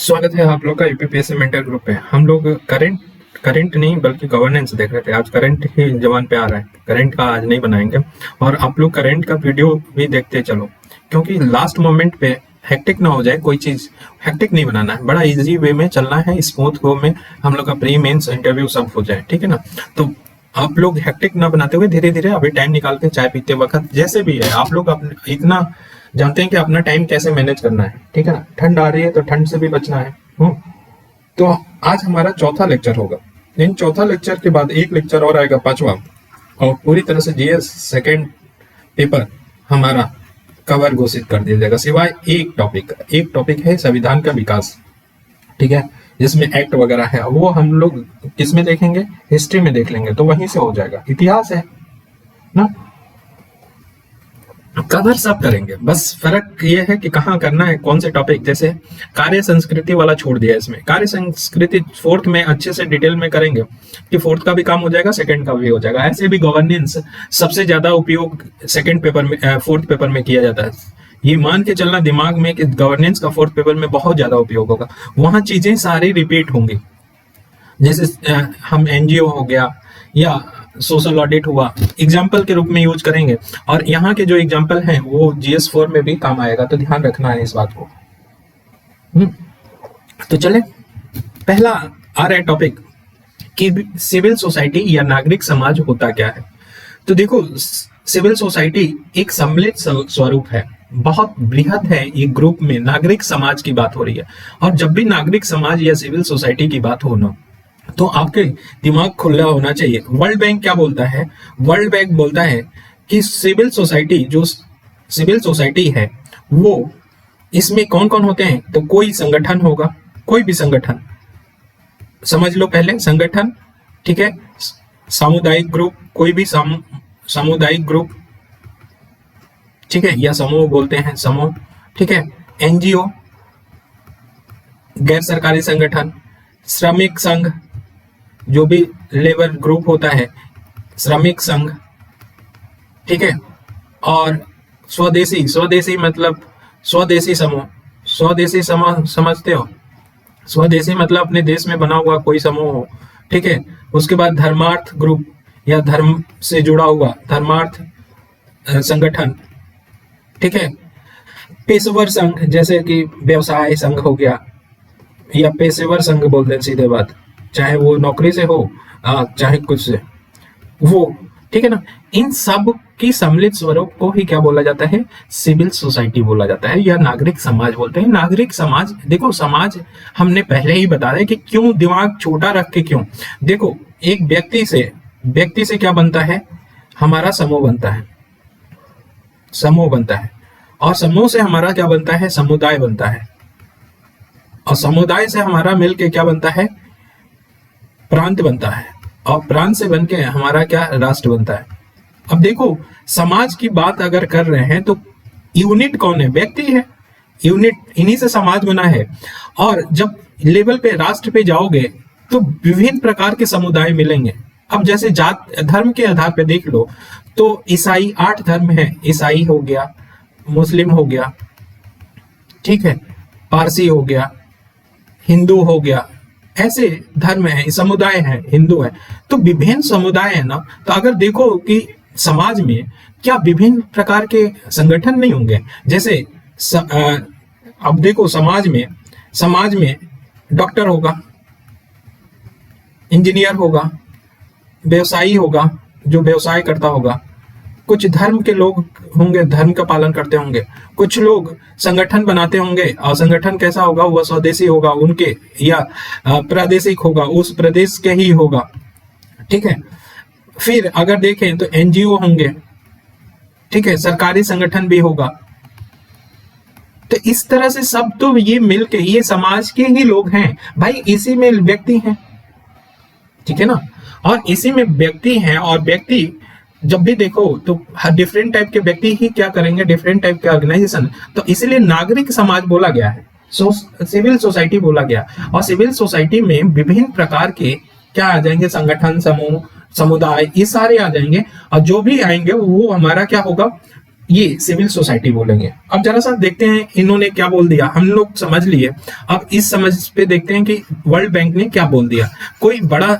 स्वागत है आप लोग का यूपीपीएससी मेंटर ग्रुप पे। हम लोग करंट नहीं बल्कि गवर्नेंस देख रहे थे। आज करंट ही जवान पे आ रहा है, करंट का आज नहीं बनाएंगे। और आप लोग करंट का वीडियो भी देखते चलो, क्योंकि लास्ट मोमेंट पे हेक्टिक ना हो जाए। कोई चीज हेक्टिक नहीं बनाना है, बड़ा इजी वे में चलना है, स्मूथ वे में हम लोग का प्री मेंस इंटरव्यू सब हो जाए, ठीक है ना। तो आप लोग हेक्टिक ना बनाते हुए धीरे धीरे अभी टाइम निकाल के चाय पीते वक्त जैसे भी है, आप लोग इतना जानते हैं कि अपना टाइम कैसे मैनेज करना है, ठीक है ना। ठंड आ रही है तो ठंड से भी बचना है। तो आज हमारा चौथा लेक्चर होगा। इन चौथा लेक्चर के बाद एक लेक्चर और आएगा, पांचवा, और पूरी तरह से जीएस सेकेंड पेपर हमारा कवर घोषित कर दिया जाएगा, सिवाय एक टॉपिक है संविधान का विकास, ठीक है, जिसमें एक्ट वगैरह है। वो हम लोग किसमें देखेंगे? हिस्ट्री में देख लेंगे, तो वहीं से हो जाएगा। इतिहास है ना, कवर सब करेंगे। बस फर्क ये है कि कहाँ करना है, कौन से टॉपिक। जैसे कार्य संस्कृति वाला छोड़ दिया, इसमें कार्य संस्कृति फोर्थ में अच्छे से डिटेल में करेंगे कि फोर्थ का भी काम हो जाएगा, सेकंड का भी हो जाएगा। ऐसे भी गवर्नेंस सबसे ज्यादा उपयोग सेकंड पेपर में, फोर्थ पेपर में किया जाता है। ये मान के चलना दिमाग में कि गवर्नेंस का फोर्थ पेपर में बहुत ज्यादा उपयोग होगा। वहां चीजें सारी रिपीट होंगी, जैसे हम एनजीओ हो गया या सोशल ऑडिट हुआ, एग्जाम्पल के रूप में यूज करेंगे। और यहाँ के जो एग्जाम्पल हैं वो जीएस4 में भी काम आएगा, तो ध्यान रखना है इस बात को। तो चले, पहला आ रहा है टॉपिक कि सिविल सोसाइटी या नागरिक समाज होता क्या है। तो देखो, सिविल सोसाइटी एक सम्मिलित स्वरूप है, बहुत बृहद है। ये ग्रुप में नागरिक समाज की बात हो रही है। और जब भी नागरिक समाज या सिविल सोसाइटी की बात हो ना, तो आपके दिमाग खुला होना चाहिए। वर्ल्ड बैंक क्या बोलता है? वर्ल्ड बैंक बोलता है कि सिविल सोसाइटी, जो सिविल सोसाइटी है, वो इसमें कौन कौन होते हैं? तो कोई संगठन होगा, कोई भी संगठन समझ लो पहले, संगठन, ठीक है, सामुदायिक ग्रुप, कोई भी सामुदायिक ग्रुप, ठीक है, या समूह बोलते हैं, समूह, ठीक है, एनजीओ, गैर सरकारी संगठन, श्रमिक संघ, जो भी लेबर ग्रुप होता है, श्रमिक संघ, ठीक है, और स्वदेशी मतलब स्वदेशी समूह। स्वदेशी समूह समझते हो? स्वदेशी मतलब अपने देश में बना हुआ कोई समूह हो, ठीक है। उसके बाद धर्मार्थ ग्रुप या धर्म से जुड़ा हुआ धर्मार्थ संगठन, ठीक है। पेशेवर संघ, जैसे कि व्यवसाय संघ हो गया, या पेशेवर संघ बोलते हैं सीधे बात, चाहे वो नौकरी से हो चाहे कुछ से वो, ठीक है ना। इन सब की सम्मिलित स्वरूप को ही क्या बोला जाता है? सिविल सोसाइटी बोला जाता है, या नागरिक समाज बोलते हैं। नागरिक समाज, देखो समाज हमने पहले ही बता दिया कि क्यों दिमाग छोटा रख के, क्यों। देखो, एक व्यक्ति से क्या बनता है? हमारा समूह बनता है, और समूह से हमारा क्या बनता है? समुदाय बनता है, और समुदाय से हमारा मिलके क्या बनता है? प्रांत बनता है, और प्रांत से बनके हमारा क्या? राष्ट्र बनता है। अब देखो, समाज की बात अगर कर रहे हैं तो यूनिट कौन है? व्यक्ति है, यूनिट, इन्हीं से समाज बना है। और जब लेवल पे, राष्ट्र पे जाओगे तो विभिन्न प्रकार के समुदाय मिलेंगे। अब जैसे जात धर्म के आधार पे देख लो तो ईसाई 8 धर्म है, ईसाई हो गया, मुस्लिम हो गया, ठीक है, पारसी हो गया, हिंदू हो गया, ऐसे धर्म है, समुदाय है, हिंदू है। तो विभिन्न समुदाय है ना। तो अगर देखो कि समाज में क्या विभिन्न प्रकार के संगठन नहीं होंगे? जैसे अब देखो, समाज में डॉक्टर होगा, इंजीनियर होगा, व्यवसायी होगा, जो व्यवसाय करता होगा, कुछ धर्म के लोग होंगे, धर्म का पालन करते होंगे, कुछ लोग संगठन बनाते होंगे, और संगठन कैसा होगा? वह स्वदेशी होगा उनके, या प्रादेशिक होगा, उस प्रदेश के ही होगा, ठीक है। फिर अगर देखें तो एनजीओ होंगे, ठीक है, सरकारी संगठन भी होगा। तो इस तरह से सब, तो ये मिलके ये समाज के ही लोग हैं भाई, इसी में व्यक्ति हैं, ठीक है ना। और इसी में व्यक्ति हैं, और व्यक्ति जब भी देखो तो हर डिफरेंट टाइप के व्यक्ति ही क्या करेंगे? डिफरेंट टाइप के ऑर्गेनाइजेशन। तो इसलिए नागरिक समाज बोला गया है, सिविल सोसाइटी बोला गया। और सिविल सोसाइटी में विभिन्न प्रकार के क्या आ जाएंगे? संगठन, समूह, समुदाय, ये सारे आ जाएंगे। और जो भी आएंगे वो हमारा क्या होगा? ये सिविल सोसाइटी बोलेंगे। अब जरा सा देखते हैं इन्होंने क्या बोल दिया, हम लोग समझ लिए। अब इस समझ पे देखते हैं कि वर्ल्ड बैंक ने क्या बोल दिया। कोई बड़ा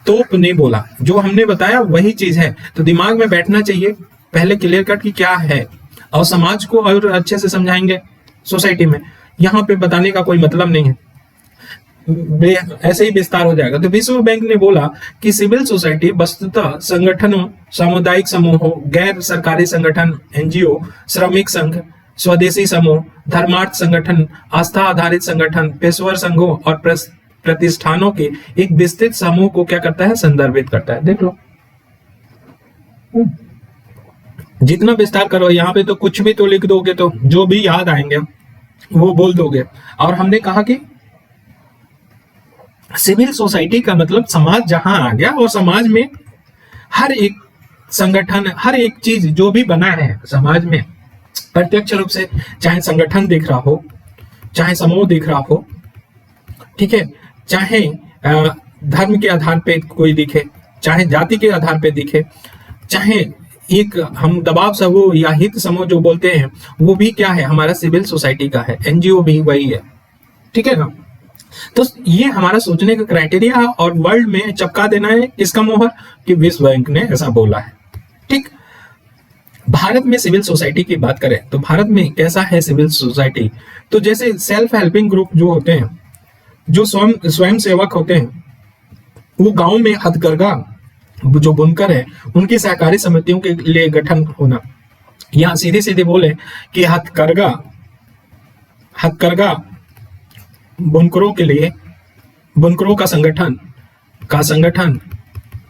तोप नहीं बोला, जो हमने बताया वही चीज है, तो दिमाग में बैठना चाहिए पहले क्लियर कट कि क्या है, और समाज को और अच्छे से समझाएंगे सोसाइटी में। यहाँ पे बताने का कोई मतलब नहीं है, ऐसे ही विस्तार हो जाएगा। तो विश्व बैंक ने बोला कि सिविल सोसाइटी वस्तुतः संगठनों, सामुदायिक समूहों, गैर सरकारी संगठन एनजीओ, श्रमिक संघ, स्वदेशी समूह, धर्मार्थ संगठन, आस्था आधारित संगठन, पेशेवर संघों और प्रतिष्ठानों के एक विस्तृत समूह को क्या करता है, संदर्भित करता है। देख लो, जितना विस्तार करो यहाँ पे तो कुछ भी तो लिख दोगे तो जो भी याद आएंगे वो बोल दोगे। और हमने कहा कि सिविल सोसाइटी का मतलब समाज जहां आ गया, और समाज में हर एक संगठन, हर एक चीज जो भी बना है समाज में प्रत्यक्ष रूप से, चाहे संगठन दिख रहा हो, चाहे समूह दिख रहा हो, ठीक है, चाहे धर्म के आधार पे कोई दिखे, चाहे जाति के आधार पे दिखे, चाहे एक हम दबाव समूह या हित समूह जो बोलते हैं वो भी क्या है, हमारा सिविल सोसाइटी का है, एनजीओ भी वही है, ठीक है ना। तो ये हमारा सोचने का क्राइटेरिया है, और वर्ल्ड में चपका देना है किसका मोहर, कि विश्व बैंक ने ऐसा बोला है। ठीक, भारत में सिविल सोसाइटी की बात करें तो भारत में कैसा है सिविल सोसाइटी, तो जैसे सेल्फ हेल्पिंग ग्रुप जो होते हैं, जो स्वयं सेवक होते हैं, वो गांव में हथकरघा जो बुनकर है उनकी सहकारी समितियों के लिए गठन होना, या सीधे सीधे बोले कि हथकरघा बुनकरों के लिए बुनकरों का संगठन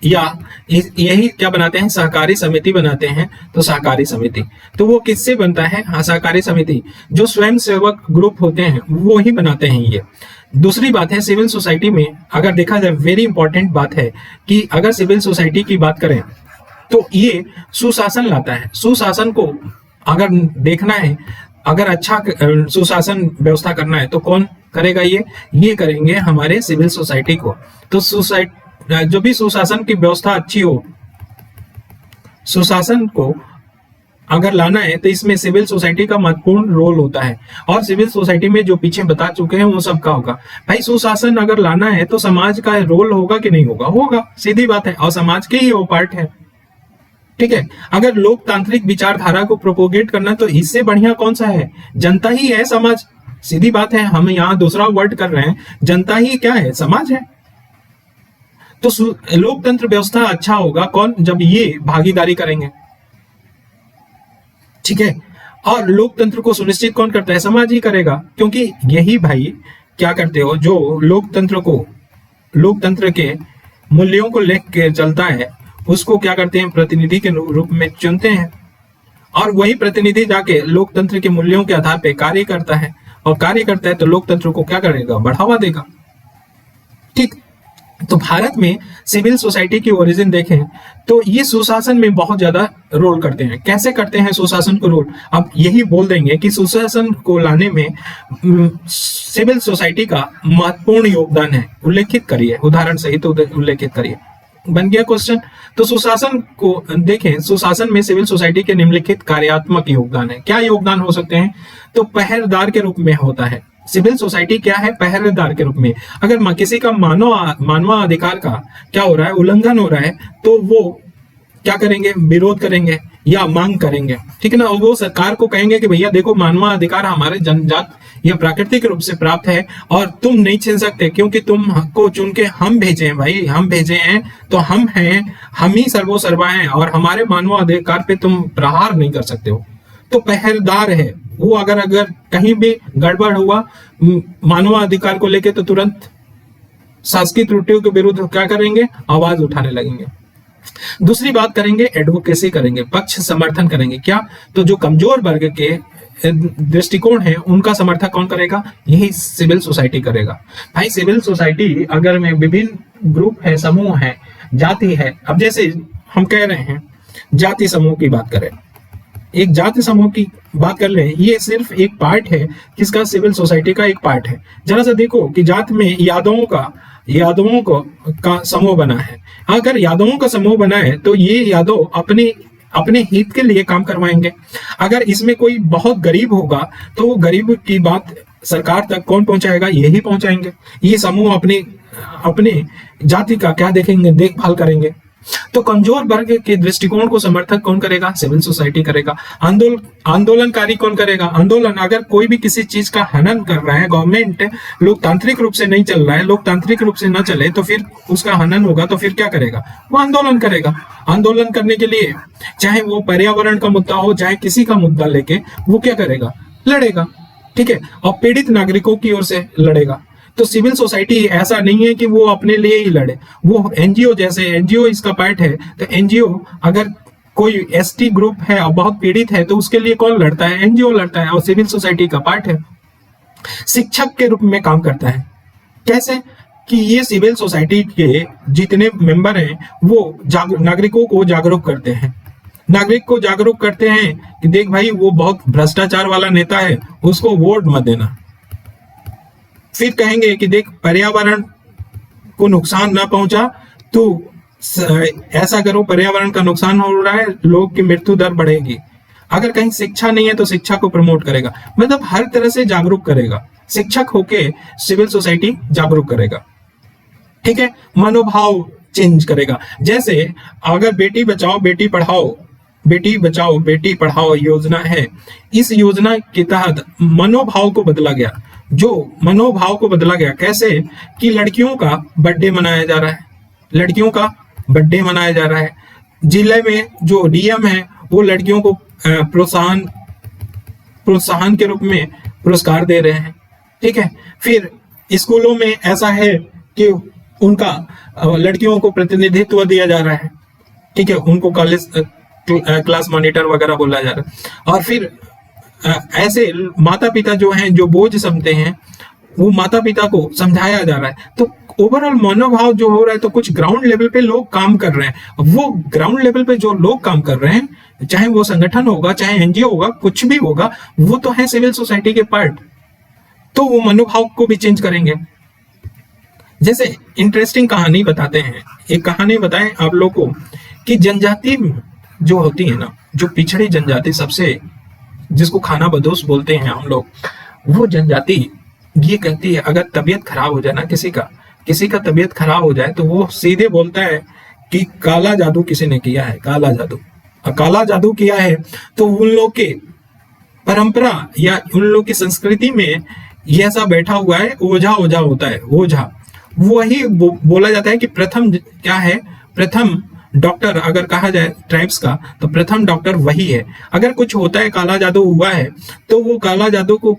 या यही क्या बनाते हैं, सहकारी समिति बनाते हैं। तो सहकारी समिति तो वो किससे बनता है, हाँ, सहकारी समिति जो स्वयं सेवक ग्रुप होते हैं वो ही बनाते हैं ये। दूसरी बात है, सिविल सोसाइटी में अगर देखा जाए, वेरी इंपॉर्टेंट बात है कि अगर सिविल सोसाइटी की बात करें तो ये सुशासन लाता है। सुशासन को अगर देखना है, अगर अच्छा सुशासन व्यवस्था करना है तो कौन करेगा, ये करेंगे हमारे सिविल सोसाइटी को। तो जो भी सुशासन की व्यवस्था अच्छी हो, सुशासन को अगर लाना है तो इसमें सिविल सोसाइटी का महत्वपूर्ण रोल होता है। और सिविल सोसाइटी में जो पीछे बता चुके हैं वो सबका होगा। भाई सुशासन अगर लाना है तो समाज का रोल होगा कि नहीं होगा, होगा, सीधी बात है, और समाज के ही वो पार्ट है, ठीक है। अगर लोकतांत्रिक विचारधारा को प्रोपोगेट करना तो इससे बढ़िया कौन सा है, जनता ही है, समाज, सीधी बात है। हम यहाँ दूसरा वर्ड कर रहे हैं, जनता ही क्या है, समाज है। तो लोकतंत्र व्यवस्था अच्छा होगा कौन, जब ये भागीदारी करेंगे, ठीक है। और लोकतंत्र को सुनिश्चित कौन करता है, समाज ही करेगा, क्योंकि यही भाई क्या करते हो, जो लोकतंत्र के मूल्यों को लेकर चलता है उसको क्या करते हैं, प्रतिनिधि के रूप में चुनते हैं, और वही प्रतिनिधि जाके लोकतंत्र के मूल्यों के आधार पर कार्य करता है, और कार्य करता है तो लोकतंत्र को क्या करेगा, बढ़ावा देगा, ठीक। तो भारत में सिविल सोसाइटी की ओरिजिन देखें तो ये सुशासन में बहुत ज्यादा रोल करते हैं। कैसे करते हैं सुशासन को रोल, अब यही बोल देंगे कि सुशासन को लाने में सिविल सोसाइटी का महत्वपूर्ण योगदान है, उल्लेखित करिए, उदाहरण सहित उल्लेखित करिए, बन गया क्वेश्चन। तो सुशासन को देखें, सुशासन में सिविल सोसाइटी के निम्नलिखित कार्यात्मक योगदान है। क्या योगदान हो सकते हैं, तो पहरेदार के रूप में होता है। सिविल सोसाइटी क्या है, पहरेदार के रूप में। अगर किसी का मानवाधिकार का क्या हो रहा है, उल्लंघन हो रहा है, तो वो क्या करेंगे, विरोध करेंगे या मांग करेंगे, ठीक है ना। और वो सरकार को कहेंगे कि भैया देखो, मानवाधिकार हमारे जनजात या प्राकृतिक रूप से प्राप्त है और तुम नहीं छीन सकते, क्योंकि तुमको चुन के हम भेजे हैं, भाई हम भेजे हैं तो हम हैं, हम ही सर्वोसर्वा हैं, और हमारे मानवाधिकार पे तुम प्रहार नहीं कर सकते हो। तो पहरेदार है वो, अगर कहीं भी गड़बड़ हुआ मानवाधिकार को लेके तो तुरंत शासकीय त्रुटियों के विरुद्ध क्या करेंगे, आवाज उठाने लगेंगे। दूसरी बात करेंगे, एडवोकेसी करेंगे, पक्ष समर्थन करेंगे। क्या, तो जो कमजोर वर्ग के दृष्टिकोण है उनका समर्थन कौन करेगा, यही सिविल सोसाइटी करेगा। भाई सिविल सोसाइटी अगर में विभिन्न ग्रुप है, समूह है, जाति है। अब जैसे हम कह रहे हैं जाति समूह की बात करें, एक जाति समूह की बात कर ले, ये सिर्फ एक पार्ट है, किसका, सिविल सोसाइटी का एक पार्ट है। जरा सा देखो कि जात में यादवों का समूह बना है। अगर यादवों का समूह बना है तो ये यादव अपने अपने हित के लिए काम करवाएंगे। अगर इसमें कोई बहुत गरीब होगा तो वो गरीब की बात सरकार तक कौन पहुंचाएगा? यही पहुंचाएंगे। ये समूह अपने अपने जाति का क्या देखेंगे? देखभाल करेंगे। तो कमजोर वर्ग के दृष्टिकोण को समर्थक कौन करेगा? सिविल सोसाइटी करेगा। आंदोलनकारी कौन करेगा? आंदोलन, अगर कोई भी किसी चीज का हनन कर रहा है, गवर्नमेंट लोकतांत्रिक रूप से नहीं चल रहा है, लोकतांत्रिक रूप से ना चले तो फिर उसका हनन होगा, तो फिर क्या करेगा? वो आंदोलन करेगा। आंदोलन करने के लिए चाहे वो पर्यावरण का मुद्दा हो, चाहे किसी का मुद्दा लेके वो क्या करेगा? लड़ेगा। ठीक है, और पीड़ित नागरिकों की ओर से लड़ेगा। तो सिविल सोसाइटी ऐसा नहीं है कि वो अपने लिए ही लड़े, वो एनजीओ जैसे, एनजीओ इसका पार्ट है। तो एनजीओ अगर कोई एसटी ग्रुप है और बहुत पीड़ित है तो उसके लिए कौन लड़ता है? एनजीओ लड़ता है, और सिविल सोसाइटी का पार्ट है। शिक्षक के रूप में काम करता है। कैसे? कि ये सिविल सोसाइटी के जितने मेंबर हैं वो नागरिकों को जागरूक करते हैं। नागरिक को जागरूक करते हैं कि देख भाई वो बहुत भ्रष्टाचार वाला नेता है, उसको वोट मत देना। फिर कहेंगे कि देख पर्यावरण को नुकसान ना पहुंचा तो ऐसा करो, पर्यावरण का नुकसान हो रहा है, लोग की मृत्यु दर बढ़ेगी। अगर कहीं शिक्षा नहीं है तो शिक्षा को प्रमोट करेगा, मतलब हर तरह से जागरूक करेगा। शिक्षक होके सिविल सोसाइटी जागरूक करेगा। ठीक है, मनोभाव चेंज करेगा। जैसे अगर बेटी बचाओ बेटी पढ़ाओ, बेटी बचाओ बेटी पढ़ाओ योजना है, इस योजना के तहत मनोभाव को बदला गया। जो मनोभाव को बदला गया कैसे? कि लड़कियों का बर्थडे मनाया जा रहा है, लड़कियों का बर्थडे मनाया जा रहा है। जिले में जो डीएम है वो लड़कियों को प्रोत्साहन के रूप में पुरस्कार दे रहे हैं। ठीक है, फिर स्कूलों में ऐसा है कि उनका लड़कियों को प्रतिनिधित्व दिया जा रहा है। ठीक है, उनको कॉलेज क्लास मॉनिटर वगैरह बोला जा रहा है। और फिर ऐसे माता पिता जो हैं, जो बोझ समझते हैं, वो माता पिता को समझाया जा रहा है। तो ओवरऑल मनोभाव जो हो रहा है, तो कुछ ग्राउंड लेवल पे लोग काम कर रहे हैं। वो ग्राउंड लेवल पे जो लोग काम कर रहे हैं, चाहे वो संगठन होगा, चाहे एनजीओ होगा, कुछ भी होगा, वो तो है सिविल सोसाइटी के पार्ट। तो वो मनोभाव को भी चेंज करेंगे। जैसे इंटरेस्टिंग कहानी बताते हैं, एक कहानी बताएं आप लोग को कि जनजाति जो होती है ना, जो पिछड़ी जनजाति, सबसे जिसको खाना बदोश बोलते हैं हम लोग, वो जनजाति ये कहती है अगर तबीयत खराब हो जाए ना, किसी का तबीयत खराब हो जाए तो वो सीधे बोलता है कि काला जादू किसी ने किया है, काला जादू। और काला जादू किया है तो उन लोग के परंपरा या उन लोग की संस्कृति में ये ऐसा बैठा हुआ है, ओझा ओझा होता है, ओझा। वही बोला जाता है कि प्रथम क्या है, प्रथम डॉक्टर अगर कहा जाए ट्राइब्स का, तो प्रथम डॉक्टर वही है। अगर कुछ होता है, काला जादू हुआ है, तो वो काला जादू को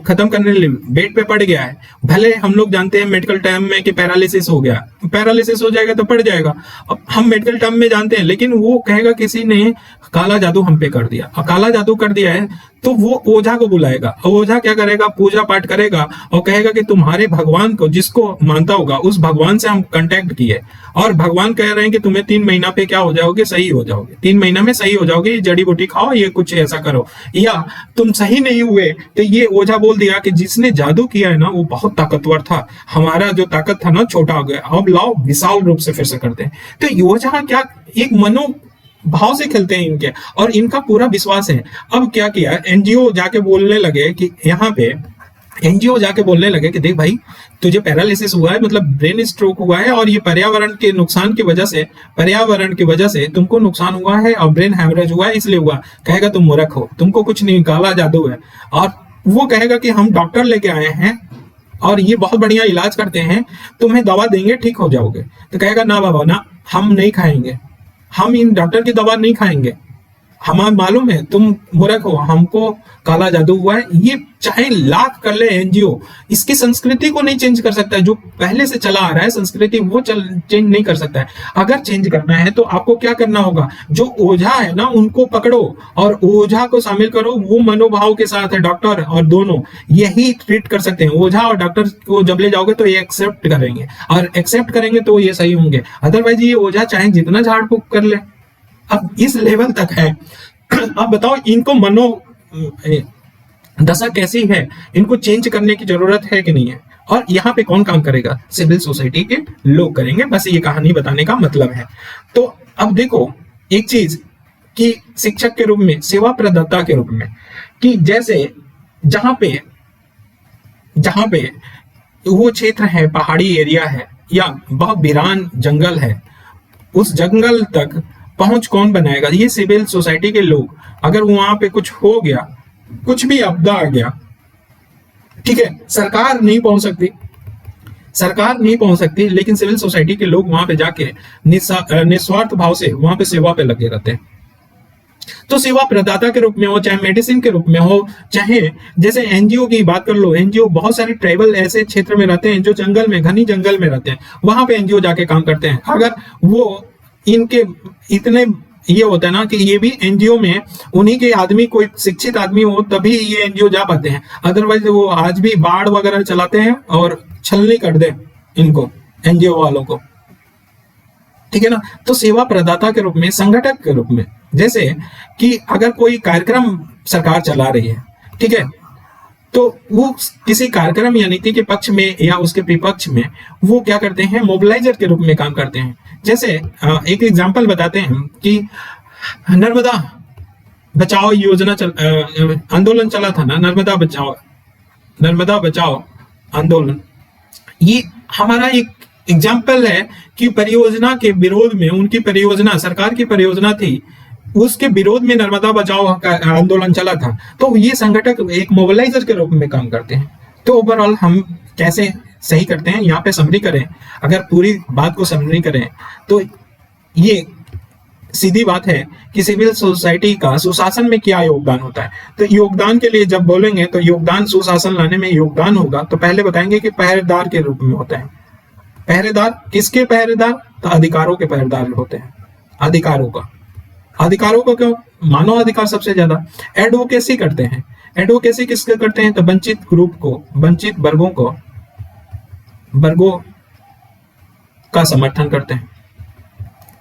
खत्म करने के लिए बेड पे पड़ गया है। भले हम लोग जानते हैं मेडिकल टर्म में कि पैरालिसिस हो गया, पैरालिसिस हो जाएगा तो पड़ जाएगा, अब हम मेडिकल टर्म में जानते हैं, लेकिन वो कहेगा किसी ने काला जादू हम पे कर दिया। और काला जादू कर दिया है तो वो ओझा को बुलाएगा, और ओझा क्या करेगा? पूजा पाठ करेगा और कहेगा कि तुम्हारे भगवान को, जिसको मानता होगा, उस भगवान से हम कांटेक्ट किए, और भगवान कह रहे हैं कि तुम्हें 3 महीना पे क्या हो जाओगे? सही हो जाओगे, 3 महीना में सही हो जाओगे, ये जड़ी बूटी खाओ, ये कुछ ऐसा करो। या तुम सही नहीं हुए तो ये ओझा बोल दिया कि जिसने जादू किया है ना वो बहुत ताकतवर था, हमारा जो ताकत था ना छोटा हो गया, अब लाओ विशाल रूप से फिर से करते हैं। तो ओझा क्या एक मनो भाव से खेलते हैं इनके, और इनका पूरा विश्वास है। अब क्या किया, एनजीओ जाके बोलने लगे कि यहाँ पे एनजीओ जाके बोलने लगे कि देख भाई, तुझे पैरालिसिस हुआ है, मतलब ब्रेन स्ट्रोक हुआ है, और ये पर्यावरण के नुकसान की वजह से, पर्यावरण की वजह से तुमको नुकसान हुआ है और ब्रेन हैमरेज हुआ है, इसलिए हुआ। कहेगा तुम मूर्ख हो, तुमको कुछ नहीं, काला जादू है। और वो कहेगा कि हम डॉक्टर लेके आए हैं और ये बहुत बढ़िया इलाज करते हैं, तुम्हें दवा देंगे, ठीक हो जाओगे। तो कहेगा ना बाबा ना, हम नहीं खाएंगे, हम इन डॉक्टर की दवा नहीं खाएंगे, हमें मालूम है तुम मूर्ख हो, हमको काला जादू हुआ है। ये चाहे लाख कर ले एनजीओ, इसकी संस्कृति को नहीं चेंज कर सकता है। जो पहले से चला आ रहा है संस्कृति, वो चेंज नहीं कर सकता है। अगर चेंज करना है तो आपको क्या करना होगा, जो ओझा है ना उनको पकड़ो और ओझा को शामिल करो, वो मनोभाव के साथ है, डॉक्टर और दोनों यही ट्रीट कर सकते हैं। ओझा और डॉक्टर को जब ले जाओगे तो ये एक्सेप्ट करेंगे, और एक्सेप्ट करेंगे तो ये सही होंगे। अदरवाइज ये ओझा चाहे जितना झाड़ फूक कर ले, अब इस लेवल तक है। अब बताओ इनको मनो दशा कैसी है, इनको चेंज करने की जरूरत है कि नहीं है? और यहाँ पे कौन काम करेगा? सिविल सोसाइटी के लोग करेंगे। बस ये कहानी बताने का मतलब है। तो अब देखो एक चीज कि शिक्षक के रूप में, सेवा प्रदाता के रूप में, कि जैसे जहां पे वो क्षेत्र है, पहाड़ी एरिया है या बहुत वीरान जंगल है, उस जंगल तक पहुंच कौन बनाएगा? ये सिविल सोसाइटी के लोग। अगर वहां पे कुछ हो गया, कुछ भी आपदा आ गया, ठीक है, सरकार नहीं पहुंच सकती, लेकिन सिविल सोसाइटी के लोग वहां पे जाके निस्वार्थ भाव से वहां पे सेवा पे लगे रहते हैं। तो सेवा प्रदाता के रूप में हो, चाहे मेडिसिन के रूप में हो, चाहे जैसे एनजीओ की बात कर लो, एनजीओ बहुत सारे ट्राइबल ऐसे क्षेत्र में रहते हैं जो जंगल में, घनी जंगल में रहते हैं, वहां पे एनजीओ जाके काम करते हैं। अगर वो इनके इतने ये होता है ना कि ये भी एनजीओ में उन्हीं के आदमी, कोई शिक्षित आदमी हो तभी ये एनजीओ जा पाते हैं, अदरवाइज वो आज भी बाढ़ वगैरह चलाते हैं और छलनी कर दे इनको, एनजीओ वालों को, ठीक है ना। तो सेवा प्रदाता के रूप में, संगठक के रूप में, जैसे कि अगर कोई कार्यक्रम सरकार चला रही है, ठीक है, तो वो किसी कार्यक्रम या नीति के पक्ष में या उसके विपक्ष में वो क्या करते हैं? मोबिलाइजर के रूप में काम करते हैं। जैसे एक एग्जांपल बताते हैं कि नर्मदा बचाओ योजना आंदोलन चला था ना, नर्मदा बचाओ आंदोलन, ये हमारा एक एग्जाम्पल है कि परियोजना के विरोध में, उनकी परियोजना, सरकार की परियोजना थी, उसके विरोध में नर्मदा बचाओ का आंदोलन चला था। तो ये संगठक एक मोबिलाइजर के रूप में काम करते हैं। तो ओवरऑल हम कैसे सही करते हैं, यहाँ पे समरी करें, अगर पूरी बात को समरी करें तो ये सीधी बात है कि सिविल सोसाइटी का सुशासन में क्या योगदान होता है। तो योगदान के लिए जब बोलेंगे तो योगदान, सुशासन लाने में योगदान होगा, तो पहले बताएंगे कि पहरेदार के रूप में होता है। पहरेदार किसके पहरेदार? तो अधिकारों के पहरेदार होते हैं, अधिकारों का क्यों? मानव अधिकार सबसे ज्यादा। एडवोकेसी करते हैं, एडवोकेसी किसके करते हैं? तो वंचित ग्रुप को, वंचित वर्गों का समर्थन करते हैं,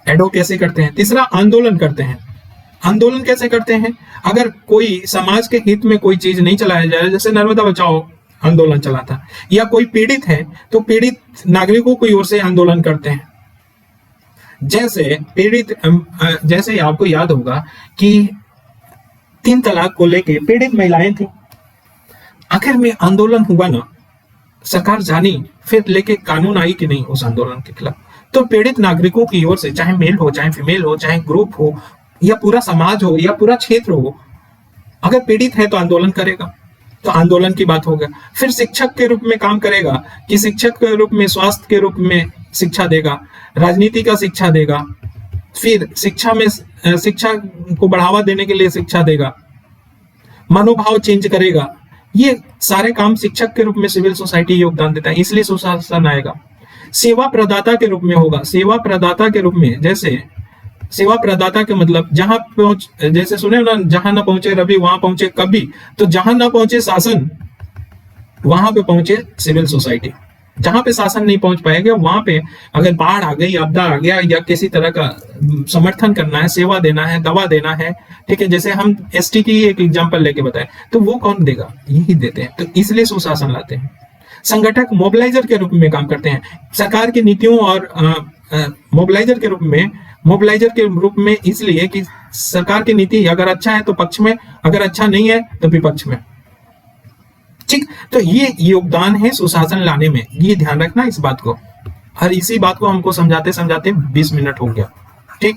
एडवोकेसी करते हैं। तीसरा, आंदोलन करते हैं। आंदोलन कैसे करते हैं? अगर कोई समाज के हित में कोई चीज नहीं चलाया जाए, जैसे नर्मदा बचाओ आंदोलन चला था, या कोई पीड़ित है तो पीड़ित नागरिकों की ओर से आंदोलन करते हैं। जैसे आपको याद होगा कि 3 तलाक को लेके पीड़ित महिलाएं थी, आखिर में आंदोलन हुआ ना, सरकार जानी, फिर लेके कानून आई कि नहीं उस आंदोलन के खिलाफ। तो पीड़ित नागरिकों की ओर से, चाहे मेल हो, चाहे फीमेल हो, चाहे ग्रुप हो, या पूरा समाज हो, या पूरा क्षेत्र हो, अगर पीड़ित है तो आंदोलन करेगा। तो आंदोलन की बात हो गया। फिर शिक्षक के रूप में काम करेगा कि शिक्षक के रूप में, स्वास्थ्य के रूप में शिक्षा देगा, राजनीति का शिक्षा देगा, फिर शिक्षा में, शिक्षा को बढ़ावा देने के लिए शिक्षा देगा, मनोभाव चेंज करेगा। ये सारे काम शिक्षक के रूप में सिविल सोसाइटी योगदान देता है, इसलिए सुशासन आएगा। सेवा प्रदाता के रूप में होगा, सेवा प्रदाता के रूप में, जैसे सेवा प्रदाता के मतलब जहां पहुंच, जैसे सुने ना, जहां ना पहुंचे रवि वहां पहुंचे कभी, तो जहां ना पहुंचे शासन वहां पे पहुंचे सिविल सोसाइटी। जहां पे शासन नहीं पहुंच पाएगा वहां पे अगर बाढ़ आ गई, आपदा आ गया, या किसी तरह का समर्थन करना है, सेवा देना है, दवा देना है, ठीक है, जैसे हम एसटी की एक एग्जांपल लेके बताए, तो वो कौन देगा? यही देते हैं। तो इसलिए सुशासन लाते हैं। संगठक मोबिलाइजर के रूप में काम करते हैं, सरकार की नीतियों और मोबिलाइजर के रूप में इसलिए कि सरकार की नीति अगर अच्छा है तो पक्ष में, अगर अच्छा नहीं है तो विपक्ष में, ठीक। तो ये योगदान है सुशासन लाने में, ये ध्यान रखना इस बात को। और इसी बात को हमको समझाते समझाते 20 मिनट हो गया, ठीक।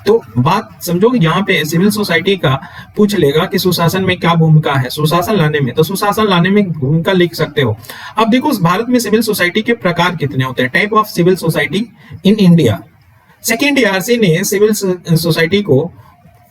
तो बात समझो, यहाँ पे सिविल सोसाइटी का पूछ लेगा कि सुशासन में क्या भूमिका है सुशासन लाने में, तो सुशासन लाने में भूमिका लिख सकते हो। अब देखो, भारत में सिविल सोसाइटी के प्रकार कितने होते हैं, type of civil society in India. Second ARC ने सिविल सोसाइटी को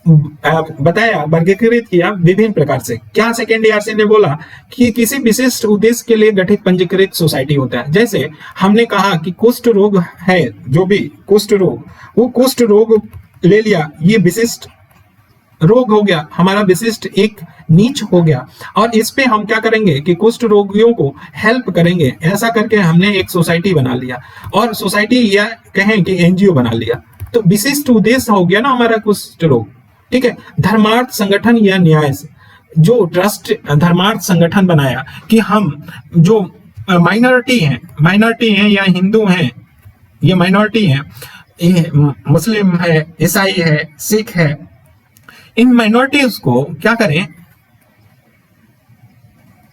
बताया, वर्गीकृत किया विभिन्न प्रकार से। क्या सेकेंड ईआरसी ने बोला कि किसी विशिष्ट उद्देश्य के लिए गठित पंजीकृत सोसाइटी होता है। जैसे हमने कहा कि कुष्ठ रोग है, जो भी कुष्ठ रोग, वो कुष्ठ रोग ले लिया, ये विशिष्ट रोग हो गया, हमारा विशिष्ट एक नीच हो गया, और इस पे हम क्या करेंगे कि कुष्ठ रोगियों को हेल्प करेंगे। ऐसा करके हमने एक सोसाइटी बना लिया, और सोसाइटी या कहें कि एनजीओ बना लिया। तो विशिष्ट उद्देश्य हो गया ना हमारा कुष्ठ रोग, ठीक है। धर्मार्थ संगठन या न्याय, जो ट्रस्ट धर्मार्थ संगठन बनाया कि हम जो माइनॉरिटी हैं या हिंदू हैं, ये माइनॉरिटी हैं, ये मुस्लिम है, ईसाई है, सिख है, इन माइनॉरिटीज को क्या करें,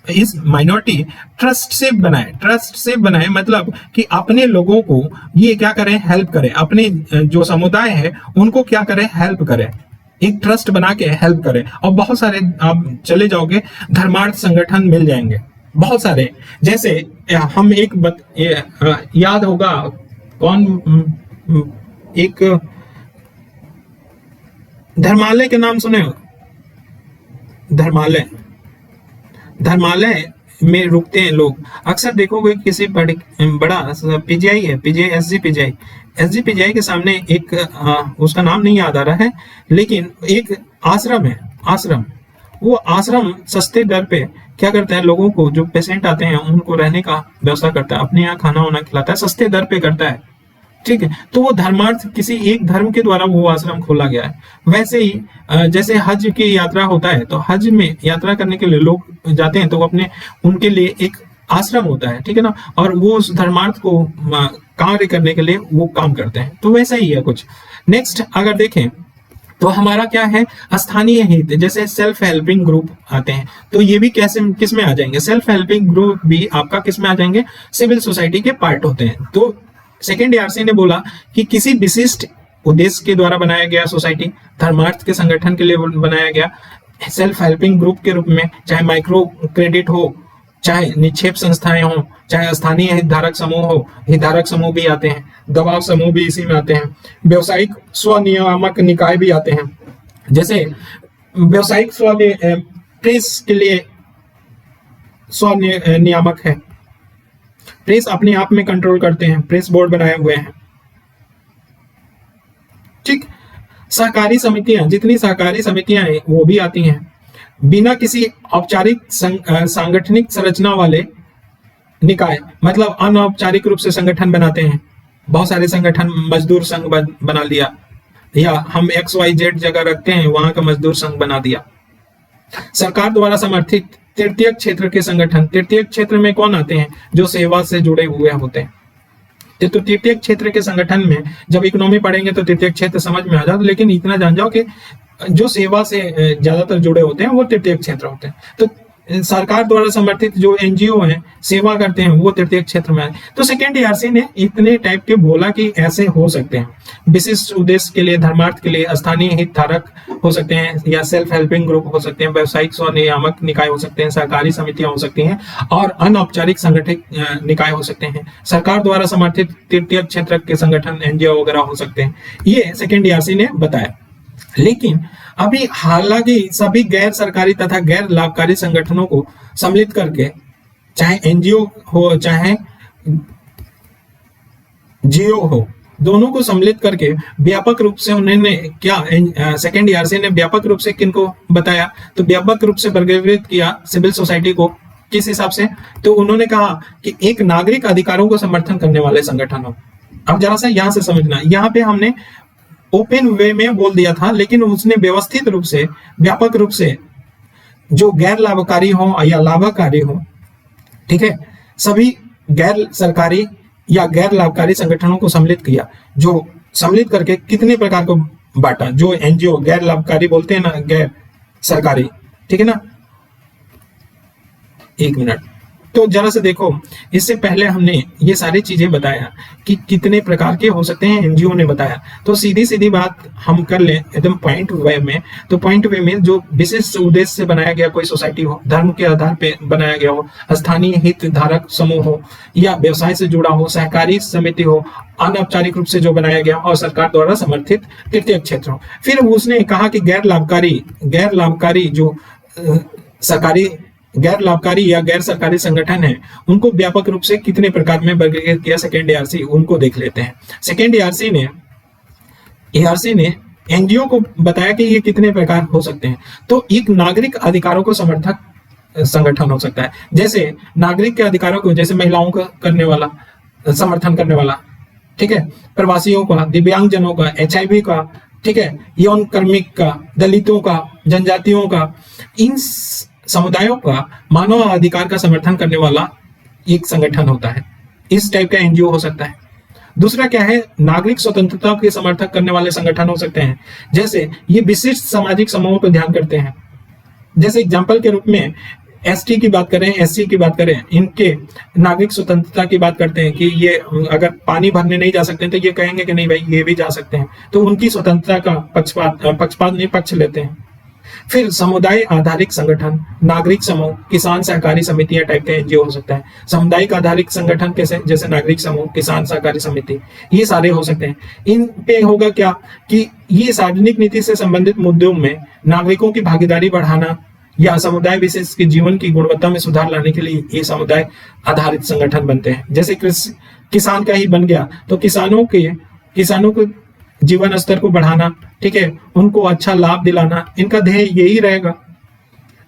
इस माइनॉरिटी ट्रस्ट से बनाए, ट्रस्ट से बनाए मतलब कि अपने लोगों को ये क्या करें, हेल्प करें, अपने जो समुदाय है उनको क्या करें, हेल्प करें, एक ट्रस्ट बना के हेल्प करें। और बहुत सारे आप चले जाओगे धर्मार्थ संगठन मिल जाएंगे, बहुत सारे। जैसे हम एक याद होगा कौन, एक धर्मालय के नाम सुने हो, धर्मालय, धर्मालय में रुकते हैं लोग। अक्सर देखोगे किसी बड़ा पीजीआई है, पीजीआई, एसजी पीजीआई के सामने एक उसका नाम नहीं याद आ रहा है, लेकिन एक आश्रम है, आश्रम। वो आश्रम सस्ते दर पे क्या करता है, लोगों को जो पेशेंट आते हैं उनको रहने का व्यवस्था करता है, अपने यहाँ खाना वाना खिलाता है, सस्ते दर पे करता है, ठीक है। तो वो धर्मार्थ किसी एक धर्म के द्वारा वो आश्रम खोला गया है। वैसे ही जैसे हज की यात्रा होता है, तो हज में यात्रा करने के लिए लोग जाते हैं, तो अपने उनके लिए एक आश्रम होता है, ठीक है ना, और वो उस धर्मार्थ को कार्य करने के लिए वो काम करते हैं। तो वैसा ही है कुछ। नेक्स्ट अगर देखें तो हमारा क्या है, स्थानीय हित, जैसे सेल्फ हेल्पिंग ग्रुप आते हैं, तो ये भी कैसे किस में आ जाएंगे, सेल्फ हेल्पिंग ग्रुप भी आपका किस में आ जाएंगे, सिविल सोसाइटी के पार्ट होते हैं। तो सेकेंड आरसी ने बोला कि किसी विशिष्ट उद्देश्य के द्वारा बनाया गया सोसाइटी, धर्मार्थ के संगठन के लिए बनाया गया सेल्फ हेल्पिंग ग्रुप के रूप में, चाहे माइक्रो क्रेडिट हो, चाहे निक्षेप संस्थाएं हो, चाहे स्थानीय हितधारक समूह हो, हितधारक समूह भी आते हैं, दबाव समूह भी इसी में आते हैं, व्यवसायिक स्वनियामक निकाय भी आते हैं। जैसे व्यवसायिक प्रेस के लिए स्वनियामक है, प्रेस अपने आप में कंट्रोल करते हैं, प्रेस बोर्ड बनाए हुए हैं, ठीक। सहकारी समितियां, जितनी सहकारी समितियां हैं वो भी आती हैं, बिना किसी औपचारिक सांगठनिक संरचना वाले निकाय, मतलब अनौपचारिक रूप से संगठन बनाते हैं। बहुत सारे संगठन, मजदूर संघ बना लिया, या हम XYZ जगह रखते हैं वहां का मजदूर संघ बना दिया। सरकार द्वारा समर्थित तृतीय क्षेत्र के संगठन, तृतीय क्षेत्र में कौन आते हैं, जो सेवा से जुड़े हुए होते हैं। तो तृतीय क्षेत्र के संगठन में जब इकोनॉमी पढ़ेंगे तो तृतीय क्षेत्र समझ में आ जाओ, लेकिन इतना जान जाओ कि जो सेवा से ज्यादातर जुड़े होते हैं वो तृतीय क्षेत्र होते हैं। तो सरकार द्वारा समर्थित जो एनजीओ हैं, सेवा करते हैं, वो तृतीय क्षेत्र में आए। तो सेकेंड आरसी ने इतने टाइप के बोला कि ऐसे हो सकते हैं, विशिष्ट उद्देश्य के लिए, धर्मार्थ के लिए स्थानीय हितधारक हो सकते हैं, या सेल्फ हेल्पिंग ग्रुप हो सकते हैं, व्यवसायिक स्वनियामक निकाय हो सकते हैं, सहकारी समितियां हो सकती हैं, और अनौपचारिक संगठित निकाय हो सकते हैं, सरकार द्वारा समर्थित तृतीय क्षेत्र के संगठन एनजीओ वगैरह हो सकते हैं। ये सेकेंड आरसी ने बताया। लेकिन अभी हालांकि सभी गैर सरकारी तथा गैर लाभकारी संगठनों को सम्मिलित करके, चाहे एनजीओ हो चाहे जियो हो, दोनों को सम्मिलित करके व्यापक रूप से उन्होंने क्या, सेकेंड आरसी ने व्यापक रूप से किनको बताया, तो व्यापक रूप से वर्गीकृत किया सिविल सोसाइटी को। किस हिसाब से, तो उन्होंने कहा कि एक नागरिक अधिकारों को समर्थन करने वाले संगठन हो। अब जरा सा यहां से समझना, यहाँ पे हमने ओपन वे में बोल दिया था, लेकिन उसने व्यवस्थित रूप से, व्यापक रूप से जो गैर लाभकारी हो या लाभकारी हो, ठीक है, सभी गैर सरकारी या गैर लाभकारी संगठनों को सम्मिलित किया। जो सम्मिलित करके कितने प्रकार को बांटा, जो एनजीओ गैर लाभकारी बोलते हैं ना, गैर सरकारी, ठीक है ना। एक मिनट, तो जरा से देखो, इससे पहले हमने ये सारी चीजें बताया कि कितने प्रकार के हो सकते हैं, एनजीओ ने बताया। तो सीधी सीधी बात हम कर लें एकदम पॉइंट वे में, तो पॉइंट वे में जो विशिष्ट उद्देश्य से बनाया गया कोई सोसाइटी हो, धर्म के आधार पे बनाया गया हो, स्थानीय हितधारक समूह हो, या व्यवसाय से जुड़ा हो, सहकारी समिति हो, अनौपचारिक रूप से जो बनाया गया, और सरकार द्वारा समर्थित तृतीय क्षेत्र हो। फिर उसने कहा कि गैर लाभकारी जो सरकारी, गैर लाभकारी या गैर सरकारी संगठन है, उनको व्यापक रूप से कितने प्रकार में वर्गीकृत किया सेकेंड आरसी, उनको देख लेते हैं। सेकेंड आरसी ने एनजीओ को बताया कि ये कितने प्रकार हो सकते हैं। तो एक नागरिक अधिकारों को समर्थक संगठन हो सकता है, जैसे नागरिक के अधिकारों को, जैसे महिलाओं का करने वाला, समर्थन करने वाला, ठीक है, प्रवासियों का, दिव्यांगजनों का, HIV का, ठीक है, यौन कार्मिक का, दलितों का, जनजातियों का, इन समुदायों का मानव अधिकार का समर्थन करने वाला एक संगठन होता है। इस टाइप का एनजीओ हो सकता है। दूसरा क्या है, नागरिक स्वतंत्रता के समर्थक करने वाले संगठन हो सकते हैं, जैसे ये विशिष्ट सामाजिक समूहों पर ध्यान करते हैं। जैसे एग्जाम्पल के रूप में एसटी की बात करें, एससी की बात करें, इनके नागरिक स्वतंत्रता की बात करते हैं कि ये अगर पानी भरने नहीं जा सकते तो ये कहेंगे कि नहीं भाई ये भी जा सकते हैं, तो उनकी स्वतंत्रता का पक्षपात नहीं, पक्ष लेते हैं। फिर समुदाय आधारित संगठन, नागरिक समूह, किसान सहकारी समितियां टाइप के एनजीओ हो सकता है। सामुदायिक आधारित संगठन कैसे, जैसे नागरिक समूह, किसान सहकारी समिति, ये सारे हो सकते हैं। इन पे होगा क्या कि ये सार्वजनिक नीति से संबंधित मुद्दों में नागरिकों की भागीदारी बढ़ाना या समुदाय विशेष के जीवन की गुणवत्ता में सुधार लाने के लिए ये समुदाय आधारित संगठन बनते हैं। जैसे किसान का ही बन गया तो किसानों को जीवन स्तर को बढ़ाना, ठीक है, उनको अच्छा लाभ दिलाना, इनका ध्येय यही रहेगा।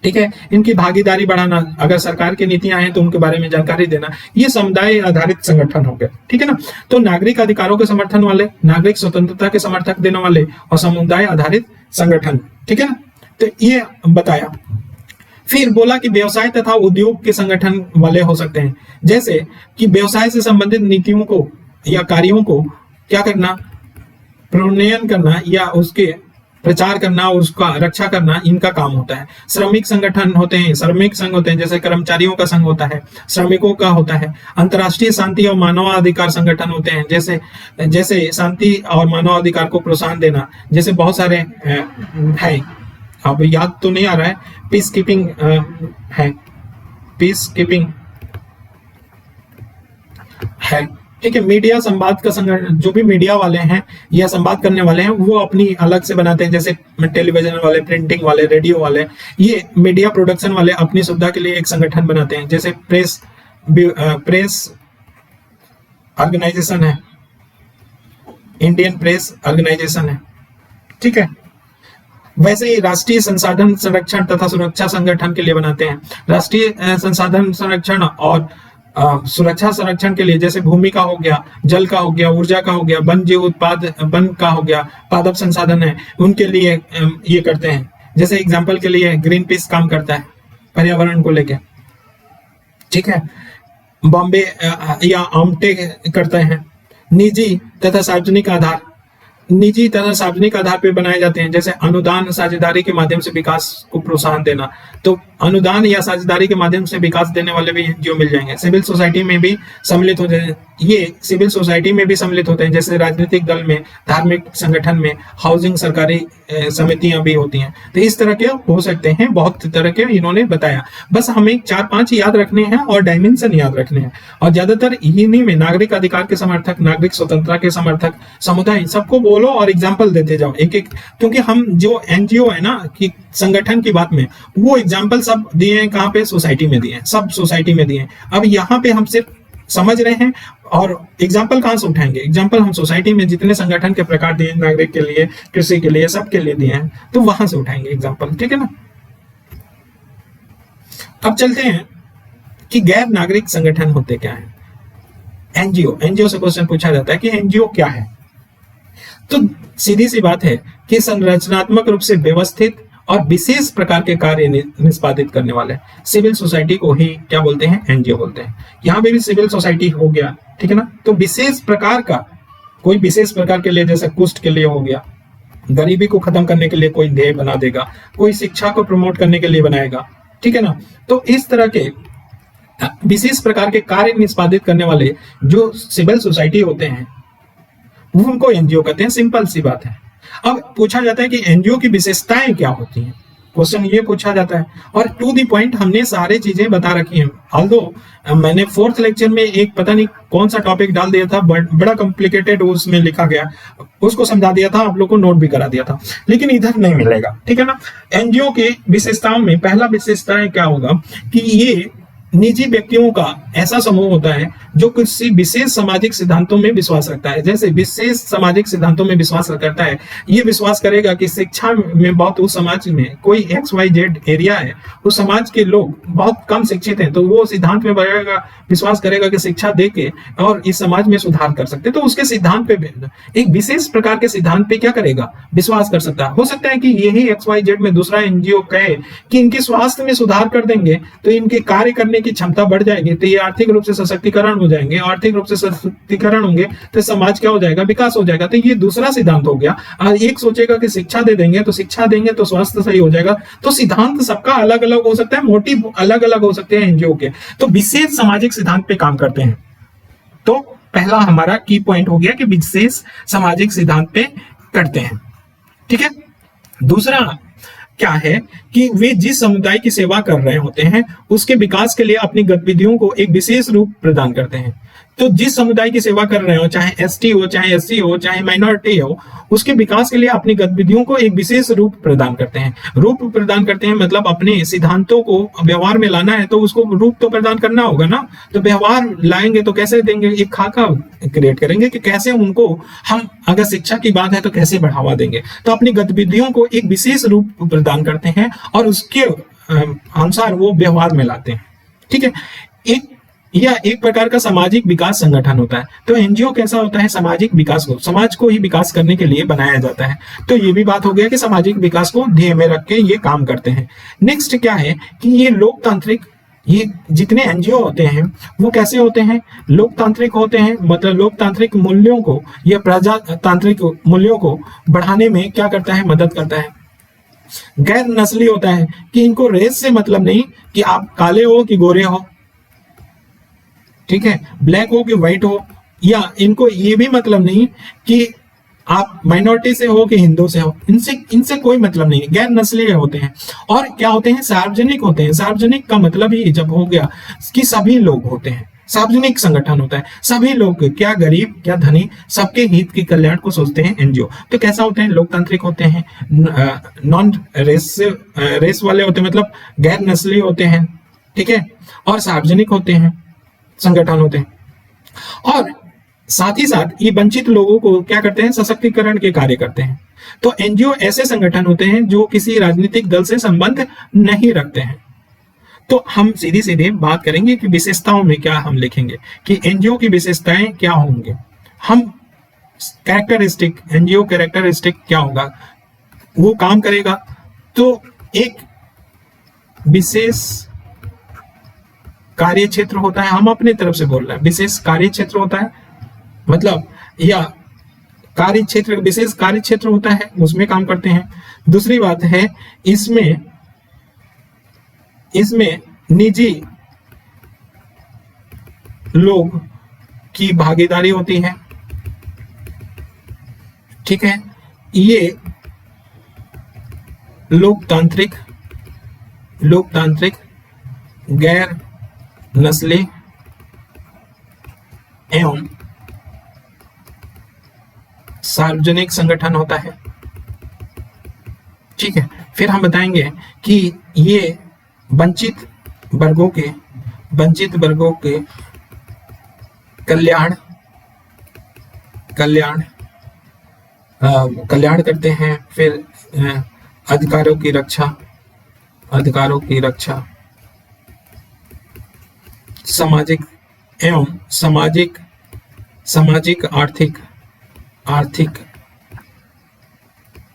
ठीक है, इनकी भागीदारी बढ़ाना, अगर सरकार की नीतियां आए तो उनके बारे में जानकारी देना, ये समुदाय आधारित संगठन हो गए। ठीक है ना, तो नागरिक अधिकारों के समर्थन वाले, नागरिक स्वतंत्रता के समर्थक देने वाले और समुदाय आधारित संगठन। ठीक है ना, तो ये बताया। फिर बोला कि व्यवसाय तथा उद्योग के संगठन वाले हो सकते हैं, जैसे कि व्यवसाय से संबंधित नीतियों को या कार्यों को क्या करना, प्रणयन करना या उसके प्रचार करना और उसका रक्षा करना, इनका काम होता है। श्रमिक संगठन होते हैं, श्रमिक संघ होते हैं, जैसे कर्मचारियों का संघ होता है, श्रमिकों का होता है। अंतर्राष्ट्रीय शांति और मानवाधिकार संगठन होते हैं, जैसे शांति और मानवाधिकार को प्रोत्साहन देना, जैसे बहुत सारे हैं, अब याद तो नहीं आ रहा है, पीस कीपिंग है, पीस कीपिंग है। ठीक है, मीडिया संवाद का संगठन, जो भी मीडिया वाले हैं या संवाद करने वाले हैं वो अपनी अलग से बनाते हैं, जैसे टेलीविजन वाले, प्रिंटिंग वाले, रेडियो वाले, ये मीडिया प्रोडक्शन वाले अपनी सुविधा के लिए एक संगठन बनाते हैं। जैसे प्रेस ऑर्गेनाइजेशन है, इंडियन प्रेस ऑर्गेनाइजेशन है। ठीक है, वैसे ही राष्ट्रीय संसाधन संरक्षण तथा सुरक्षा संगठन के लिए बनाते हैं। राष्ट्रीय संसाधन संरक्षण और सुरक्षा संरक्षण के लिए, जैसे भूमि का हो गया, जल का हो गया, ऊर्जा का हो गया, वन जीव उत्पाद, वन का हो गया, पादप संसाधन है, उनके लिए ये करते हैं। जैसे एग्जांपल के लिए ग्रीन पीस काम करता है पर्यावरण को लेके। ठीक है, बॉम्बे या आमटे करते हैं। निजी तथा सार्वजनिक आधार पर बनाए जाते हैं, जैसे अनुदान साझेदारी के माध्यम से विकास को प्रोत्साहन देना, तो अनुदान या साझेदारी के माध्यम से विकास देने वाले भी एनजीओ मिल जाएंगे। सिविल सोसाइटी में भी सम्मिलित हो जाए, ये सिविल सोसाइटी में भी सम्मिलित होते हैं, जैसे राजनीतिक दल में, धार्मिक संगठन में, हाउसिंग सरकारी समितियां भी होती हैं। तो इस तरह के हो सकते हैं, बहुत तरह के इन्होंने बताया। बस हमें 4-5 याद रखने हैं और डायमेंशन याद रखने हैं, और ज्यादातर इन्हीं में नागरिक अधिकार के समर्थक, नागरिक स्वतंत्रता के समर्थक, समुदाय, सबको बोलो और एग्जाम्पल देते जाओ एक एक, क्योंकि हम जो एनजीओ है ना कि संगठन की बात में, वो एग्जाम्पल सब दिए हैं, कहाँ पे, सोसाइटी में दिए हैं, सब सोसाइटी में दिए हैं। अब यहाँ पे हम सिर्फ समझ रहे हैं और एग्जाम्पल कहाँ से उठाएंगे, एग्जाम्पल हम सोसाइटी में जितने संगठन के प्रकार दिए, नागरिक के लिए, कृषि के लिए, सबके लिए दिए हैं, तो वहां से उठाएंगे एग्जाम्पल। ठीक है ना, अब चलते हैं कि गैर नागरिक संगठन होते क्या है। एनजीओ से क्वेश्चन पूछा जाता है कि एनजीओ क्या है, तो सीधी सी बात है कि संरचनात्मक रूप से व्यवस्थित और विशेष प्रकार के कार्य निष्पादित करने वाले सिविल सोसाइटी को ही क्या बोलते हैं, एनजीओ बोलते हैं। यहाँ पे भी सिविल सोसाइटी हो गया, ठीक है ना, तो विशेष प्रकार का, कोई विशेष प्रकार के लिए, जैसे कुष्ठ के लिए हो गया, गरीबी को खत्म करने के लिए कोई ध्येय बना देगा, कोई शिक्षा को प्रमोट करने के लिए बनाएगा। ठीक है ना, तो इस तरह के विशेष प्रकार के कार्य निष्पादित करने वाले जो सिविल सोसाइटी होते हैं वो उनको एनजीओ कहते हैं। सिंपल सी बात है। अब पूछा जाता है कि एनजीओ की विशेषताएं क्या होती हैं, क्वेश्चन ये पूछा जाता है, और टू द पॉइंट हमने सारी चीजें बता रखी हैं। ऑल्दो मैंने 4th लेक्चर में एक पता नहीं कौन सा टॉपिक डाल दिया था, बड़ा कॉम्प्लिकेटेड उसमें लिखा गया, उसको समझा दिया था, आप लोग को नोट भी करा दिया था, लेकिन इधर नहीं मिलेगा। ठीक है ना, एनजीओ की विशेषताओं में पहला विशेषताएं क्या होगा कि ये निजी व्यक्तियों का ऐसा समूह होता है जो किसी विशेष सामाजिक सिद्धांतों में विश्वास रखता है। जैसे विशेष सामाजिक सिद्धांतों में विश्वास करता है, ये विश्वास करेगा कि शिक्षा में बहुत, उस समाज में कोई XYZ एरिया है, उस समाज के लोग बहुत कम शिक्षित हैं, तो वो सिद्धांत में बढ़ेगा, विश्वास करेगा कि शिक्षा देके और इस समाज में सुधार कर सकते, तो उसके सिद्धांत पे, एक विशेष प्रकार के सिद्धांत पे क्या करेगा, विश्वास कर सकता है। हो सकता है कि यही XYZ में दूसरा एनजीओ कहे कि इनके स्वास्थ्य में सुधार कर देंगे तो इनके कार्य करने की क्षमता बढ़ जाएगी तो ये आर्थिक रूप से सशक्तिकरण हो जाएंगे, आर्थिक रूप से सशक्तिकरण होंगे तो समाज क्या हो जाएगा, विकास हो जाएगा। तो ये दूसरा सिद्धांत हो गया। एक सोचेगा कि शिक्षा दे देंगे तो शिक्षा देंगे तो स्वास्थ्य सही हो जाएगा। तो सिद्धांत सबका अलग अलग हो सकता है, मोटिव अलग अलग हो सकते हैं एनजीओ के, तो विशेष सामाजिक सिद्धांत पे काम करते हैं। तो पहला हमारा की पॉइंट हो गया कि विशेष सामाजिक सिद्धांत पे करते हैं, ठीक है। दूसरा क्या है कि वे जिस समुदाय की सेवा कर रहे होते हैं उसके विकास के लिए अपनी गतिविधियों को एक विशेष रूप प्रदान करते हैं। तो जिस समुदाय की सेवा कर रहे हो, चाहे एसटी हो, चाहे एससी हो, चाहे माइनॉरिटी हो, उसके विकास के लिए अपनी गतिविधियों को एक विशेष रूप प्रदान करते हैं। रूप प्रदान करते हैं मतलब अपने सिद्धांतों को व्यवहार में लाना है तो उसको रूप तो प्रदान करना होगा ना। तो व्यवहार लाएंगे तो कैसे देंगे, एक खाका क्रिएट करेंगे कि कैसे उनको हम, अगर शिक्षा की बात है तो कैसे बढ़ावा देंगे। तो अपनी गतिविधियों को एक विशेष रूप प्रदान करते हैं और उसके अनुसार वो व्यवहार में लाते हैं, ठीक है। एक प्रकार का सामाजिक विकास संगठन होता है। तो एनजीओ कैसा होता है, सामाजिक विकास को, समाज को ही विकास करने के लिए बनाया जाता है। तो ये भी बात हो गया कि सामाजिक विकास को ध्येय में रख के ये काम करते हैं। नेक्स्ट क्या है कि ये लोकतांत्रिक, ये जितने एनजीओ होते हैं वो कैसे होते हैं, लोकतांत्रिक होते हैं। मतलब लोकतांत्रिक मूल्यों को या प्रजातांत्रिक मूल्यों को बढ़ाने में क्या करता है, मदद करता है। गैर नस्ली होता है कि इनको रेस से मतलब नहीं कि आप काले हो कि गोरे हो, ठीक है, ब्लैक हो कि व्हाइट हो, या इनको ये भी मतलब नहीं कि आप माइनॉरिटी से हो कि हिंदू से हो, इनसे कोई मतलब नहीं है। गैर नस्लीय होते हैं। और क्या होते हैं, सार्वजनिक होते हैं। सार्वजनिक का मतलब ही जब हो गया कि सभी लोग होते हैं, सार्वजनिक संगठन होता है। सभी लोग, क्या गरीब क्या धनी, सबके हित के कल्याण को सोचते हैं एनजीओ। तो कैसा होते हैं, लोकतांत्रिक होते हैं, नॉन रेस वाले होते हैं, मतलब गैर नस्ली होते हैं, ठीक है, और सार्वजनिक होते हैं, संगठन होते हैं। और साथ ही साथ ये वंचित लोगों को क्या करते हैं, सशक्तिकरण के कार्य करते हैं। तो एनजीओ ऐसे संगठन होते हैं जो किसी राजनीतिक दल से संबंध नहीं रखते हैं। तो हम सीधी सीधी बात करेंगे कि विशेषताओं में क्या हम लिखेंगे कि एनजीओ की विशेषताएं क्या होंगे। हम कैरेक्टरिस्टिक, एनजीओ कैरेक्टरिस्टिक क्या होगा, वो काम करेगा। तो एक विशेष कार्य क्षेत्र होता है, हम अपने तरफ से बोल रहे हैं, विशेष कार्य क्षेत्र होता है, मतलब या कार्य क्षेत्र, विशेष कार्य क्षेत्र होता है, उसमें काम करते हैं। दूसरी बात है इसमें निजी लोग की भागीदारी होती है, ठीक है। ये लोकतांत्रिक गैर नस्ली एवं सार्वजनिक संगठन होता है, ठीक है। फिर हम बताएंगे कि ये वंचित वर्गों के कल्याण करते हैं। फिर अधिकारों की रक्षा, सामाजिक एवं सामाजिक आर्थिक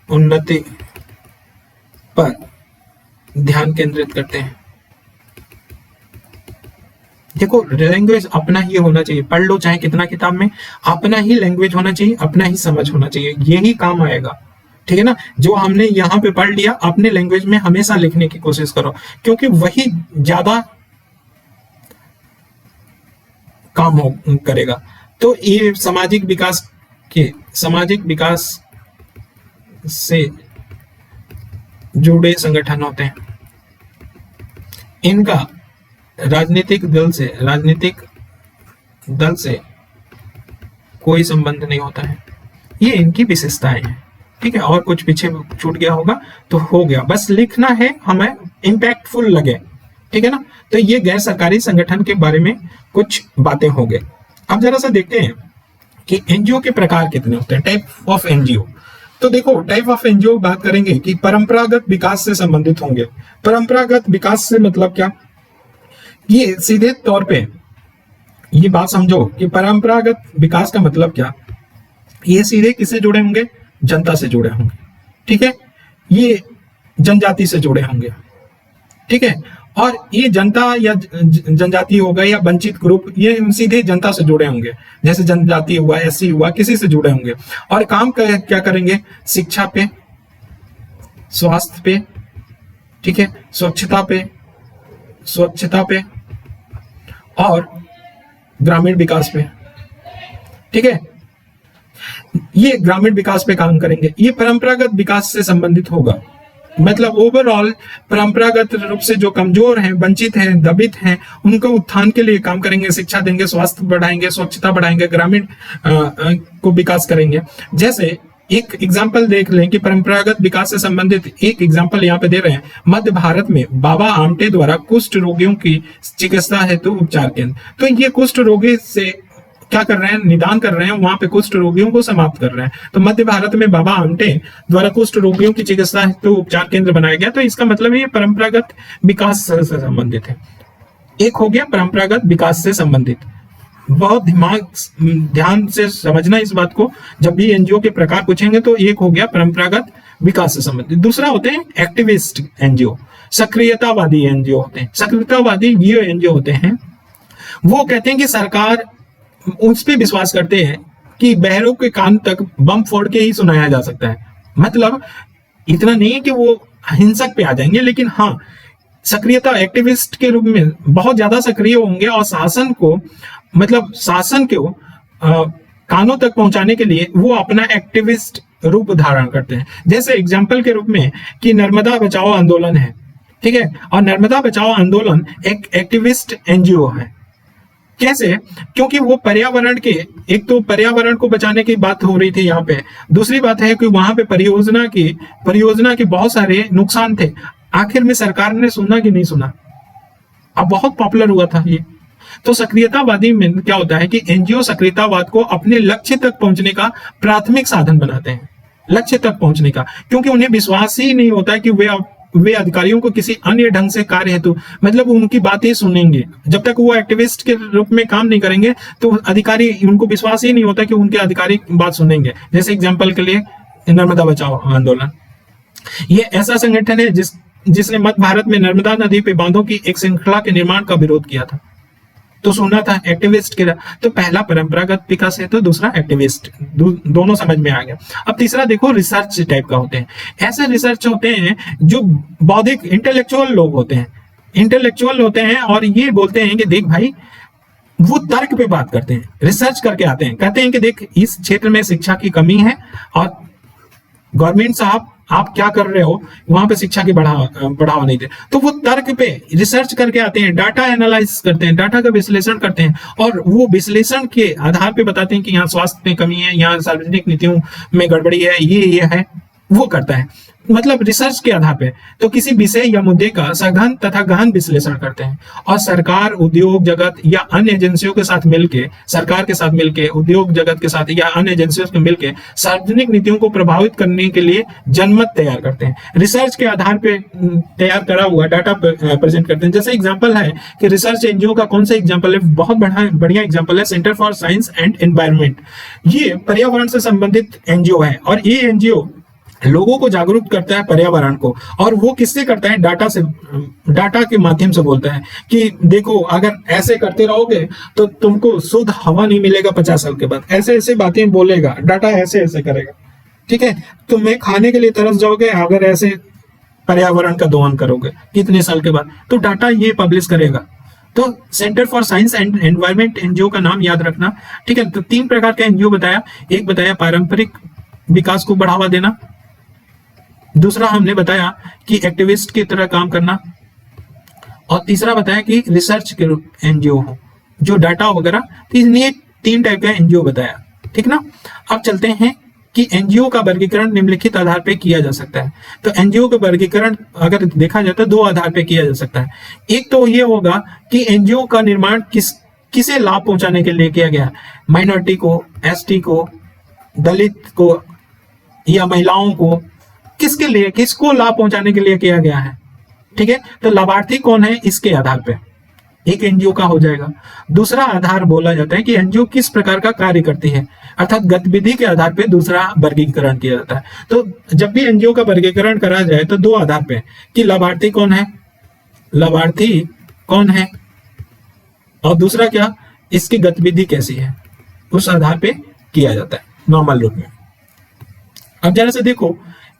उन्नति पर ध्यान केंद्रित करते हैं। देखो, लैंग्वेज अपना ही होना चाहिए, पढ़ लो चाहे कितना किताब में, अपना ही लैंग्वेज होना चाहिए, अपना ही समझ होना चाहिए, यही काम आएगा, ठीक है ना। जो हमने यहाँ पे पढ़ लिया अपने लैंग्वेज में हमेशा लिखने की कोशिश करो, क्योंकि वही ज्यादा काम करेगा। तो ये सामाजिक विकास से जुड़े संगठन होते हैं। इनका राजनीतिक दल से कोई संबंध नहीं होता है। ये इनकी विशेषताएं हैं, ठीक है। और कुछ पीछे छूट गया होगा तो हो गया, बस लिखना है, हमें इंपैक्टफुल लगे, ठीक है ना। तो ये गैर सरकारी संगठन के बारे में कुछ बातें हो गए। अब जरा सा देखते हैं कि एनजीओ के प्रकार कितने होते हैं, टाइप ऑफ एनजीओ। तो देखो, टाइप ऑफ एनजीओ बात करेंगे कि परंपरागत विकास से संबंधित होंगे। परंपरागत विकास से मतलब क्या, ये सीधे तौर पे ये बात समझो कि परंपरागत विकास का मतलब क्या, ये सीधे किससे जुड़े होंगे, जनता से जुड़े होंगे, ठीक है। ये जनजाति से जुड़े होंगे, ठीक है। और ये जनता या जनजाति होगा या वंचित ग्रुप, ये सीधे जनता से जुड़े होंगे, जैसे जनजाति हुआ, एससी हुआ, किसी से जुड़े होंगे। और काम क्या करेंगे? शिक्षा पे, स्वास्थ्य पे, ठीक है, स्वच्छता पे और ग्रामीण विकास पे, ठीक है। ये ग्रामीण विकास पे काम करेंगे। ये परंपरागत विकास से संबंधित होगा, मतलब ओवरऑल परंपरागत रूप से जो कमजोर हैं, वंचित हैं, दबित हैं, उनको उत्थान के लिए काम करेंगे, शिक्षा देंगे, स्वास्थ्य बढ़ाएंगे, स्वच्छता बढ़ाएंगे, ग्रामीण को विकास करेंगे। जैसे एक एग्जाम्पल देख लें कि परंपरागत विकास से संबंधित एक एग्जाम्पल यहाँ पे दे रहे हैं। मध्य भारत में बाबा आमटे द्वारा कुष्ठ रोगियों की चिकित्सा हेतु उपचार केंद्र। तो ये कुष्ठ रोगी से क्या कर रहे हैं? निदान कर रहे हैं, वहां पे कुष्ठ रोगियों को समाप्त कर रहे हैं। तो मध्य भारत में बाबा आमटे द्वारा कुष्ठ रोगियों की चिकित्सा हेतु उपचार केंद्र बनाया गया। तो इसका मतलब ये परंपरागत विकास से संबंधित है। एक हो गया परंपरागत विकास से संबंधित। बहुत ध्यान से समझना इस बात को, जब भी एनजीओ के प्रकार पूछेंगे तो एक हो गया परंपरागत विकास से संबंधित। दूसरा होते हैं एक्टिविस्ट एनजीओ, सक्रियतावादी एनजीओ होते हैं। सक्रियतावादी ये एनजीओ होते हैं, वो कहते हैं कि सरकार उस पे विश्वास करते हैं कि बहरों के कान तक बम फोड़ के ही सुनाया जा सकता है। मतलब इतना नहीं है कि वो हिंसक पे आ जाएंगे, लेकिन हाँ, सक्रियता एक्टिविस्ट के रूप में बहुत ज्यादा सक्रिय होंगे और शासन को, मतलब शासन को कानों तक पहुंचाने के लिए वो अपना एक्टिविस्ट रूप धारण करते हैं। जैसे एग्जाम्पल के रूप में कि नर्मदा बचाओ आंदोलन है, ठीक है, और नर्मदा बचाओ आंदोलन एक एक्टिविस्ट एनजीओ है। कैसे? क्योंकि वो पर्यावरण के, एक तो पर्यावरण को बचाने की बात हो रही थी यहाँ पे, दूसरी बात है कि वहां पे परियोजना के बहुत सारे नुकसान थे। आखिर में सरकार ने सुना कि नहीं सुना? अब बहुत पॉपुलर हुआ था ये। तो सक्रियतावादी में क्या होता है कि एनजीओ सक्रियतावाद को अपने लक्ष्य तक पहुंचने का प्राथमिक साधन बनाते हैं, लक्ष्य तक पहुंचने का, क्योंकि उन्हें विश्वास ही नहीं होता है कि वे अधिकारियों को किसी अन्य ढंग से कार्य हेतु, मतलब उनकी बातें सुनेंगे। जब तक वो एक्टिविस्ट के रूप में काम नहीं करेंगे तो अधिकारी, उनको विश्वास ही नहीं होता कि उनके अधिकारी बात सुनेंगे। जैसे एग्जांपल के लिए नर्मदा बचाओ आंदोलन, ये ऐसा संगठन है जिसने मध्य भारत में नर्मदा नदी पे बांधों की एक श्रृंखला के निर्माण का विरोध किया था। तो सुना था एक्टिविस्ट के। तो पहला परंपरागत विकास है, तो दूसरा एक्टिविस्ट, दोनों समझ में आ गया। अब तीसरा देखो, रिसर्च टाइप का होते हैं। ऐसे रिसर्च होते हैं जो बौद्धिक इंटेलेक्चुअल लोग होते हैं, इंटेलेक्चुअल होते हैं, और ये बोलते हैं कि देख भाई, वो तर्क पे बात करते हैं, रिसर्च करके आते हैं, कहते हैं कि देख इस क्षेत्र में शिक्षा की कमी है और गवर्नमेंट साहब आप क्या कर रहे हो, वहां पे शिक्षा की बढ़ावा नहीं दे। तो वो तर्क पे रिसर्च करके आते हैं, डाटा एनालाइज करते हैं, डाटा का विश्लेषण करते हैं, और वो विश्लेषण के आधार पे बताते हैं कि यहाँ स्वास्थ्य में कमी है, यहाँ सार्वजनिक नीतियों में गड़बड़ी है, ये है, वो करता है, मतलब रिसर्च के आधार पे। तो किसी विषय या मुद्दे का सघन तथा गहन विश्लेषण करते हैं, और सरकार, उद्योग जगत या अन्य एजेंसियों के साथ मिलके, सरकार के साथ मिलके, उद्योग जगत के साथ या अन्य एजेंसियों के मिलके सार्वजनिक नीतियों को प्रभावित करने के लिए जनमत तैयार करते हैं। रिसर्च के आधार पे तैयार करा हुआ डाटा प्रेजेंट करते हैं। जैसे एग्जाम्पल है कि रिसर्च एनजीओ का कौन सा एग्जाम्पल है, बहुत बढ़िया एग्जाम्पल है centre for science and environment. ये पर्यावरण से संबंधित एनजीओ है, और ये एनजीओ लोगों को जागरूक करता है पर्यावरण को, और वो किससे करता है? डाटा के माध्यम से बोलता है कि देखो अगर ऐसे करते रहोगे तो तुमको शुद्ध हवा नहीं मिलेगा 50 साल के बाद, ऐसे ऐसे बातें बोलेगा, डाटा ऐसे ऐसे करेगा, ठीक है। तुम्हें खाने के लिए तरस जाओगे अगर ऐसे पर्यावरण का दोहन करोगे कितने साल के बाद, तो डाटा ये पब्लिश करेगा। तो centre for science and environment NGO का नाम याद रखना, ठीक है। तो 3 प्रकार का एनजीओ बताया। एक बताया पारंपरिक विकास को बढ़ावा देना, दूसरा हमने बताया कि एक्टिविस्ट की तरह काम करना, और तीसरा बताया कि रिसर्च के एनजीओ हो जो डाटा वगैरह। ये 3 टाइप का एनजीओ बताया, ठीक ना। अब चलते हैं कि एनजीओ का वर्गीकरण निम्नलिखित आधार पे किया जा सकता है। तो एनजीओ का वर्गीकरण अगर देखा जाए तो 2 आधार पे किया जा सकता है। एक तो ये होगा कि एनजीओ का निर्माण किसे लाभ पहुंचाने के लिए किया गया, माइनॉरिटी को, एसटी को, दलित को या महिलाओं को, किसके लिए, किसको लाभ पहुंचाने के लिए किया गया है, ठीक है। तो लाभार्थी कौन है, इसके आधार पे एक एनजीओ का हो जाएगा। दूसरा आधार बोला जाता है कि एनजीओ किस प्रकार का कार्य करती है, अर्थात गतिविधि के आधार पे दूसरा वर्गीकरण किया जाता है। तो जब भी एनजीओ का वर्गीकरण करा जाए तो 2 आधार पे कि लाभार्थी कौन है, लाभार्थी कौन है, और दूसरा क्या, इसकी गतिविधि कैसी है, उस आधार पे किया जाता है नॉर्मल रूप में। अब जरा से देखो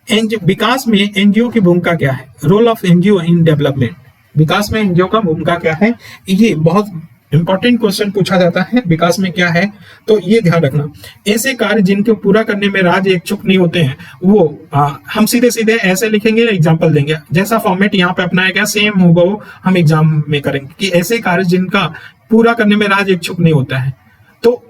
एनजीओ विकास में एनजीओ की भूमिका क्या है, role of NGO in development, विकास में एनजीओ का भूमिका क्या है, ये बहुत इंपॉर्टेंट क्वेश्चन पूछा जाता है, विकास में क्या है, तो ये ध्यान रखना। ऐसे कार्य जिनको पूरा करने में राज्य इच्छुक नहीं होते हैं वो हम सीधे सीधे ऐसे लिखेंगे, एग्जांपल देंगे, जैसा फॉर्मेट यहाँ पे अपनाया गया सेम हूबहू हम एग्जाम में करेंगे कि ऐसे कार्य जिनका पूरा करने में राज्य इच्छुक नहीं होता है, तो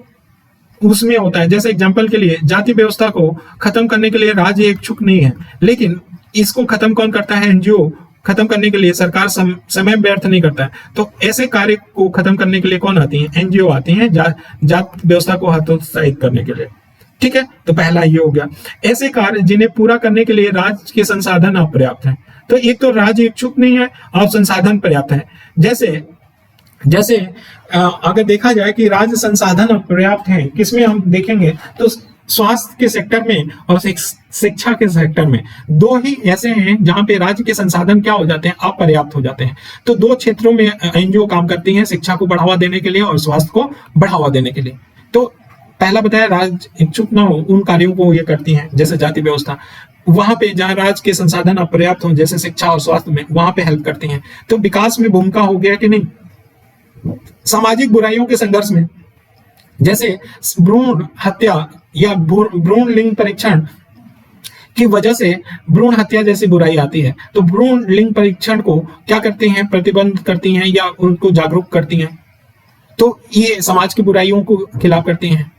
उसमें होता है, जैसे एग्जाम्पल के लिए जाति व्यवस्था को खत्म करने के लिए राज्य इच्छुक नहीं है, लेकिन इसको खत्म कौन करता है, एनजीओ खत्म करने के लिए, सरकार समय व्यर्थ नहीं करता है, तो ऐसे कार्य को खत्म करने के लिए कौन आती है, एनजीओ आती हैं जाति व्यवस्था को हतोत्साहित करने के लिए। ठीक है, तो पहला ये हो गया। ऐसे कार्य जिन्हें पूरा करने के लिए राज्य के संसाधन अपर्याप्त हैं, तो एक तो राज्य इच्छुक नहीं है और संसाधन पर्याप्त है। जैसे अगर देखा जाए कि राज्य संसाधन अपर्याप्त हैं, किसमें हम देखेंगे तो स्वास्थ्य के सेक्टर में और शिक्षा के सेक्टर में, दो ही ऐसे हैं जहां पे राज्य के संसाधन क्या हो जाते हैं, अपर्याप्त हो जाते हैं। तो दो क्षेत्रों में एनजीओ काम करती हैं, शिक्षा को बढ़ावा देने के लिए और स्वास्थ्य को बढ़ावा देने के लिए। तो पहला बताया राज्य इच्छुक ना हो उन कार्यों को ये करती हैं, जैसे जाति व्यवस्था, वहां पे जहां राज्य के संसाधन अपर्याप्त हो जैसे शिक्षा और स्वास्थ्य में, वहां पे हेल्प करती हैं। तो विकास में भूमिका हो गया कि नहीं। सामाजिक बुराइयों के संघर्ष में, जैसे भ्रूण हत्या या भ्रूण लिंग परीक्षण की वजह से भ्रूण हत्या जैसी बुराई आती है, तो भ्रूण लिंग परीक्षण को क्या करती हैं, प्रतिबंध करती हैं या उनको जागरूक करती हैं, तो ये समाज की बुराइयों को खिलाफ करती हैं।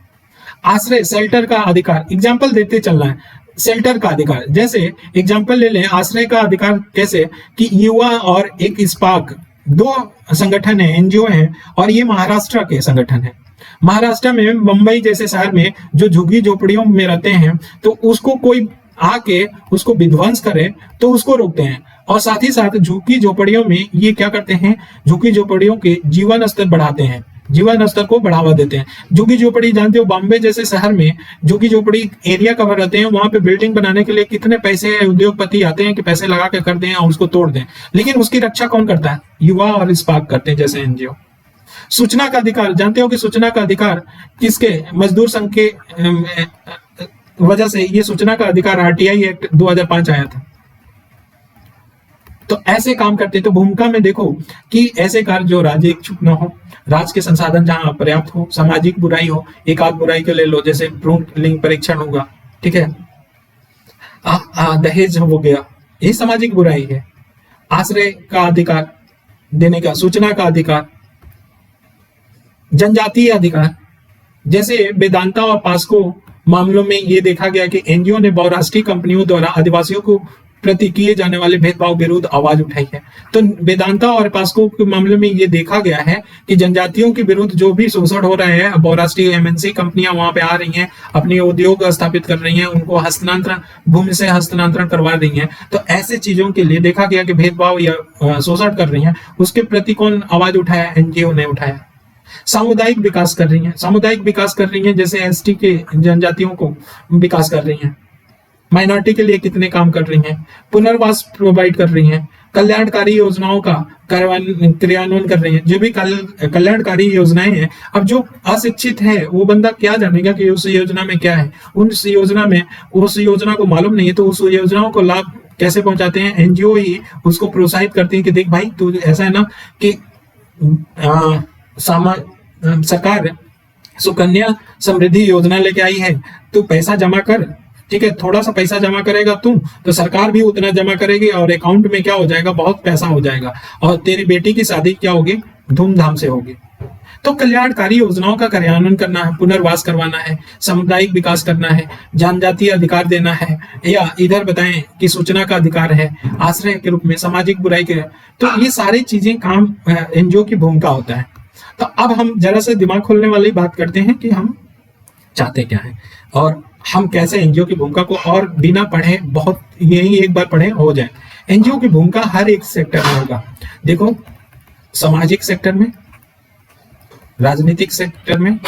आश्रय शेल्टर का अधिकार, एग्जाम्पल देते चलना है, शेल्टर का अधिकार, जैसे एग्जाम्पल ले लें आश्रय का अधिकार कैसे कि युवा और एक इस्पाक दो संगठन है, एनजीओ है, और ये महाराष्ट्र के संगठन है। महाराष्ट्र में मुंबई जैसे शहर में जो झुग्गी झोपड़ियों में रहते हैं, तो उसको कोई आके उसको विध्वंस करे तो उसको रोकते हैं, और साथ ही साथ झुग्गी झोपड़ियों में ये क्या करते हैं, झुग्गी झोपड़ियों के जीवन स्तर बढ़ाते हैं, जीवन स्तर को बढ़ावा देते हैं। झुग्गी झोपड़ी जानते हो, बॉम्बे जैसे शहर में झुग्गी झोपड़ी एरिया कवर रहते हैं, वहां पे बिल्डिंग बनाने के लिए कितने पैसे उद्योगपति आते हैं कि पैसे लगा के कर दें और उसको तोड़ दें, लेकिन उसकी रक्षा कौन करता है, युवा और इस्पाक करते हैं जैसे एनजीओ। सूचना का अधिकार, जानते हो कि सूचना का अधिकार किसके, मजदूर संघ के वजह से ये सूचना का अधिकार आरटीआई एक्ट 2005 आया था। तो ऐसे काम करते, तो भूमिका में देखो कि ऐसे कार्य जो राज्य इच्छुक न हो, राज्य के संसाधन जहां अपर्याप्त हो, सामाजिक बुराई हो, एक आध बुराई के ले लो जैसे भ्रूण लिंग परीक्षण होगा, ठीक है, दहेज हो गया, ये सामाजिक बुराई है। आश्रय का अधिकार देने का, सूचना का अधिकार, जनजातीय अधिकार, जैसे वेदांता और पास्को मामलों में ये देखा गया कि एनजीओ ने बहुराष्ट्रीय कंपनियों द्वारा आदिवासियों को प्रति किए जाने वाले भेदभाव विरुद्ध आवाज उठाई है। तो वेदांता और पास्को के मामले में ये देखा गया है कि जनजातियों के विरुद्ध जो भी शोषण हो रहे हैं, बहुराष्ट्रीय एमएनसी कंपनियां वहां पे आ रही हैं, अपने उद्योग स्थापित कर रही हैं, उनको हस्तांतरण, भूमि से हस्तांतरण करवा रही हैं, तो ऐसे चीजों के लिए देखा गया कि भेदभाव या शोषण कर रही हैं, उसके प्रति कौन आवाज उठाया, एनजीओ ने उठाया। सामुदायिक विकास कर रही हैं, सामुदायिक विकास कर रही हैं, जैसे एसटी के जनजातियों को विकास कर रही हैं, माइनॉरिटी के लिए कितने काम कर रही हैं, पुनर्वास प्रोवाइड कर रही हैं, कल्याणकारी योजनाओं का क्रियान्वयन कर रही हैं। जो भी कल्याणकारी योजनाएं हैं, अब जो अशिक्षित है वो बंदा क्या जानेगा कि उस योजना में क्या है, उस योजना को मालूम नहीं है, तो उस योजनाओं को लाभ कैसे पहुंचाते हैं, एनजीओ ही उसको प्रोत्साहित करती है कि देख भाई तू ऐसा है ना कि सरकार सुकन्या समृद्धि योजना लेके आई है, तू पैसा जमा कर, ठीक है, थोड़ा सा पैसा जमा करेगा तू तो सरकार भी उतना जमा करेगी और अकाउंट में क्या हो जाएगा, बहुत पैसा हो जाएगा, और तेरी बेटी की शादी क्या होगी, धूमधाम से होगी। तो कल्याणकारी योजनाओं का कार्यान्वयन करना है, पुनर्वास करवाना है, सामुदायिक विकास करना है, जनजातीय अधिकार देना है, या इधर बताएं कि सूचना का अधिकार है, आश्रय के रूप में, सामाजिक बुराई के, तो ये सारी चीजें काम एनजीओ की भूमिका होता है। तो अब हम जरा से दिमाग खोलने वाली बात करते हैं कि हम चाहते क्या है और हम कैसे एनजीओ की भूमिका को और बिना पढ़े, बहुत यही एक बार पढ़े हो जाए। एनजीओ की भूमिका हर एक सेक्टर में होगा। देखो, सामाजिक सेक्टर में, राजनीतिक सेक्टर में,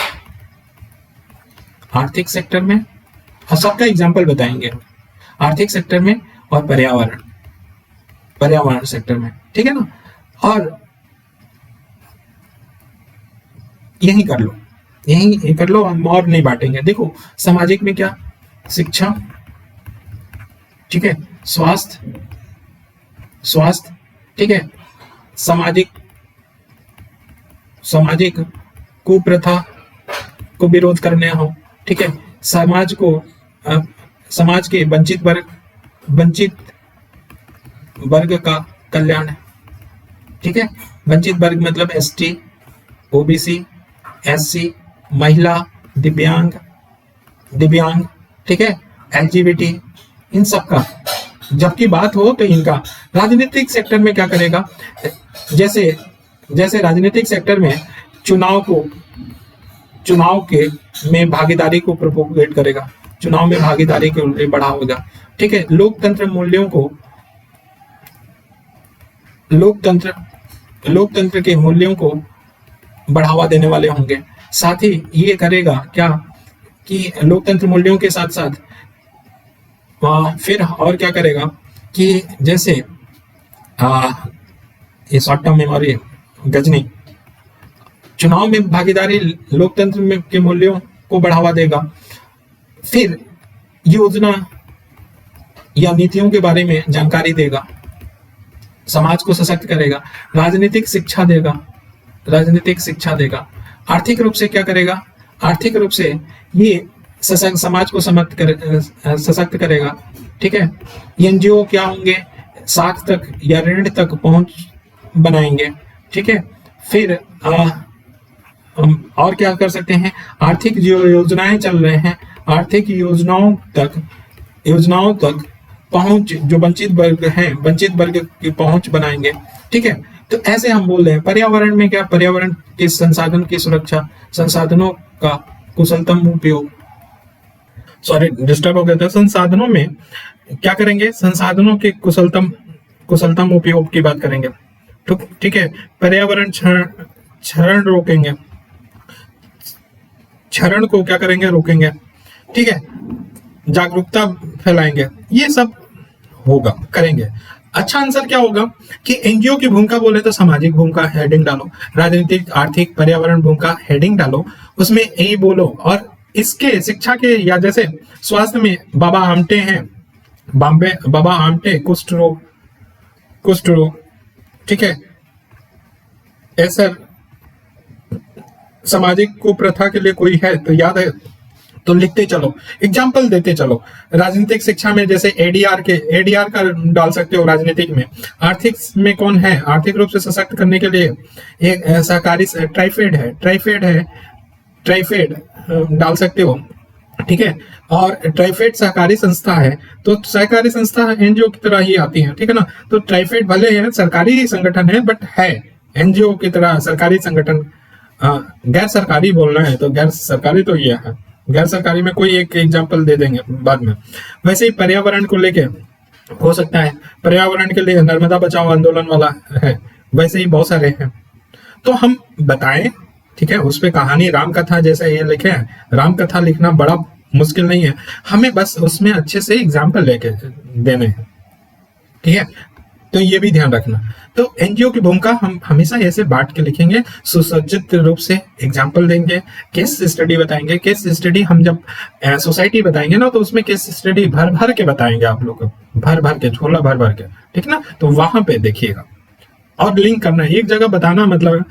आर्थिक सेक्टर में, और सबका एग्जाम्पल बताएंगे, आर्थिक सेक्टर में और पर्यावरण सेक्टर में, ठीक है ना। और यही कर लो, यही कर लो, हम और नहीं बांटेंगे। देखो सामाजिक में क्या, शिक्षा, ठीक है, स्वास्थ्य, स्वास्थ्य, ठीक है, सामाजिक, सामाजिक कुप्रथा को विरोध करने हो, ठीक है, समाज को समाज के वंचित वर्ग का कल्याण, ठीक है, वंचित वर्ग मतलब एसटी, ओबीसी, एससी, महिला, दिव्यांग, ठीक है, एलजीबीटी, इन सब का जबकि बात हो तो इनका। राजनीतिक सेक्टर में क्या करेगा, जैसे राजनीतिक सेक्टर में चुनाव के में भागीदारी को प्रोपोगेट करेगा, चुनाव में भागीदारी के लिए बढ़ावेगा, ठीक है, लोकतंत्र के मूल्यों को बढ़ावा देने वाले होंगे। साथ ही ये करेगा क्या कि लोकतंत्र मूल्यों के साथ साथ फिर और क्या करेगा कि जैसे ये शॉर्ट टर्म मेमोरी गजनी, चुनाव में भागीदारी लोकतंत्र में के मूल्यों को बढ़ावा देगा, फिर योजना या नीतियों के बारे में जानकारी देगा, समाज को सशक्त करेगा, राजनीतिक शिक्षा देगा, आर्थिक रूप से क्या करेगा, आर्थिक रूप से ये समाज को सशक्त करेगा, ठीक है। एनजीओ क्या होंगे, साख तक या ऋण तक पहुंच बनाएंगे, ठीक है। फिर हम और क्या कर सकते हैं, आर्थिक जो योजनाएं चल रहे हैं, आर्थिक योजनाओं तक पहुंच, जो वंचित वर्ग की पहुंच बनाएंगे, ठीक है। तो ऐसे हम बोल रहे हैं। पर्यावरण में क्या, पर्यावरण के संसाधन की सुरक्षा, संसाधनों का कुशलतम उपयोग, सॉरी डिस्टर्ब हो गया था, संसाधनों में क्या करेंगे, संसाधनों के कुशलतम उपयोग की बात करेंगे, ठीक है। पर्यावरण क्षरण रोकेंगे, क्षरण को क्या करेंगे, रोकेंगे, ठीक है। जागरूकता फैलाएंगे, ये सब होगा, करेंगे। अच्छा आंसर क्या होगा कि एनजीओ की भूमिका बोले तो सामाजिक भूमिका हेडिंग डालो, राजनीतिक, आर्थिक, पर्यावरण भूमिका हेडिंग डालो, उसमें यही बोलो। और इसके शिक्षा के या जैसे स्वास्थ्य में बाबा आमटे हैं, बाबा आमटे कुष्ठ रोग, ठीक है। ऐसा सामाजिक कुप्रथा के लिए कोई है तो याद है तो लिखते चलो, एग्जाम्पल देते चलो। राजनीतिक शिक्षा में जैसे एडीआर का डाल सकते हो, राजनीतिक में। आर्थिक में कौन है, आर्थिक रूप से सशक्त करने के लिए एक सहकारी ट्राइफेड डाल सकते हो, ठीक है। और ट्राइफेड सहकारी संस्था है, तो सहकारी संस्था एनजीओ की तरह ही आती है, ठीक है ना। तो ट्राइफेड भले है सरकारी संगठन है, बट है एनजीओ की तरह सरकारी संगठन। गैर सरकारी बोलना है तो गैर सरकारी तो ये है, गैर सरकारी में कोई एक एग्जांपल दे देंगे बाद में। वैसे ही पर्यावरण को लेके हो सकता है, पर्यावरण के लिए नर्मदा बचाओ आंदोलन वाला है, वैसे ही बहुत सारे हैं। तो हम बताएं, ठीक है, उस पे कहानी राम कथा जैसे ये लिखे हैं। राम कथा लिखना बड़ा मुश्किल नहीं है, हमें बस उसमें अच्छे से एग्जाम्पल लेके देने हैं, ठीक है। तो ये भी ध्यान रखना। तो एनजीओ की भूमिका हम हमेशा ऐसे बांट के लिखेंगे, सुसज्जित रूप से एग्जाम्पल देंगे, केस स्टडी बताएंगे। केस स्टडी हम जब सोसाइटी बताएंगे ना, तो उसमें केस स्टडी भर भर के बताएंगे आप लोग को, भर भर के, झोला भर भर के, ठीक ना। तो वहां पे देखिएगा और लिंक करना है, एक जगह बताना मतलब।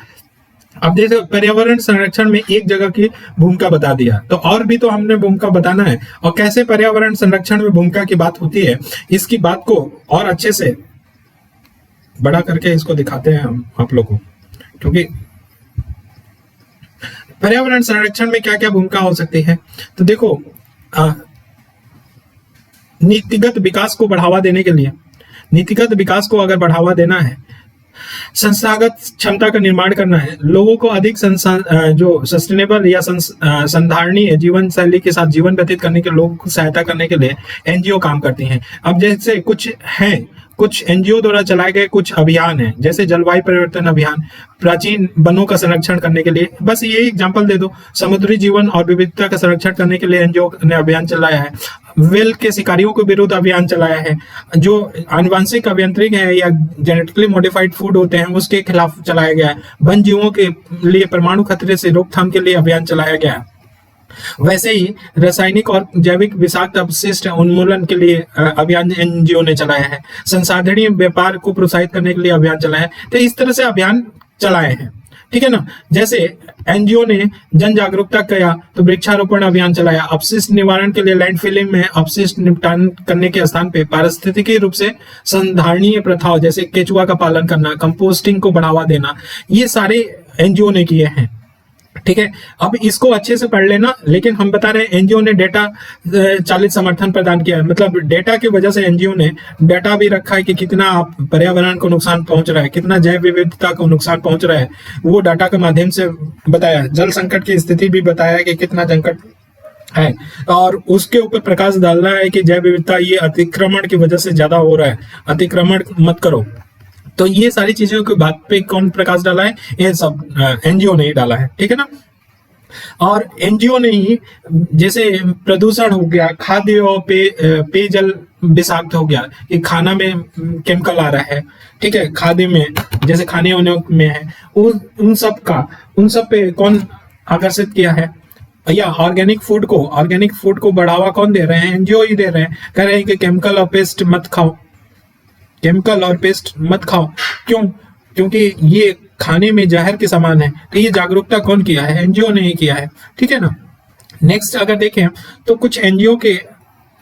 अब जैसे पर्यावरण संरक्षण में एक जगह की भूमिका बता दिया, तो और भी तो हमने भूमिका बताना है। और कैसे पर्यावरण संरक्षण में भूमिका की बात होती है, इसकी बात को और अच्छे से बड़ा करके इसको दिखाते हैं हम आप लोग को, क्योंकि पर्यावरण संरक्षण में क्या क्या भूमिका हो सकती है। तो देखो, नीतिगत विकास को बढ़ावा देने के लिए, नीतिगत विकास को अगर बढ़ावा देना है, संस्थागत क्षमता का निर्माण करना है, लोगों को अधिक जो सस्टेनेबल या संधारणीय जीवन शैली के साथ जीवन व्यतीत करने के लोगों को सहायता करने के लिए एनजीओ काम करती हैं। अब जैसे कुछ एनजीओ द्वारा चलाए गए कुछ अभियान हैं, जैसे जलवायु परिवर्तन अभियान, प्राचीन वनों का संरक्षण करने के लिए, बस ये एग्जांपल दे दो। समुद्री जीवन और विविधता का संरक्षण करने के लिए एनजीओ ने अभियान चलाया है। व्हेल के शिकारियों के विरुद्ध अभियान चलाया है, जो आनुवंशिक अभियांत्रिक है या जेनेटिकली मॉडिफाइड फूड होते हैं उसके खिलाफ चलाया गया है, वन जीवों के लिए परमाणु खतरे से रोकथाम के लिए अभियान चलाया गया है। वैसे ही रासायनिक और जैविक विषाक्त अपशिष्ट उन्मूलन के लिए अभियान एनजीओ ने चलाया है, संसाधनीय व्यापार को प्रोत्साहित करने के लिए अभियान चलाया है। तो इस तरह से अभियान चलाए हैं, ठीक है ना। जैसे एनजीओ ने जन जागरूकता किया तो वृक्षारोपण अभियान चलाया, अपशिष्ट निवारण के लिए लैंडफिलिंग में अपशिष्ट निपटान करने के स्थान पे पारिस्थितिकी रूप से संधारणीय प्रथाओं जैसे केचुआ का पालन करना, कंपोस्टिंग को बढ़ावा देना, ये सारे एनजीओ ने किए हैं, ठीक है। अब इसको अच्छे से पढ़ लेना, लेकिन हम बता रहे हैं एनजीओ ने डेटा चालित समर्थन प्रदान किया है, मतलब डेटा की वजह से एनजीओ ने डाटा भी रखा है कि कितना पर्यावरण को नुकसान पहुंच रहा है, कितना जैव विविधता को नुकसान पहुंच रहा है, वो डाटा के माध्यम से बताया। जल संकट की स्थिति भी बताया कि कितना संकट है, और उसके ऊपर प्रकाश डालना है कि जैव विविधता ये अतिक्रमण की वजह से ज्यादा हो रहा है, अतिक्रमण मत करो। तो ये सारी चीजों की बात पे कौन प्रकाश डाला है? ये सब एनजीओ ने ही डाला है, ठीक है ना। और एनजीओ ने ही, जैसे प्रदूषण हो गया, खाद्य और पेयजल विषाक्त हो गया, ये खाना में केमिकल आ रहा है, ठीक है, खाद्य में जैसे खाने वाने में है, उन सब पे कौन आकर्षित किया है? या ऑर्गेनिक फूड को बढ़ावा कौन दे रहे हैं? एनजीओ ही दे रहे हैं। कह रहे हैं कि केमिकल और पेस्ट मत खाओ। क्यों? क्योंकि ये खाने में जहर के समान है। तो ये जागरूकता कौन किया है? एनजीओ ने ही किया है, ठीक है ना। नेक्स्ट अगर देखें तो कुछ एनजीओ के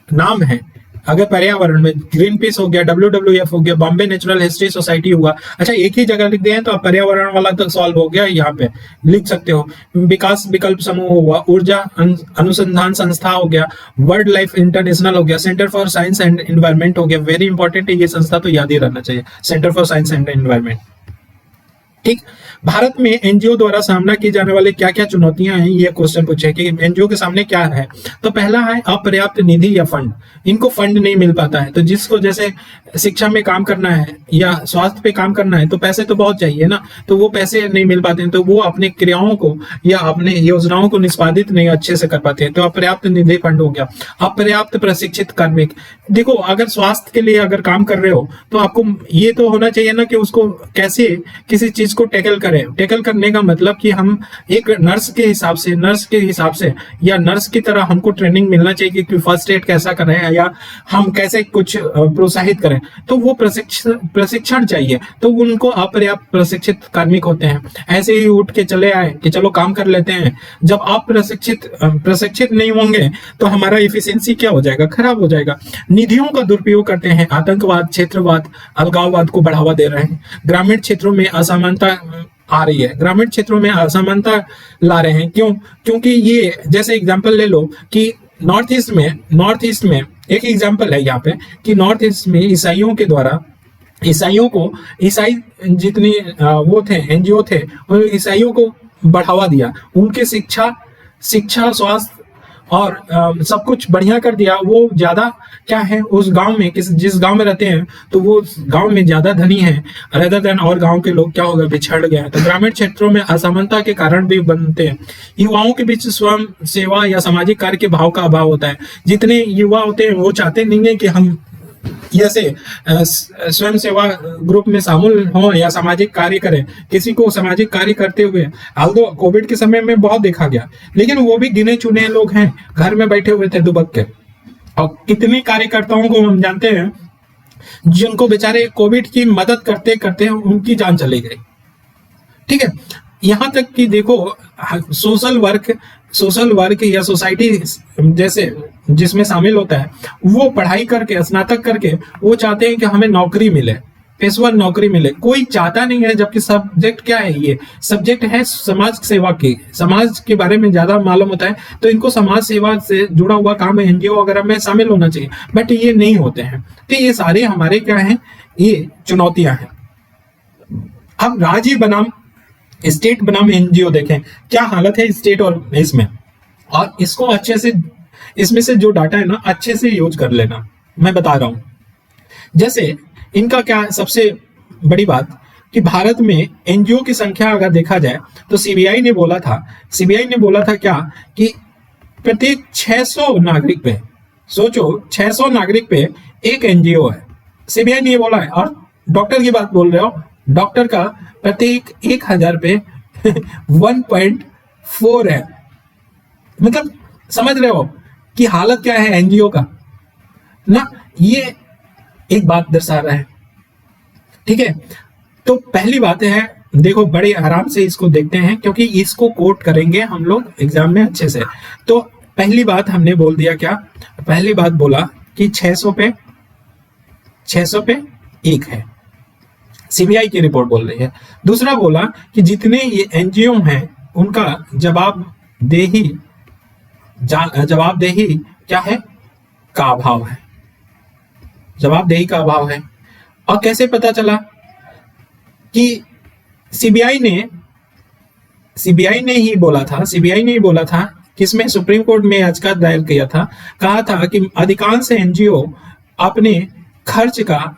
नाम हैं। अगर पर्यावरण में ग्रीन पीस हो गया, WWF हो गया, बॉम्बे नेचुरल हिस्ट्री सोसाइटी हुआ। अच्छा, एक ही जगह लिख दिए हैं तो आप पर्यावरण वाला तो सॉल्व हो गया, यहाँ पे लिख सकते हो। विकास विकल्प समूह हुआ, ऊर्जा अनुसंधान संस्था हो गया, वर्ल्ड लाइफ इंटरनेशनल हो गया, centre for science and environment हो गया। वेरी इंपॉर्टेंट है, ये संस्था तो याद ही रहना चाहिए, centre for science and environment, ठीक। भारत में एनजीओ द्वारा सामना की जाने वाली क्या क्या चुनौतियां हैं, ये क्वेश्चन पूछे कि एनजीओ के सामने क्या है। तो पहला है अपर्याप्त निधि या फंड। इनको फंड नहीं मिल पाता है। तो जिसको जैसे शिक्षा में काम करना है या स्वास्थ्य पे काम करना है तो पैसे तो बहुत चाहिए ना, तो वो पैसे नहीं मिल पाते हैं, तो वो अपने क्रियाओं को या अपने योजनाओं को निष्पादित नहीं अच्छे से कर पाते हैं। तो अपर्याप्त निधि फंड हो गया। अपर्याप्त प्रशिक्षित कार्मिक। देखो, अगर स्वास्थ्य के लिए अगर काम कर रहे हो तो आपको ये तो होना चाहिए ना कि उसको कैसे किसी चीज को टैकल करने का मतलब कि हम एक नर्स के हिसाब से या नर्स की तरह हमको ट्रेनिंग मिलना चाहिए कि फर्स्ट एड कैसा करें या हम कैसे कुछ प्रोत्साहित करें। तो वो प्रशिक्षण चाहिए, तो उनको अपर्याप्त प्रशिक्षित कार्मिक होते हैं। ऐसे ही उठ के चले आए कि चलो काम कर लेते हैं। जब आप प्रशिक्षित नहीं होंगे तो हमारा एफिशिएंसी क्या हो जाएगा? खराब हो जाएगा। निधियों का दुरुपयोग करते हैं, आतंकवाद, क्षेत्रवाद, अलगाववाद को बढ़ावा दे रहे हैं। ग्रामीण क्षेत्रों में असमानता आ रही है, ग्रामीण क्षेत्रों में असमानता ला रहे हैं। क्यों? क्योंकि ये जैसे एग्जांपल ले लो कि नॉर्थ ईस्ट में एक एग्जांपल है यहाँ पे कि नॉर्थ ईस्ट में ईसाई जितनी वो थे एनजीओ थे, ईसाइयों को बढ़ावा दिया, उनके शिक्षा, स्वास्थ्य और सब कुछ बढ़िया कर दिया। वो ज्यादा क्या है उस गांव में, जिस गांव में रहते हैं तो वो गांव में ज्यादा धनी है रेदर देन और गांव के लोग क्या हो गए, बिछड़ गए। तो ग्रामीण क्षेत्रों में असमानता के कारण भी बनते हैं। युवाओं के बीच स्वयं सेवा या सामाजिक कार्य के भाव का अभाव होता है। जितने युवा होते हैं वो चाहते नहीं है कि हम जैसे स्वयं सेवा ग्रुप में शामिल हो या सामाजिक कार्य करें। किसी को सामाजिक कार्य करते हुए आल्दो कोविड के समय में बहुत देखा गया, लेकिन वो भी गिने चुने लोग हैं, घर में बैठे हुए थे दुबक के। और कितने कार्यकर्ताओं को हम जानते हैं जिनको बेचारे कोविड की मदद करते करते उनकी जान चली गई, ठीक है। यहाँ तक कि देखो, सोशल वर्क या सोसाइटी जैसे जिसमें शामिल होता है, वो पढ़ाई करके स्नातक करके वो चाहते हैं कि हमें नौकरी मिले, पेशेवर नौकरी मिले। कोई चाहता नहीं है, जबकि सब्जेक्ट क्या है, ये सब्जेक्ट है समाज सेवा की, समाज के बारे में ज्यादा मालूम होता है, तो इनको समाज सेवा से जुड़ा हुआ काम एनजीओ वगैरह में शामिल होना चाहिए, बट ये नहीं होते हैं। तो ये सारे हमारे क्या हैं, ये चुनौतियां हैं। अब राज्य बनाम स्टेट बनाम एनजीओ देखें क्या हालत है स्टेट और इसमें, और इसको अच्छे से, इसमें से जो डाटा है ना अच्छे से यूज कर लेना। मैं बता रहा हूं जैसे इनका क्या सबसे बड़ी बात कि भारत में एनजीओ की संख्या अगर देखा जाए तो सीबीआई ने बोला था क्या कि प्रत्येक 600 नागरिक पे सोचो 600 नागरिक पे एक एनजीओ है, सीबीआई ने ये बोला है, और डॉक्टर की बात बोल रहे हो, डॉक्टर का प्रत्येक 1000 पे 1.4 है। मतलब समझ रहे हो कि हालत क्या है एनजीओ का ना। ये एक बात दर्शा रहा है, ठीक है। तो पहली बात है, देखो बड़े आराम से इसको देखते हैं क्योंकि इसको कोट करेंगे हम लोग एग्जाम में अच्छे से। तो पहली बात हमने बोल दिया क्या, पहली बात बोला कि 600 पे एक है, सीबीआई की रिपोर्ट बोल रही है। दूसरा बोला कि जितने ये एनजीओ हैं उनका जवाबदेही क्या है, का अभाव है, जवाबदेही का अभाव है। और कैसे पता चला कि सीबीआई ने ही बोला था किसमें, सुप्रीम कोर्ट में याचिका दायर किया था, कहा था कि अधिकांश एनजीओ अपने खर्च का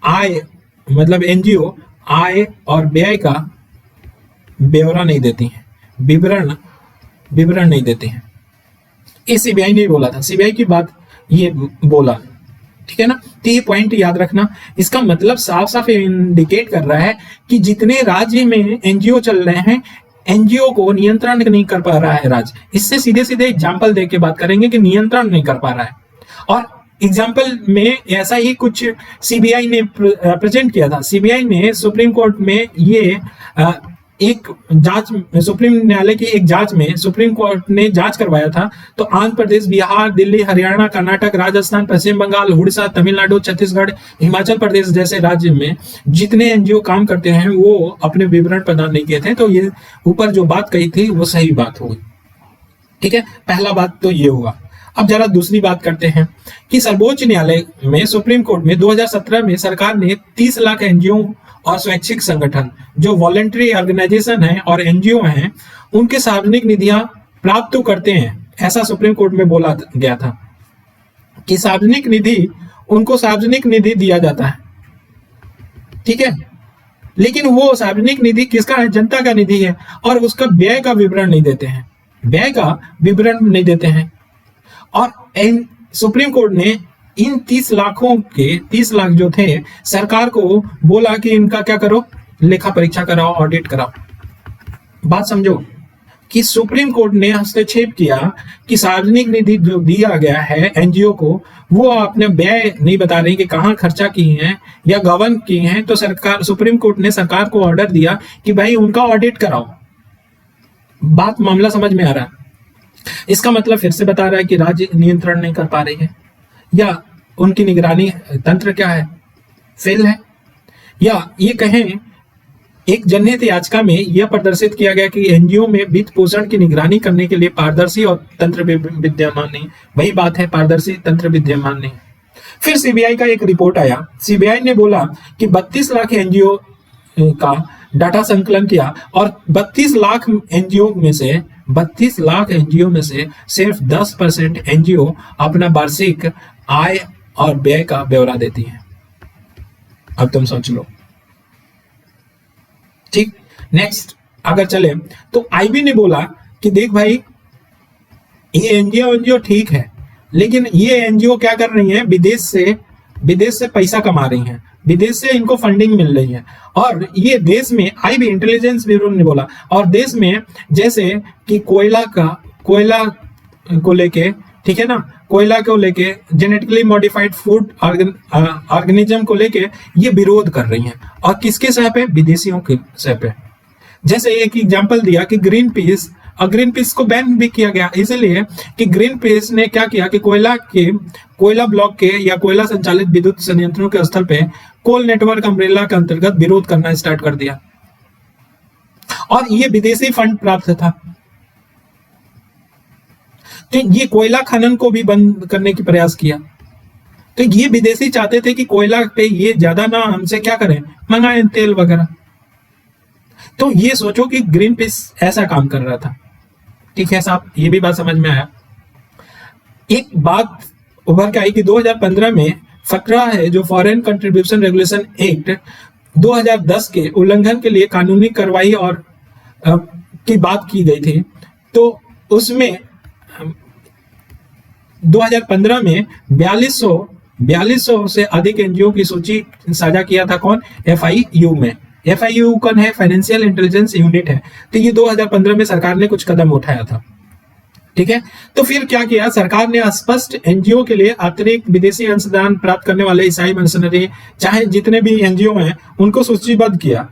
आय, मतलब एनजीओ आय और व्यय का ब्यौरा नहीं देती हैं, विवरण नहीं देते हैं। ये सीबीआई ने बोला था, सीबीआई की बात ये बोला, ठीक है ना। तो ये पॉइंट याद रखना। इसका मतलब साफ साफ इंडिकेट कर रहा है कि जितने राज्य में एनजीओ चल रहे हैं, एनजीओ को नियंत्रण नहीं कर पा रहा है राज्य। इससे सीधे सीधे एग्जाम्पल दे के बात करेंगे कि नियंत्रण नहीं कर पा रहा है। और एग्जाम्पल में ऐसा ही कुछ सीबीआई ने प्रेजेंट किया था। सीबीआई ने सुप्रीम कोर्ट में ये एक जांच, सुप्रीम न्यायालय की एक जांच में सुप्रीम कोर्ट ने जांच करवाया था। तो आंध्र प्रदेश, बिहार, दिल्ली, हरियाणा, कर्नाटक, राजस्थान, पश्चिम बंगाल, उड़ीसा, तमिलनाडु, छत्तीसगढ़, हिमाचल प्रदेश जैसे राज्य में जितने एनजीओ काम करते हैं वो अपने विवरण प्रदान नहीं किए थे। तो ये ऊपर जो बात कही थी वो सही बात होगी, ठीक है। पहला बात तो ये हुआ। अब जरा दूसरी बात करते हैं कि सर्वोच्च न्यायालय में, सुप्रीम कोर्ट में 2017 में सरकार ने 30 लाख एनजीओ और स्वैच्छिक संगठन जो वॉलंटरी ऑर्गेनाइजेशन है और एनजीओ हैं, उनके सार्वजनिक निधियां प्राप्त तो करते हैं, ऐसा सुप्रीम कोर्ट में बोला गया था कि उनको सार्वजनिक निधि दिया जाता है, ठीक है। लेकिन वो सार्वजनिक निधि किसका है, जनता का निधि है, और उसका व्यय का विवरण नहीं देते हैं, और सुप्रीम कोर्ट ने इन 30 लाख जो थे, सरकार को बोला कि इनका क्या करो, लेखा परीक्षा कराओ, ऑडिट कराओ। बात समझो कि सुप्रीम कोर्ट ने हस्तक्षेप किया कि सार्वजनिक निधि जो दिया गया है एनजीओ को, वो अपने व्यय नहीं बता रही कि कहां खर्चा की हैं या गवर्न की हैं। तो सुप्रीम कोर्ट ने सरकार को ऑर्डर दिया कि भाई उनका ऑडिट कराओ। मामला समझ में आ रहा है। इसका मतलब फिर से बता रहा है कि राज्य नियंत्रण नहीं कर पा रही है, या उनकी निगरानी तंत्र क्या है, फेल है। या ये कहें, एक जनहित याचिका में यह प्रदर्शित किया गया कि एनजीओ में वित्त पोषण की निगरानी करने के लिए पारदर्शी और तंत्र विद्यमान नहीं। वही बात है, पारदर्शी तंत्र विद्यमान नहीं। फिर सीबीआई का एक रिपोर्ट आया। सीबीआई ने बोला कि 32 लाख एनजीओ का डाटा संकलन किया, और 32 लाख एनजीओ में से सिर्फ 10% एनजीओ अपना वार्षिक आय और व्यय का ब्यौरा देती है। अब तुम सोच लो, ठीक। नेक्स्ट अगर चले तो आईबी ने बोला कि देख भाई, ये एनजीओ ठीक है, लेकिन ये एनजीओ क्या कर रही है, विदेश से पैसा कमा रही हैं, विदेश से इनको फंडिंग मिल रही है। और ये देश में, आईबी इंटेलिजेंस ब्यूरो ने बोला, और देश में जैसे कि कोयला को लेके, ठीक है ना, कोयला को लेके, जेनेटिकली मॉडिफाइड फूड ऑर्गेनिज्म को लेके ये विरोध कर रही हैं। और किसके सह पे, विदेशियों के सह पे। जैसे एक एग्जांपल दिया कि ग्रीन पीस को बैन भी किया गया, इसलिए कि ग्रीन पीस ने क्या किया कि कोयला ब्लॉक के या कोयला संचालित विद्युत संयंत्रों के स्थल पे कोल नेटवर्क अम्ब्रेला के अंतर्गत विरोध करना स्टार्ट कर दिया, और ये विदेशी फंड प्राप्त था। तो ये कोयला खनन को भी बंद करने की प्रयास किया। तो ये विदेशी चाहते थे कि कोयला पे ये ज्यादा ना हमसे क्या करें, मंगाएं तेल वगैरह। तो ये सोचो कि ग्रीन पीस ऐसा काम कर रहा था, ठीक है साहब, ये भी बात समझ में आया। एक बात उभर के आई कि 2015 में फकरा है जो फॉरेन कंट्रीब्यूशन रेगुलेशन एक्ट 2010 के उल्लंघन के लिए कानूनी कार्रवाई और की बात की गई थी। तो उसमें 2015 में 4200 से अधिक एनजीओ की सूची साझा किया था कौन, FIU में। FIU कौन है, फाइनेंशियल इंटेलिजेंस यूनिट है। तो ये 2015 में सरकार ने कुछ कदम उठाया था, ठीक है। तो फिर क्या किया सरकार ने, स्पष्ट एनजीओ के लिए अतिरिक्त विदेशी अंशदान प्राप्त करने वाले ईसाई मिशनरी चाहे जितने भी एनजीओ हैं उनको सूचीबद्ध किया,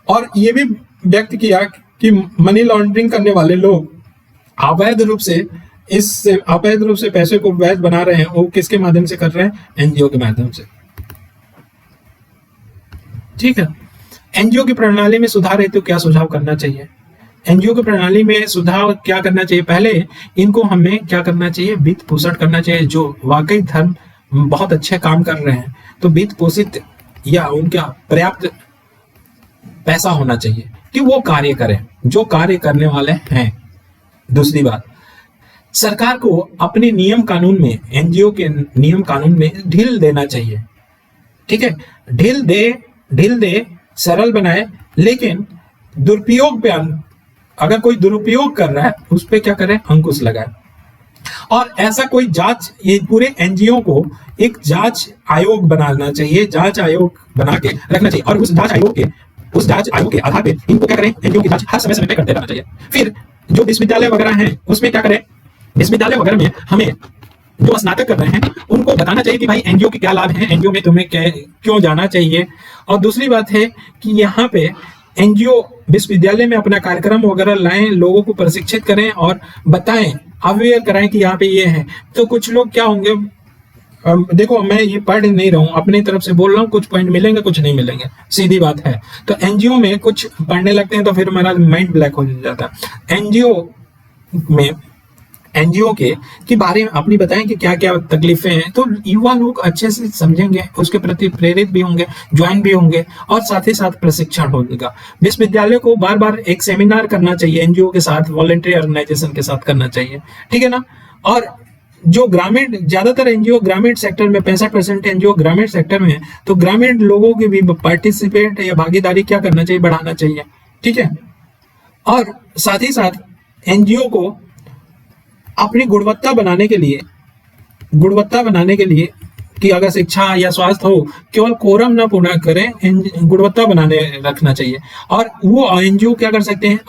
और ये भी व्यक्त किया कि मनी लॉन्ड्रिंग करने वाले लोग अवैध रूप से पैसे को वैध बना रहे हैं, वो किसके माध्यम से कर रहे हैं, एनजीओ के माध्यम से, ठीक है। एनजीओ की प्रणाली में सुधार हेतु क्या सुझाव करना चाहिए, एनजीओ की प्रणाली में सुधार क्या करना चाहिए, पहले इनको हमें क्या करना चाहिए, वित्त पोषण करना चाहिए। जो वाकई धर्म बहुत अच्छे काम कर रहे हैं तो वित्त पोषित या उनका पर्याप्त पैसा होना चाहिए कि वो कार्य करें जो कार्य करने वाले हैं। दूसरी बात, सरकार को अपने नियम कानून में, एनजीओ के नियम कानून में ढील देना चाहिए, ठीक है। ढील दे, सरल बनाए, लेकिन दुरुपयोग पे, अगर कोई दुरुपयोग कर रहा है उस पे क्या करें, अंकुश लगाए। और ऐसा कोई जांच, ये पूरे एनजीओ को एक जांच आयोग बनाना चाहिए, जांच आयोग बना के रखना चाहिए, और उस जांच आयोग के आधार पे इनको क्या करें, एनजीओ की जांच हर समय पे करते रहना चाहिए। फिर जो विश्वविद्यालय वगैरह हैं उसमें क्या करें, विश्वविद्यालय वगैरह में हमें जो स्नातक कर रहे हैं उनको बताना चाहिए कि भाई एनजीओ के क्या लाभ हैं, एनजीओ में तुम्हें क्यों जाना चाहिए। और दूसरी बात है कि यहाँ पे एनजीओ विश्वविद्यालय में अपना कार्यक्रम वगैरह लाएं, लोगों को प्रशिक्षित करें और बताएं, अवेयर कराएं कि यहाँ पे ये है। तो कुछ लोग क्या होंगे, देखो मैं ये पढ़ नहीं रहा हूँ, अपनी तरफ से बोल रहा हूँ, कुछ पॉइंट मिलेंगे कुछ नहीं मिलेंगे, सीधी बात है। तो एनजीओ में कुछ पढ़ने लगते हैं तो फिर हमारा माइंड ब्लैक हो जाता है। एनजीओ के बारे में अपनी बताएं कि क्या क्या तकलीफें हैं, तो युवा लोग अच्छे से समझेंगे, उसके प्रति प्रेरित भी होंगे, ज्वाइन भी होंगे, और साथ ही साथ प्रशिक्षण होगा। विश्वविद्यालय को बार बार एक सेमिनार करना चाहिए एनजीओ के साथ, वॉलंटरी ऑर्गेनाइजेशन के साथ करना चाहिए, ठीक है ना। और जो ग्रामीण, ज्यादातर एनजीओ ग्रामीण सेक्टर में, 65% एनजीओ ग्रामीण सेक्टर में है, तो ग्रामीण लोगों की भी पार्टिसिपेट या भागीदारी क्या करना चाहिए, बढ़ाना चाहिए, ठीक है। और साथ ही साथ एनजीओ को अपनी गुणवत्ता बनाने के लिए कि अगर शिक्षा या स्वास्थ्य हो, केवल कोरम ना पूरा करें, गुणवत्ता बनाने रखना चाहिए। और वो एनजीओ क्या कर सकते हैं,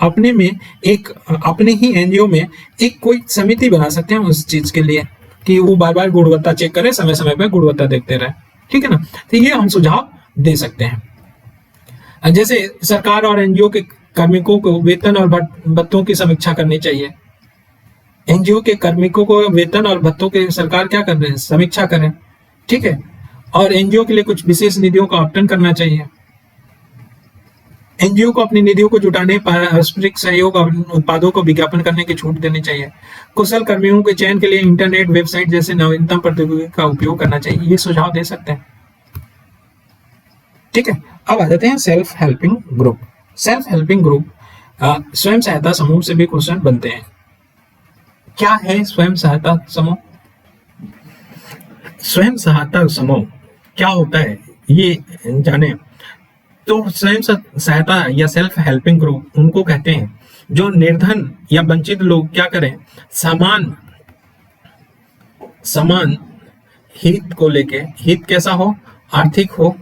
अपने ही एनजीओ में एक कोई समिति बना सकते हैं उस चीज के लिए, कि वो बार बार गुणवत्ता चेक करें, समय समय पर गुणवत्ता देखते रहे, ठीक है ना। तो ये हम सुझाव दे सकते हैं। जैसे सरकार और एनजीओ के कार्मिकों को वेतन और भत्तों की समीक्षा करनी चाहिए। एनजीओ के कार्मिकों को वेतन और भत्तों के सरकार क्या कर रहे हैं, समीक्षा करें, ठीक है। और एनजीओ के लिए कुछ विशेष निधियों का आवंटन करना चाहिए। एनजीओ को अपनी निधियों को जुटाने, पारस्परिक सहयोग और उत्पादों को विज्ञापन करने की छूट देनी चाहिए। कुशल कर्मियों के चयन के लिए इंटरनेट, वेबसाइट जैसे नवीनतम प्रौद्योगिकी का उपयोग करना चाहिए। ये सुझाव दे सकते हैं, ठीक है। अब आ जाते हैं self helping group. Self helping group स्वयं सहायता समूह से भी क्वेश्चन बनते हैं। क्या है स्वयं सहायता समूह? स्वयं सहायता समूह क्या होता है ये जाने। तो स्वयं सहायता या सेल्फ हेल्पिंग ग्रुप उनको कहते हैं जो निर्धन या वंचित लोग क्या करें, समान हित को लेके, हित कैसा हो, आर्थिक हो,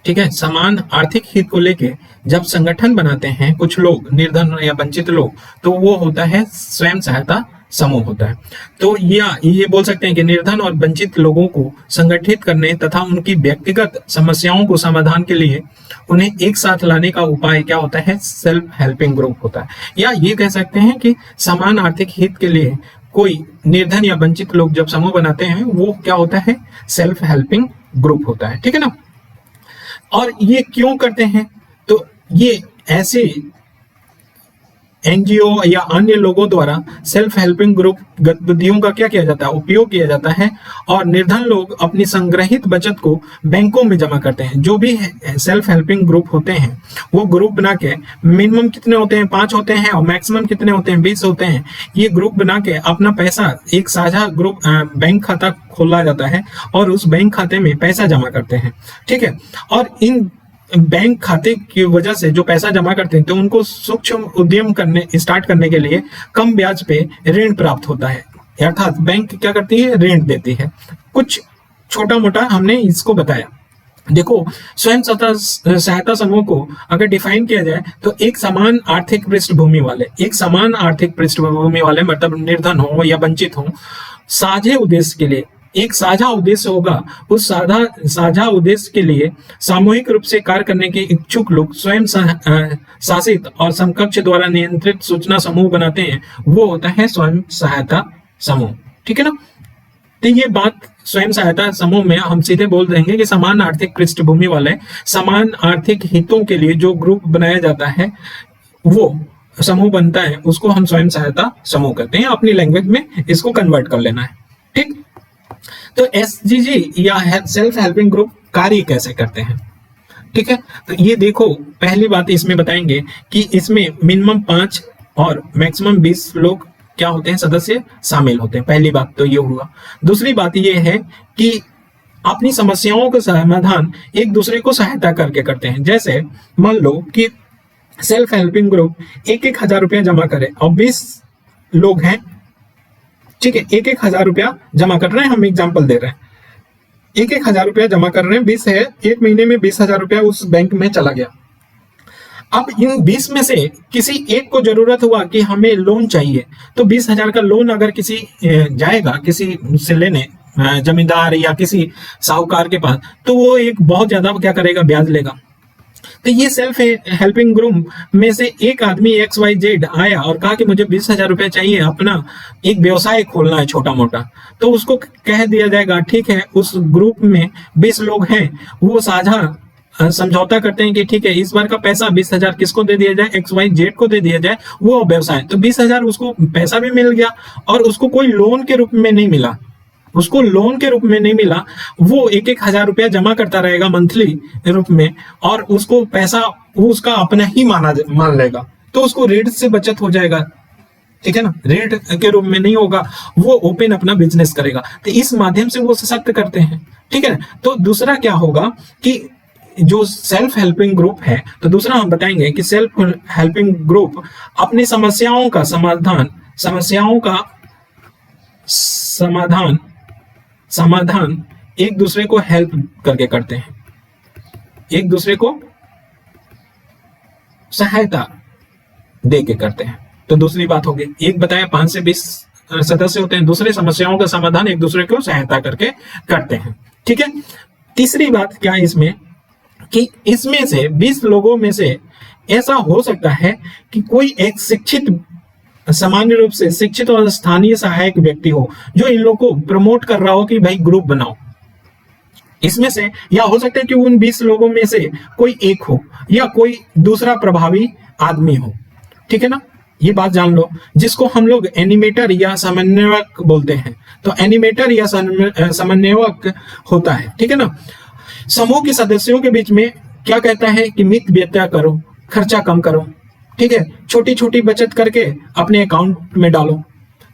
ठीक है, समान आर्थिक हित को लेके जब संगठन बनाते हैं कुछ लोग, निर्धन या वंचित लोग, तो वो होता है स्वयं सहायता समूह होता है। तो ये बोल सकते हैं कि निर्धन और वंचित लोगों को संगठित करने तथा उनकी व्यक्तिगत समस्याओं को समाधान के लिए उन्हें एक साथ लाने का उपाय क्या होता है, सेल्फ हेल्पिंग ग्रुप होता है। या ये कह सकते हैं कि समान आर्थिक हित के लिए कोई निर्धन या वंचित लोग जब समूह बनाते हैं वो क्या होता है, सेल्फ हेल्पिंग ग्रुप होता है, ठीक है ना। और ये क्यों करते हैं, तो ये ऐसे एनजीओ या अन्य लोगों द्वारा सेल्फ हेल्पिंग ग्रुप गतिविधियों का क्या किया जाता है, उपयोग किया जाता है। और निर्धन लोग अपनी संग्रहित बचत को बैंकों में जमा करते हैं। जो भी सेल्फ हेल्पिंग ग्रुप होते हैं वो ग्रुप बना के, मिनिमम कितने होते हैं, 5 होते हैं, और मैक्सिमम कितने होते हैं, 20 होते हैं। ये ग्रुप बना के अपना पैसा, एक साझा ग्रुप बैंक खाता खोला जाता है और उस बैंक खाते में पैसा जमा करते हैं, ठीक है। और इन बैंक खाते की वजह से जो पैसा जमा करते हैं तो उनको सूक्ष्म उद्यम स्टार्ट करने के लिए कम ब्याज पे ऋण प्राप्त होता है। अर्थात बैंक क्या करती है, ऋण देती है। कुछ छोटा मोटा हमने इसको बताया। देखो, स्वयं सहायता समूह को अगर डिफाइन किया जाए तो एक समान आर्थिक पृष्ठभूमि वाले, मतलब निर्धन हो या वंचित हो, साझे उद्देश्य के लिए, एक साझा उद्देश्य होगा, उस साझा उद्देश्य के लिए सामूहिक रूप से कार्य करने के इच्छुक लोग स्वयं शासित और समकक्ष द्वारा नियंत्रित सूचना समूह बनाते हैं, वो होता है स्वयं सहायता समूह। ठीक है ना। तो ये बात स्वयं सहायता समूह में हम सीधे बोल देंगे कि समान आर्थिक पृष्ठभूमि वाले, समान आर्थिक हितों के लिए जो ग्रुप बनाया जाता है, वो समूह बनता है, उसको हम स्वयं सहायता समूह कहते हैं। अपनी लैंग्वेज में इसको कन्वर्ट कर लेना है। ठीक। तो एसजीजी या सेल्फ हेल्पिंग ग्रुप कार्य कैसे करते हैं? ठीक है। तो ये देखो, पहली बात इसमें बताएंगे कि इसमें मिनिमम 5 और मैक्सिमम 20 लोग क्या होते हैं, सदस्य शामिल होते हैं। पहली बात तो ये हुआ। दूसरी बात ये है कि अपनी समस्याओं का समाधान एक दूसरे को सहायता करके करते हैं। जैसे मान लो कि सेल्फ हेल्पिंग ग्रुप 1,000 रुपया जमा करे और 20 लोग हैं, ठीक है, 1,000 रुपया जमा कर रहे हैं, हम एग्जाम्पल दे रहे हैं, 1,000 रुपया जमा कर रहे हैं, 20 है, एक महीने में 20,000 रुपया उस बैंक में चला गया। अब इन 20 में से किसी एक को जरूरत हुआ कि हमें लोन चाहिए, तो 20,000 का लोन अगर किसी जाएगा किसी से लेने, जमींदार या किसी साहूकार के पास, तो वो एक बहुत ज्यादा क्या करेगा, ब्याज लेगा। तो ये सेल्फ हेल्पिंग ग्रुप में से एक आदमी XYZ आया और कहा कि मुझे 20,000 रुपया चाहिए, अपना एक व्यवसाय खोलना है छोटा मोटा, तो उसको कह दिया जाएगा ठीक है, उस ग्रुप में 20 लोग हैं, वो साझा समझौता करते हैं कि ठीक है, इस बार का पैसा 20,000 किसको दे दिया जाए, XYZ को दे दिया जाए, वो व्यवसाय। तो 20,000 उसको पैसा भी मिल गया और उसको कोई लोन के रूप में नहीं मिला, उसको लोन के रूप में नहीं मिला, वो 1,000 रुपया जमा करता रहेगा मंथली रूप में, और उसको पैसा वो उसका अपना ही मान लेगा, तो उसको ऋण से बचत हो जाएगा। ठीक है ना, ऋण के रूप में नहीं होगा, वो ओपन अपना बिजनेस करेगा। तो इस माध्यम से वो सशक्त करते हैं। ठीक है। तो दूसरा क्या होगा कि जो सेल्फ हेल्पिंग ग्रुप है, तो दूसरा हम बताएंगे कि सेल्फ हेल्पिंग ग्रुप अपनी समस्याओं का समाधान एक दूसरे को हेल्प करके करते हैं, एक दूसरे को सहायता दे के करते हैं। तो दूसरी बात होगी, एक बताया 5 से 20 सदस्य होते हैं, दूसरे समस्याओं का समाधान एक दूसरे को सहायता करके करते हैं। ठीक है। तीसरी बात क्या है इसमें कि इसमें से 20 लोगों में से ऐसा हो सकता है कि कोई एक शिक्षित, सामान्य रूप से शिक्षित और स्थानीय सहायक व्यक्ति हो, जो इन लोगों को प्रमोट कर रहा हो कि भाई ग्रुप बनाओ। इसमें से या हो सकता है कि उन 20 लोगों में से कोई एक हो या कोई दूसरा प्रभावी आदमी हो। ठीक है ना, ये बात जान लो, जिसको हम लोग एनिमेटर या समन्वयक बोलते हैं। तो एनिमेटर या समन्वयक होता है। ठीक है ना। समूह के सदस्यों के बीच में क्या कहता है कि मित व्यय करो, खर्चा कम करो। ठीक है, छोटी छोटी बचत करके अपने अकाउंट में डालो,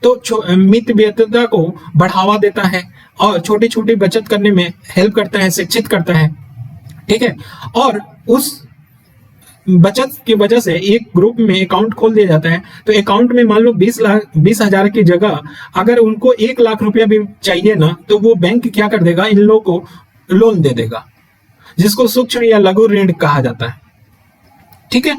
तो मित व्ययता को बढ़ावा देता है और छोटी छोटी बचत करने में हेल्प करता है, शिक्षित करता है। ठीक है। और उस बचत की वजह से एक ग्रुप में अकाउंट खोल दिया जाता है, तो अकाउंट में मान लो 20,000 की जगह अगर उनको 1 लाख रुपया भी चाहिए ना, तो वो बैंक क्या कर देगा, इन लोगों को लोन दे देगा, जिसको सूक्ष्म या लघु ऋण कहा जाता है। ठीक है।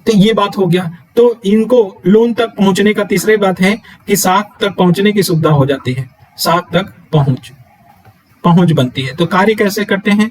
तो ये बात हो गया। तो इनको लोन तक पहुंचने का तीसरी बात है कि साख तक पहुंचने की सुविधा हो जाती है, साख तक पहुंच बनती है। तो कार्य कैसे करते हैं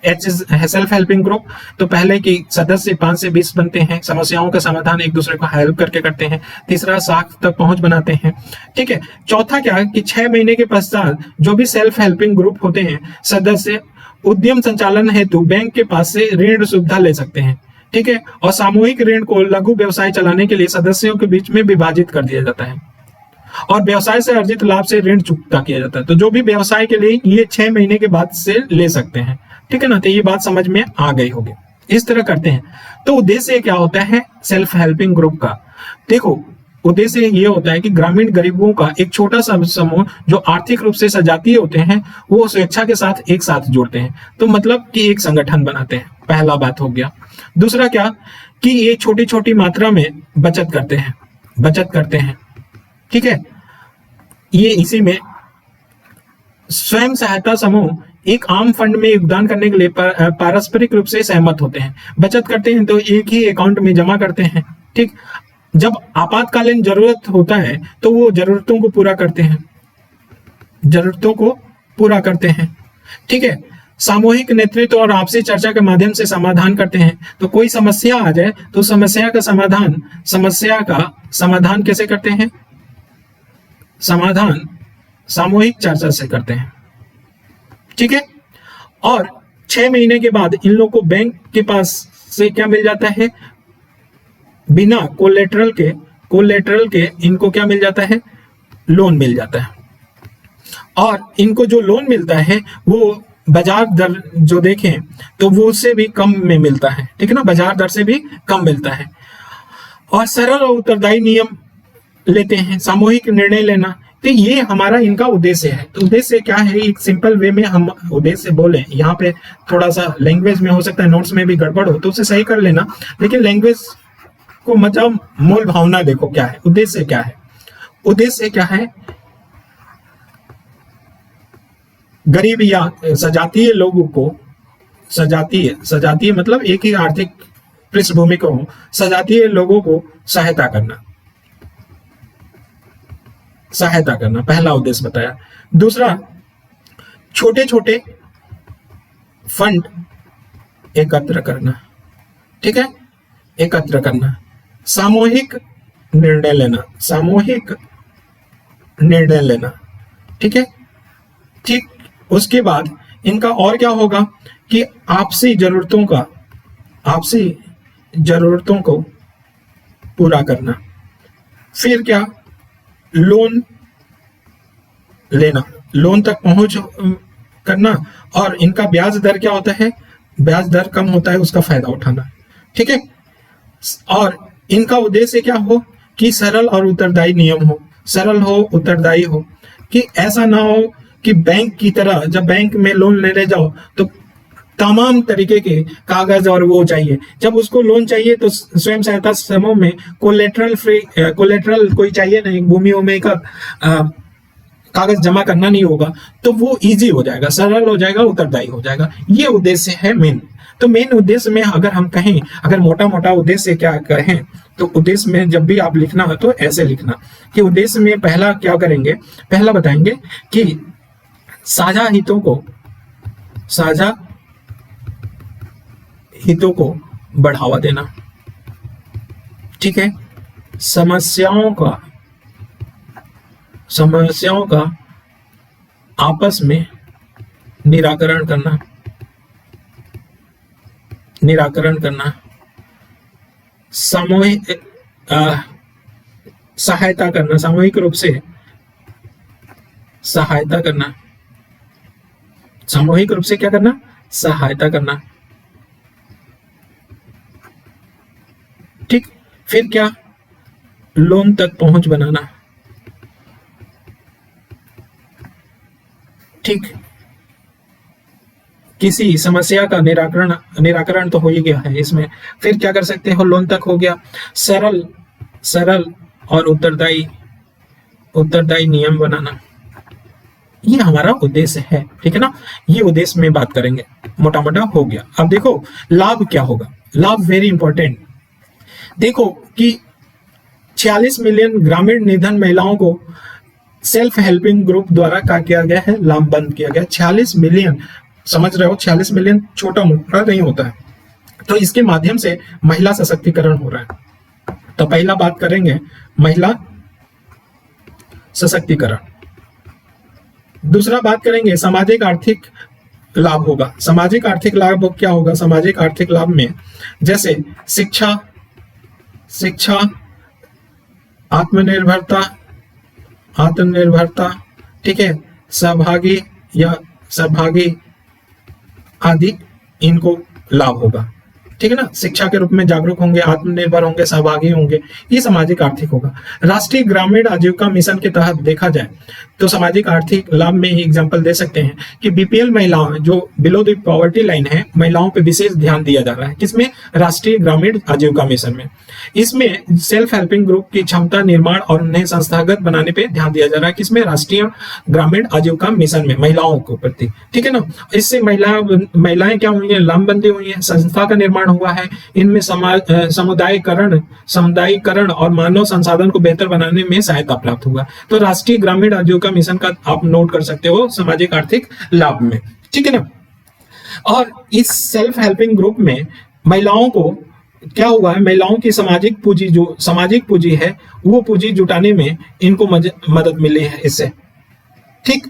सेल्फ हेल्पिंग ग्रुप? तो पहले की सदस्य 5 से 20 बनते हैं, समस्याओं का समाधान एक दूसरे को हेल्प करके करते हैं। तीसरा, साख तक पहुंच बनाते हैं। ठीक है। चौथा क्या है कि 6 महीने के पश्चात जो भी सेल्फ हेल्पिंग ग्रुप होते हैं, सदस्य उद्यम संचालन हेतु बैंक के पास से ऋण सुविधा ले सकते हैं। ठीक है। और सामूहिक ऋण को लघु व्यवसाय चलाने के लिए सदस्यों के बीच में विभाजित कर दिया जाता है और व्यवसाय से अर्जित लाभ से ऋण चुकता किया जाता है। तो जो भी व्यवसाय के लिए ये 6 महीने के बाद से ले सकते हैं। ठीक है ना। तो ये बात समझ में आ गई होगी। इस तरह करते हैं। तो उद्देश्य क्या होता है सेल्फ हेल्पिंग ग्रुप का? देखो, उद्देश्य ये होता है कि ग्रामीण गरीबों का एक छोटा सा समूह जो आर्थिक रूप से सजातीय होते हैं, वो स्वेच्छा के साथ एक साथ जुड़ते हैं। तो मतलब कि एक संगठन बनाते हैं। पहला बात हो गया। दूसरा क्या कि ये छोटी छोटी मात्रा में बचत करते हैं। ठीक है। ये इसी में स्वयं सहायता समूह एक आम फंड में योगदान करने के लिए पारस्परिक रूप से सहमत होते हैं। बचत करते हैं तो एक ही अकाउंट में जमा करते हैं। ठीक, जब आपातकालीन जरूरत होता है तो वो जरूरतों को पूरा करते हैं, जरूरतों को पूरा करते हैं। ठीक है, सामूहिक नेतृत्व और आपसी चर्चा के माध्यम से समाधान करते हैं। तो कोई समस्या आ जाए तो समस्या का समाधान कैसे करते हैं? समाधान सामूहिक चर्चा से करते हैं। ठीक है, और 6 महीने के बाद इन लोगों को बैंक के पास से क्या मिल जाता है? बिना कोलेटरल के इनको क्या मिल जाता है? लोन मिल जाता है। और इनको जो लोन मिलता है वो बाजार दर जो देखें तो वो उससे भी कम में मिलता है। ठीक है ना, बाजार दर से भी कम मिलता है। और सरल और उत्तरदायी नियम लेते हैं, सामूहिक निर्णय लेना। तो ये हमारा इनका उद्देश्य है। तो उद्देश्य क्या है? एक सिंपल वे में हम उद्देश्य बोले। यहाँ पे थोड़ा सा लैंग्वेज में हो सकता है, नोट्स में भी गड़बड़ हो तो उसे सही कर लेना, लेकिन लैंग्वेज को मतलब मूल भावना देखो क्या है, उद्देश्य क्या है। उद्देश्य क्या है? गरीब या सजातीय लोगों को, सजातीय मतलब एक ही आर्थिक पृष्ठभूमि को, सजातीय लोगों को सहायता करना पहला उद्देश्य बताया। दूसरा, छोटे छोटे फंड एकत्र करना। ठीक है, एकत्र करना। सामूहिक निर्णय लेना। ठीक है, ठीक। उसके बाद इनका और क्या होगा कि आपसी जरूरतों को पूरा करना। फिर क्या? लोन लेना, लोन तक पहुंच करना। और इनका ब्याज दर क्या होता है? ब्याज दर कम होता है, उसका फायदा उठाना। ठीक है, और इनका उद्देश्य क्या हो कि सरल और उत्तरदायी नियम हो, सरल हो, उत्तरदायी हो, कि ऐसा ना हो कि बैंक की तरह जब बैंक में लोन लेने जाओ तो तमाम तरीके के कागज और वो चाहिए। जब उसको लोन चाहिए तो स्वयं सहायता समूह में कोलेटरल कोई चाहिए नहीं, भूमि उमी का कागज जमा करना नहीं होगा, तो वो इजी हो जाएगा, सरल हो जाएगा, उत्तरदायी हो जाएगा। ये उद्देश्य है मेन। तो मेन उद्देश्य में अगर हम कहें, अगर मोटा मोटा उद्देश्य क्या कहें, तो उद्देश्य में जब भी आप लिखना हो तो ऐसे लिखना कि उद्देश्य में पहला क्या करेंगे? पहला बताएंगे कि साझा हितों को बढ़ावा देना। ठीक है, समस्याओं का आपस में निराकरण करना। सामूहिक सहायता करना, सामूहिक रूप से सहायता करना। सामूहिक रूप से क्या करना? सहायता करना। ठीक, फिर क्या? लोन तक पहुंच बनाना। ठीक, किसी समस्या का निराकरण तो हो ही गया है इसमें। फिर क्या कर सकते हो? लोन तक हो गया। सरल और उत्तरदायी नियम बनाना, ये हमारा उद्देश्य है। ठीक है ना, ये उद्देश्य में बात करेंगे, मोटा मोटा हो गया। अब देखो लाभ क्या होगा। लाभ वेरी इंपॉर्टेंट। देखो कि 46 मिलियन ग्रामीण निर्धन महिलाओं को सेल्फ हेल्पिंग ग्रुप द्वारा क्या किया गया है? लाभबंद किया गया। 46 मिलियन, समझ रहे हो? 46 मिलियन छोटा मोटा नहीं होता है। तो इसके माध्यम से महिला सशक्तिकरण हो रहा है। तो पहला बात करेंगे महिला सशक्तिकरण। दूसरा बात करेंगे सामाजिक आर्थिक लाभ होगा। सामाजिक आर्थिक लाभ क्या होगा? सामाजिक आर्थिक लाभ में जैसे शिक्षा, आत्मनिर्भरता, ठीक है, सहभागी आदि इनको लाभ होगा। ठीक है ना, शिक्षा के रूप में जागरूक होंगे, आत्मनिर्भर होंगे, सहभागी होंगे, ये सामाजिक आर्थिक होगा। राष्ट्रीय ग्रामीण आजीविका मिशन के तहत देखा जाए तो सामाजिक आर्थिक लाभ में ही एग्जांपल दे सकते हैं कि बीपीएल महिलाओं जो बिलो द पॉवर्टी लाइन है, महिलाओं पे विशेष ध्यान दिया जा रहा है। किसमें? राष्ट्रीय ग्रामीण आजीविका मिशन में। इसमें सेल्फ हेल्पिंग ग्रुप की क्षमता निर्माण और उन्हें संस्थागत बनाने पे ध्यान दिया जा रहा है। किसमें? राष्ट्रीय ग्रामीण आजीविका मिशन में, महिलाओं को प्रति, ठीक है ना। इससे महिलाएं क्या हुई है? लामबंदी हुई है, संस्था का निर्माण हुआ है, इनमें समुदायीकरण और मानव संसाधन को बेहतर बनाने में सहायता प्राप्त हुआ। तो राष्ट्रीय ग्रामीण आजीविका मिशन का आप नोट कर सकते हो सामाजिक आर्थिक लाभ में, ठीक है ना। और इस सेल्फ हेल्पिंग ग्रुप में महिलाओं को क्या हुआ है? महिलाओं की सामाजिक पूंजी, जो सामाजिक पूंजी है, वो पूंजी जुटाने में इनको मदद मिली है इससे, ठीक।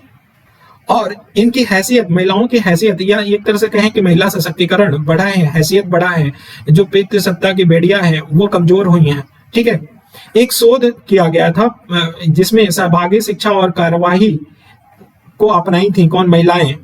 और इनकी हैसियत, महिलाओं की हैसियत, या एक तरह से कहें कि महिला सशक्तिकरण बढ़ा है, हैसियत बढ़ा है। जो पितृसत्ता की बेड़ियां हैं वो कमजोर हुई हैं, ठीक है। एक शोध किया गया था जिसमें सहभागी शिक्षा और कार्यवाही को अपनाई थी। कौन? महिलाएं।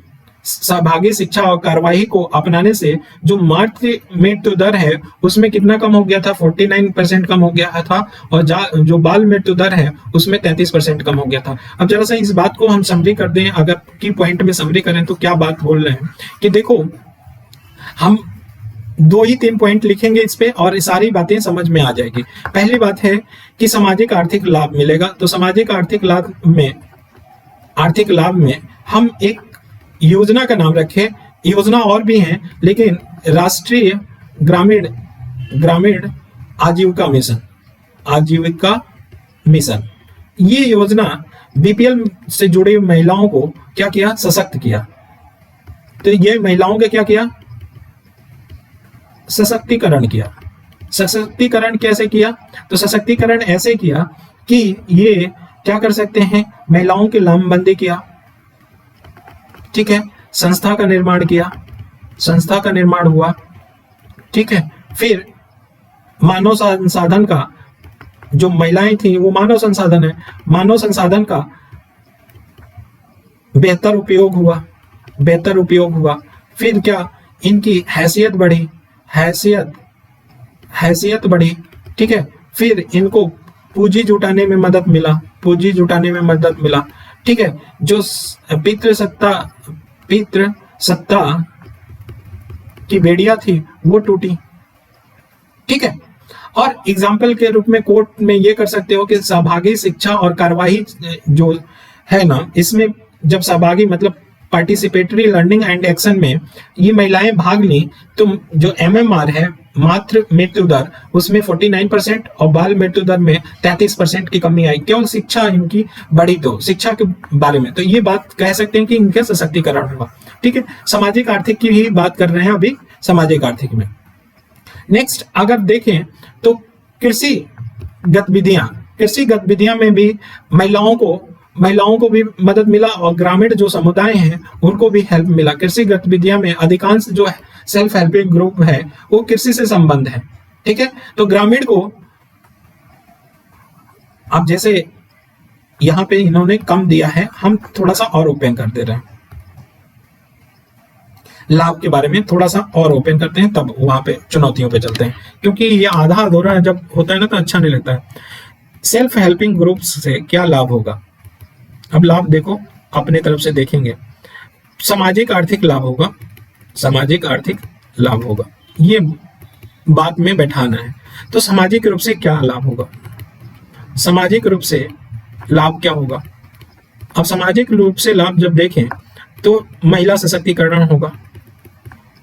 सहभागी शिक्षा और कार्यवाही को अपनाने से जो मातृ मृत्यु दर है उसमें कितना कम हो गया था? 49% कम हो गया था। और जो बाल मृत्यु दर है उसमें 33% कम हो गया था। अब जरा सा इस बात को हम समरी कर दें, अगर की पॉइंट में समरी करें तो क्या बात बोल रहे हैं कि देखो, हम 2 ही 3 पॉइंट लिखेंगे इस पे और सारी बातें समझ में आ जाएगी। पहली बात है कि सामाजिक आर्थिक लाभ मिलेगा। तो सामाजिक आर्थिक लाभ में हम एक योजना का नाम रखें। योजना और भी हैं, लेकिन राष्ट्रीय ग्रामीण आजीविका मिशन, ये योजना बीपीएल से जुड़ी महिलाओं को क्या किया? सशक्त किया। तो ये महिलाओं के क्या किया? सशक्तिकरण किया। सशक्तिकरण कैसे किया? तो सशक्तिकरण ऐसे किया कि ये क्या कर सकते हैं? महिलाओं की लामबंदी किया, ठीक है। संस्था का निर्माण किया, संस्था का निर्माण हुआ, ठीक है। फिर मानव संसाधन का, जो महिलाएं थी वो मानव संसाधन है, मानव संसाधन का बेहतर उपयोग हुआ। फिर क्या? इनकी हैसियत बढ़ी, ठीक है। फिर इनको पूंजी जुटाने में मदद मिला, ठीक है। जो पितृसत्ता की बेड़ियां थी वो टूटी, ठीक है। और एग्जाम्पल के रूप में कोर्ट में ये कर सकते हो कि सहभागी शिक्षा और कार्यवाही जो है ना, इसमें जब सहभागी मतलब पार्टिसिपेटरी लर्निंग एंड एक्शन में ये महिलाएं भाग ली तो जो MMR है, मातृ मृत्यु दर, उसमें 49% और बाल मृत्यु दर में 33% की कमी आई। केवल शिक्षा इनकी बढ़ी, तो शिक्षा के बारे में तो ये बात कह सकते हैं कि इनके सशक्तिकरण हुआ, ठीक है। सामाजिक आर्थिक की ही बात कर रहे हैं अभी सामाजिक आर्थिक में। नेक्स्ट अगर देखें तो कृषि गतिविधियां में भी महिलाओं को भी मदद मिला और ग्रामीण जो समुदाय हैं उनको भी हेल्प मिला। कृषि गतिविधियां में अधिकांश जो सेल्फ हेल्पिंग ग्रुप है वो कृषि से संबंध है, ठीक है। तो ग्रामीण को अब जैसे यहां पे इन्होंने कम दिया है, हम थोड़ा सा और ओपन कर दे रहे हैं, लाभ के बारे में थोड़ा सा और ओपन करते हैं, तब वहां पे चुनौतियों पे चलते हैं, क्योंकि ये आधा अधूरा जब होता है ना तो अच्छा नहीं लगता है। सेल्फ हेल्पिंग ग्रुप्स से क्या लाभ होगा? अब लाभ देखो, अपने तरफ से देखेंगे। सामाजिक आर्थिक लाभ होगा, ये बात में बैठाना है। तो सामाजिक रूप से क्या लाभ होगा? सामाजिक रूप से लाभ क्या होगा? अब सामाजिक रूप से लाभ जब देखें तो महिला सशक्तिकरण होगा।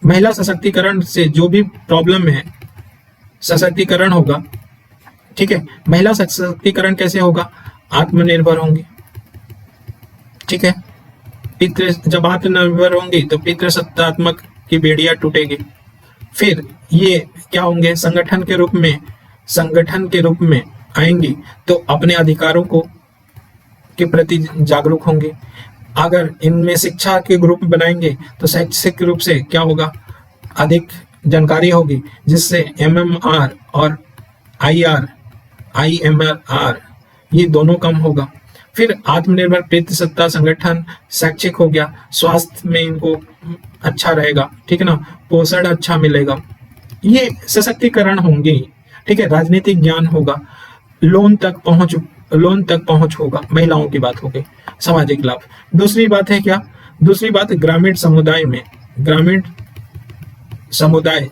महिला सशक्तिकरण से जो भी प्रॉब्लम है, सशक्तिकरण होगा, ठीक है। महिला सशक्तिकरण कैसे होगा? आत्मनिर्भर होंगी, ठीक है। जब आत्मनिर्भर होंगी तो पितृसत्तात्मक की बेड़ियां टूटेगी। फिर ये क्या होंगे? संगठन के रूप में आएंगी तो अपने अधिकारों के प्रति जागरूक होंगे। अगर इनमें शिक्षा के ग्रुप बनाएंगे तो शैक्षिक रूप से क्या होगा? अधिक जानकारी होगी, जिससे MMR और IMR ये दोनों कम होगा। फिर आत्मनिर्भर पितृसत्ता संगठन, शैक्षिक हो गया, स्वास्थ्य में इनको अच्छा रहेगा, ठीक है ना, पोषण अच्छा मिलेगा, ये सशक्तिकरण होंगे, ठीक है। राजनीतिक ज्ञान होगा, लोन तक पहुंच लोन तक पहुंच होगा, महिलाओं की बात होगी। सामाजिक लाभ। दूसरी बात है क्या? दूसरी बात ग्रामीण समुदाय में, ग्रामीण समुदाय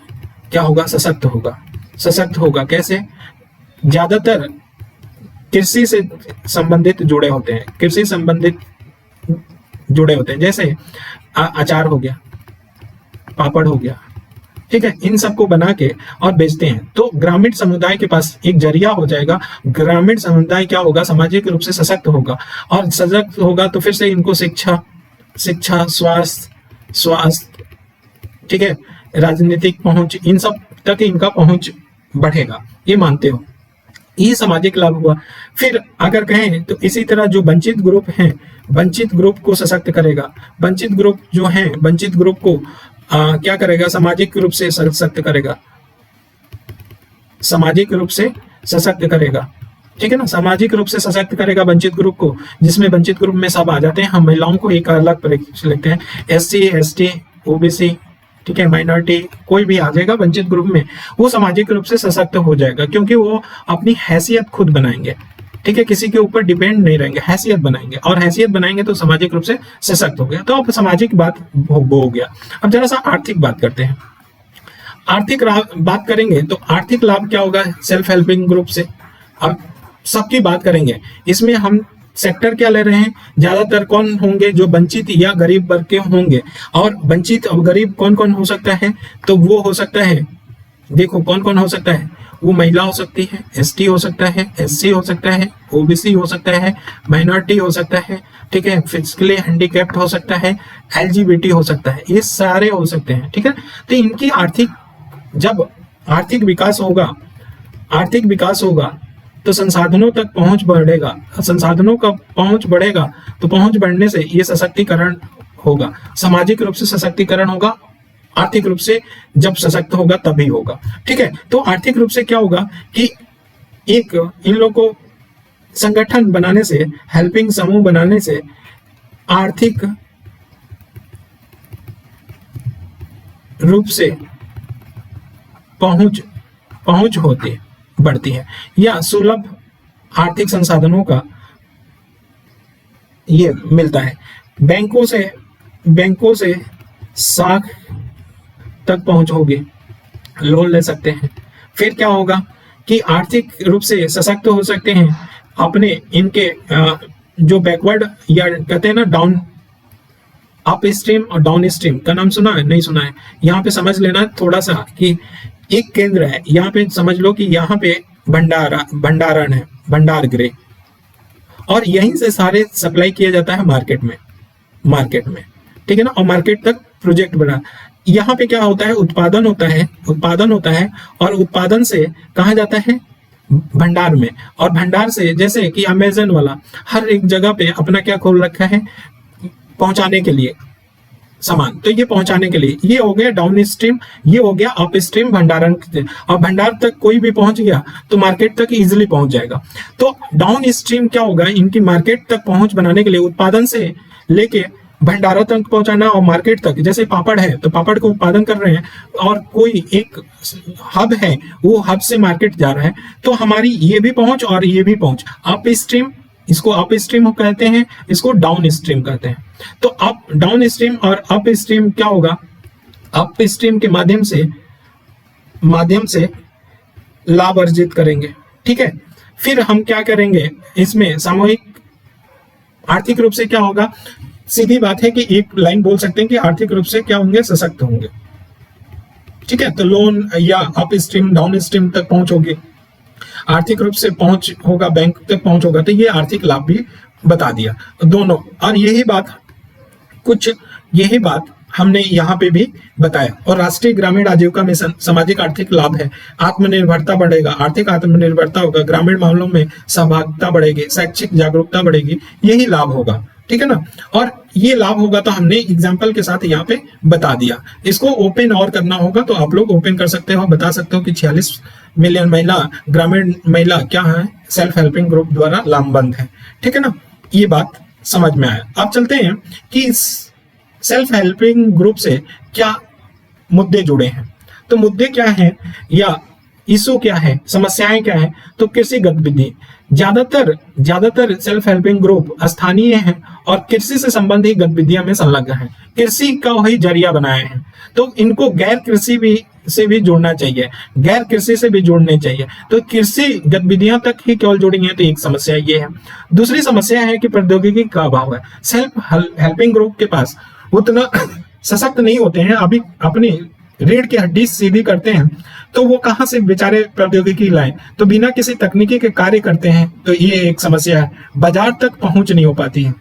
क्या होगा? सशक्त होगा। सशक्त होगा कैसे? ज्यादातर कृषि से संबंधित जुड़े होते हैं, कृषि संबंधित जुड़े होते हैं, जैसे अचार हो गया, पापड़ हो गया, ठीक है, इन सबको बना के और बेचते हैं। तो ग्रामीण समुदाय के पास एक जरिया हो जाएगा। ग्रामीण समुदाय क्या होगा? सामाजिक रूप से सशक्त होगा, और सशक्त होगा तो फिर से इनको शिक्षा, स्वास्थ्य, ठीक है, राजनीतिक पहुंच, इन सब तक इनका पहुंच बढ़ेगा। ये मानते हो? ये सामाजिक लाभ हुआ। फिर अगर कहें तो इसी तरह जो वंचित ग्रुप हैं, वंचित ग्रुप को सशक्त करेगा। वंचित ग्रुप जो हैं, वंचित ग्रुप को क्या करेगा? सामाजिक रूप से सशक्त करेगा, सामाजिक रूप से सशक्त करेगा, ठीक है ना। सामाजिक रूप से सशक्त करेगा वंचित ग्रुप को, जिसमें वंचित ग्रुप में सब आ जाते हैं। हम महिलाओं को एक अलग परिचय लिखते हैं, SC ST OBC, ठीक है, माइनॉरिटी, कोई भी आ जाएगा वंचित ग्रुप में, वो सामाजिक रूप से सशक्त हो जाएगा, क्योंकि वो अपनी हैसियत खुद बनाएंगे, ठीक है, किसी के ऊपर डिपेंड नहीं रहेंगे, हैसियत बनाएंगे, और हैसियत बनाएंगे तो सामाजिक रूप से सशक्त हो गया। तो अब सामाजिक बात हो गया। अब जरा सा आर्थिक बात करते हैं। आर्थिक बात करेंगे तो आर्थिक लाभ क्या होगा? सेल्फ हेल्पिंग ग्रुप से। अब सबकी बात करेंगे, इसमें हम सेक्टर क्या ले रहे हैं? ज्यादातर कौन होंगे? जो वंचित या गरीब वर्ग के होंगे। और वंचित और गरीब कौन कौन हो सकता है? तो वो हो सकता है, देखो कौन कौन हो सकता है, वो महिला हो सकती है, ST हो सकता है, SC हो सकता है, OBC हो सकता है, माइनॉरिटी हो सकता है, ठीक है, फिजिकली हैंडीकैप्ड हो सकता है, LGBT हो सकता है, ये सारे हो सकते हैं, ठीक है। तो इनकी आर्थिक, जब आर्थिक विकास होगा, आर्थिक विकास होगा तो संसाधनों तक पहुंच बढ़ेगा, संसाधनों का पहुंच बढ़ेगा तो पहुंच बढ़ने से ये सशक्तिकरण होगा, सामाजिक रूप से सशक्तिकरण होगा। आर्थिक रूप से जब सशक्त होगा तभी होगा, ठीक है। तो आर्थिक रूप से क्या होगा कि एक इन लोगों को संगठन बनाने से, हेल्पिंग समूह बनाने से आर्थिक रूप से पहुंच होती बढ़ती है, या सुलभ आर्थिक संसाधनों का ये मिलता है। बैंकों से साख तक पहुंच होगी, लोन ले सकते हैं। फिर क्या होगा कि आर्थिक रूप से सशक्त हो सकते हैं अपने इनके जो बैकवर्ड, या कहते हैं ना डाउन, अप स्ट्रीम और डाउन स्ट्रीम का नाम सुना है? नहीं सुना है? यहाँ पे समझ लेना थोड़ा सा कि एक केंद्र है, यहाँ पे समझ लो कि यहाँ पे भंडारण है, भंडार गृह, और यहीं से सारे सप्लाई किया जाता है मार्केट में, ठीक है ना, और मार्केट तक प्रोजेक्ट बना। यहाँ पे क्या होता है? उत्पादन होता है, और उत्पादन से कहाँ जाता है? भंडार में, और भंडार से, जैसे कि अमेज़न वाला हर एक जगह पे अपना क्या खोल रखा है पहुंचाने के लिए सामान, तो ये पहुंचाने के लिए, ये हो गया डाउन स्ट्रीम, ये हो गया अप स्ट्रीम भंडारण, और भंडार तक कोई भी पहुंच गया तो मार्केट तक इजीली पहुंच जाएगा। तो डाउन स्ट्रीम क्या होगा? इनकी मार्केट तक पहुंच बनाने के लिए उत्पादन से लेके भंडारा तक पहुंचाना, और मार्केट तक, जैसे पापड़ है तो पापड़ को उत्पादन कर रहे हैं और कोई एक हब है, वो हब से मार्केट जा रहा है, तो हमारी ये भी पहुंच और ये भी पहुंच, अप स्ट्रीम, इसको अप स्ट्रीम कहते हैं, इसको डाउन स्ट्रीम कहते हैं। तो अप, डाउन स्ट्रीम और अप स्ट्रीम क्या होगा? अप स्ट्रीम के माध्यम से लाभ अर्जित करेंगे, ठीक है। फिर हम क्या करेंगे इसमें? सामूहिक आर्थिक रूप से क्या होगा? सीधी बात है कि एक लाइन बोल सकते हैं कि आर्थिक रूप से क्या होंगे? सशक्त होंगे, ठीक है। तो लोन या अप स्ट्रीम डाउन स्ट्रीम तक पहुंच होगी, आर्थिक रूप से पहुंच होगा, बैंक तक पहुंच होगा, तो ये आर्थिक लाभ भी बता दिया दोनों। और यही बात हमने यहाँ पे भी बताया। और राष्ट्रीय ग्रामीण आजीविका मिशन सामाजिक आर्थिक लाभ है, आत्मनिर्भरता बढ़ेगा, आर्थिक आत्मनिर्भरता होगा, ग्रामीण मामलों में सहभागिता बढ़ेगी, शैक्षिक जागरूकता बढ़ेगी, यही लाभ होगा, ठीक है ना। और ये लाभ होगा तो हमने एग्जाम्पल के साथ यहाँ पे बता दिया। इसको ओपन और करना होगा तो आप लोग ओपन कर सकते हो, बता सकते हो कि 46 मिलियन महिला, ग्रामीण महिला क्या है? सेल्फ हेल्पिंग ग्रुप द्वारा लामबंद है, ठीक है ना। ये बात समझ में आया। अब चलते हैं कि इस सेल्फ हेल्पिंग ग्रुप से क्या मुद्दे जुड़े हैं। तो मुद्दे क्या हैं, या इशू क्या है, समस्याएं क्या है, तो कृषि गतिविधि ज्यादातर सेल्फ हेल्पिंग ग्रुप स्थानीय हैं और कृषि से संबंधित गतिविधियों में संलग्न हैं, कृषि का ही जरिया बनाए हैं। तो इनको गैर कृषि भी से भी जोड़ना चाहिए, गैर कृषि से भी जोड़ने चाहिए। तो कृषि गतिविधियों तक ही केवल जोड़ी है, तो एक समस्या ये है। दूसरी समस्या है कि प्रौद्योगिकी का अभाव है। सेल्फ हेल्पिंग ग्रुप के पास उतना सशक्त नहीं होते हैं, अभी अपनी रीढ़ की हड्डी सीधी करते हैं, तो वो कहां से बेचारे प्रौद्योगिकी लाए, तो बिना किसी तकनीकी के कार्य करते हैं। तो ये एक समस्या है। बाजार तक पहुंच नहीं हो पाती है,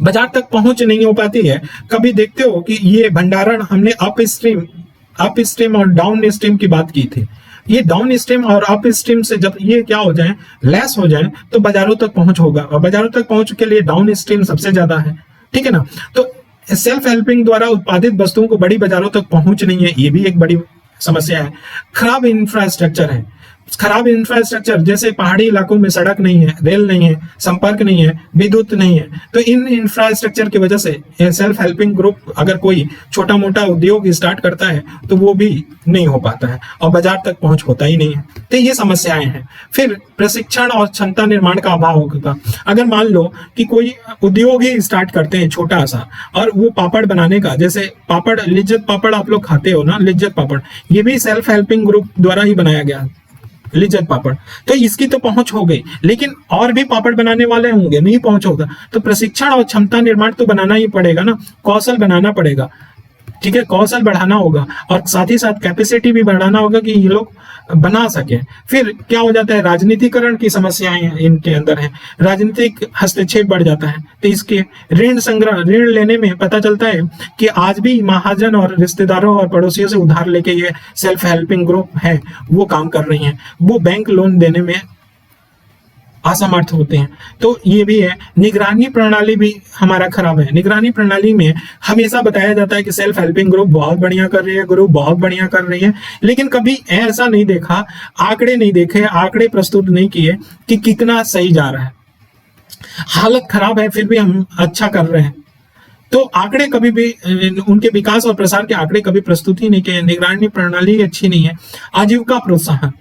बाजार तक पहुंच नहीं हो पाती है। कभी देखते हो कि ये भंडारण हमने अप स्ट्रीम और डाउन स्ट्रीम की बात की थी, ये डाउन स्ट्रीम और अप स्ट्रीम से जब ये क्या हो जाए, लेस हो जाए, तो बाजारों तक पहुंच होगा, और बाजारों तक पहुंच के लिए डाउन स्ट्रीम सबसे ज्यादा है, ठीक है ना। तो सेल्फ हेल्पिंग द्वारा उत्पादित वस्तुओं को बड़ी बाजारों तक पहुंच नहीं है, ये भी एक बड़ी समस्या है। खराब इंफ्रास्ट्रक्चर है, खराब इंफ्रास्ट्रक्चर जैसे पहाड़ी इलाकों में सड़क नहीं है, रेल नहीं है, संपर्क नहीं है, विद्युत नहीं है। तो इन इंफ्रास्ट्रक्चर की वजह से सेल्फ हेल्पिंग ग्रुप अगर कोई छोटा मोटा उद्योग स्टार्ट करता है तो वो भी नहीं हो पाता है और बाजार तक पहुंच होता ही नहीं है। तो ये समस्याएं हैं। फिर प्रशिक्षण और क्षमता निर्माण का अभाव होगा। अगर मान लो कि कोई उद्योग ही स्टार्ट करते हैं छोटा सा, और वो पापड़ बनाने का, जैसे पापड़, लिज्जत पापड़ आप लोग खाते हो ना, लिज्जत पापड़, ये भी सेल्फ हेल्पिंग ग्रुप द्वारा ही बनाया गया, लिज्जत पापड़। तो इसकी तो पहुंच हो गई, लेकिन और भी पापड़ बनाने वाले होंगे, नहीं पहुंच होगा। तो प्रशिक्षण और क्षमता निर्माण तो बनाना ही पड़ेगा ना, कौशल बनाना पड़ेगा, ठीक है, कौशल बढ़ाना होगा, और साथ ही साथ कैपेसिटी भी बढ़ाना होगा कि ये लोग बना सके। फिर क्या हो जाता है, राजनीतिकरण की समस्याएं इनके अंदर है, राजनीतिक हस्तक्षेप बढ़ जाता है। तो इसके ऋण लेने में पता चलता है कि आज भी महाजन और रिश्तेदारों और पड़ोसियों से उधार लेके ये सेल्फ हेल्पिंग ग्रुप है वो काम कर रही हैं, वो बैंक लोन देने में असमर्थ होते हैं। तो ये भी है। निगरानी प्रणाली भी हमारा खराब है। निगरानी प्रणाली में हमेशा बताया जाता है कि सेल्फ हेल्पिंग ग्रुप बहुत बढ़िया कर रही है, ग्रुप बहुत बढ़िया कर रही है, लेकिन कभी ऐसा नहीं देखा, आंकड़े नहीं देखे, आंकड़े प्रस्तुत नहीं किए कि कितना सही जा रहा है। हालत खराब है फिर भी हम अच्छा कर रहे हैं, तो आंकड़े कभी भी, उनके विकास और प्रसार के आंकड़े कभी प्रस्तुत ही नहीं किए। निगरानी प्रणाली अच्छी नहीं है। आजीविका प्रोत्साहन,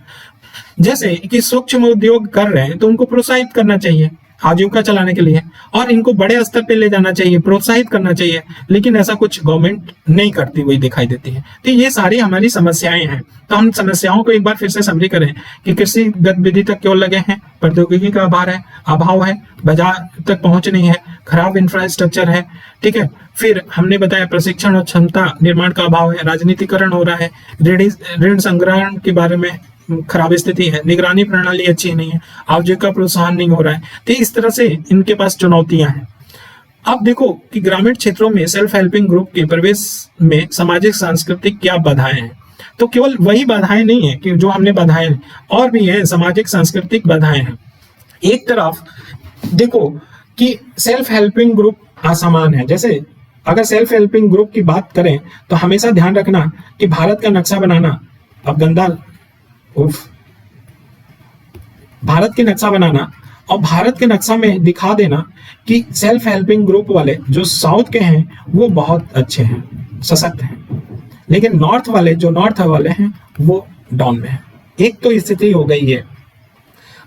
जैसे कि सूक्ष्म उद्योग कर रहे हैं तो उनको प्रोत्साहित करना चाहिए आजीविका चलाने के लिए, और इनको बड़े स्तर पे ले जाना चाहिए, प्रोत्साहित करना चाहिए, लेकिन ऐसा कुछ गवर्नमेंट नहीं करती हुई दिखाई देती है। तो ये सारी हमारी समस्याएं हैं। तो हम समस्याओं को एक बार फिर से समरी करें कि कृषि गतिविधि तक क्यों लगे हैं, प्रौद्योगिकी का अभाव है, बाजार तक पहुंच नहीं है, खराब इंफ्रास्ट्रक्चर है, ठीक है। फिर हमने बताया प्रशिक्षण और क्षमता निर्माण का अभाव है, राजनीतिकरण हो रहा है, ऋण संग्रहण के बारे में खराब स्थिति है, निगरानी प्रणाली अच्छी नहीं है, आजीविका प्रोत्साहन नहीं हो रहा है। तो इस तरह से इनके पास चुनौतियां हैं। अब देखो कि ग्रामीण क्षेत्रों में सेल्फ हेल्पिंग ग्रुप के प्रवेश में सामाजिक सांस्कृतिक क्या बाधाएं हैं। तो केवल वही बाधाएं नहीं है कि जो हमने बाधाएं, और भी है सामाजिक सांस्कृतिक बाधाएं हैं। एक तरफ देखो कि सेल्फ हेल्पिंग ग्रुप असमान है। जैसे अगर सेल्फ हेल्पिंग ग्रुप की बात करें तो हमेशा ध्यान रखना कि भारत का नक्शा बनाना, अब गंदा भारत के नक्शा बनाना और भारत के नक्शा में दिखा देना कि सेल्फ हेल्पिंग ग्रुप वाले जो साउथ के हैं वो बहुत अच्छे हैं, सशक्त हैं, लेकिन नॉर्थ वाले हैं वो डाउन में है। एक तो स्थिति हो गई है।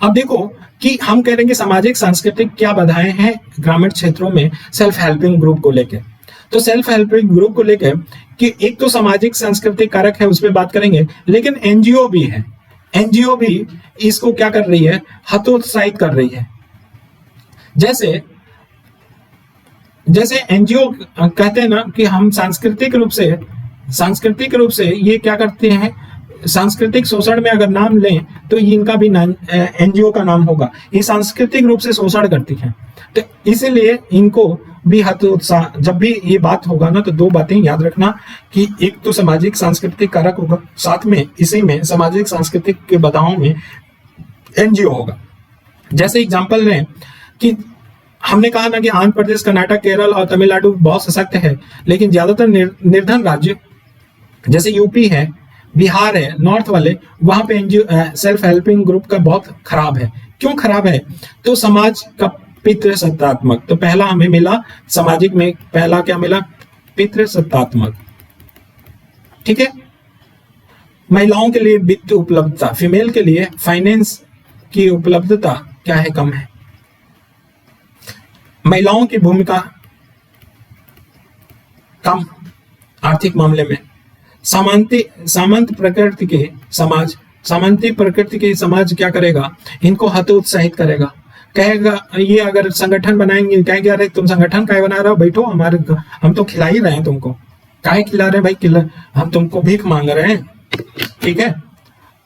अब देखो कि हम कह रहे हैं कि सामाजिक सांस्कृतिक क्या बाधाएं हैं ग्रामीण क्षेत्रों में सेल्फ हेल्पिंग ग्रुप को लेकर। तो सेल्फ हेल्पिंग ग्रुप को लेकर कि एक तो सामाजिक सांस्कृतिक कारक है, उस पर बात करेंगे, लेकिन एनजीओ भी है। एनजीओ भी इसको क्या कर रही है, हतोत्साहित कर रही है। जैसे एनजीओ कहते हैं ना कि हम सांस्कृतिक रूप से ये क्या करते हैं, सांस्कृतिक शोषण में अगर नाम लें तो इनका भी एनजीओ का नाम होगा। ये सांस्कृतिक रूप से शोषण करती है, तो इसीलिए इनको भी हतोत्साह। जब भी ये बात होगा ना तो दो बातें याद रखना कि एक तो सामाजिक सांस्कृतिक कारक होगा, साथ में इसी में सामाजिक सांस्कृतिक के बाधाओं में एनजीओ होगा। जैसे एग्जांपल लें कि हमने कहा ना कि आंध्र प्रदेश, कर्नाटक, केरल और तमिलनाडु बहुत सशक्त है, लेकिन ज्यादातर निर्धन राज्य जैसे यूपी है, बिहार है, नॉर्थ वाले, वहां पे एनजीओ सेल्फ हेल्पिंग ग्रुप का बहुत खराब है। क्यों खराब है? तो समाज का पितृसत्तात्मक, तो पहला हमें मिला सामाजिक में, पहला क्या मिला, पितृसत्तात्मक, ठीक है। महिलाओं के लिए वित्त उपलब्धता, फीमेल के लिए फाइनेंस की उपलब्धता क्या है, कम है। महिलाओं की भूमिका कम आर्थिक मामले में। सामंत प्रकृति के समाज, सामंती प्रकृति के समाज क्या करेगा, इनको हतोत्साहित करेगा, कहेगा ये अगर संगठन बनाएंगे कहेंगे अरे तुम संगठन काहे बना रहे हो, बैठो हमारे, हम तो खिला ही रहे हैं तुमको, काहे खिला रहे हैं भाई, हम तुमको भीख मांग रहे हैं, ठीक है।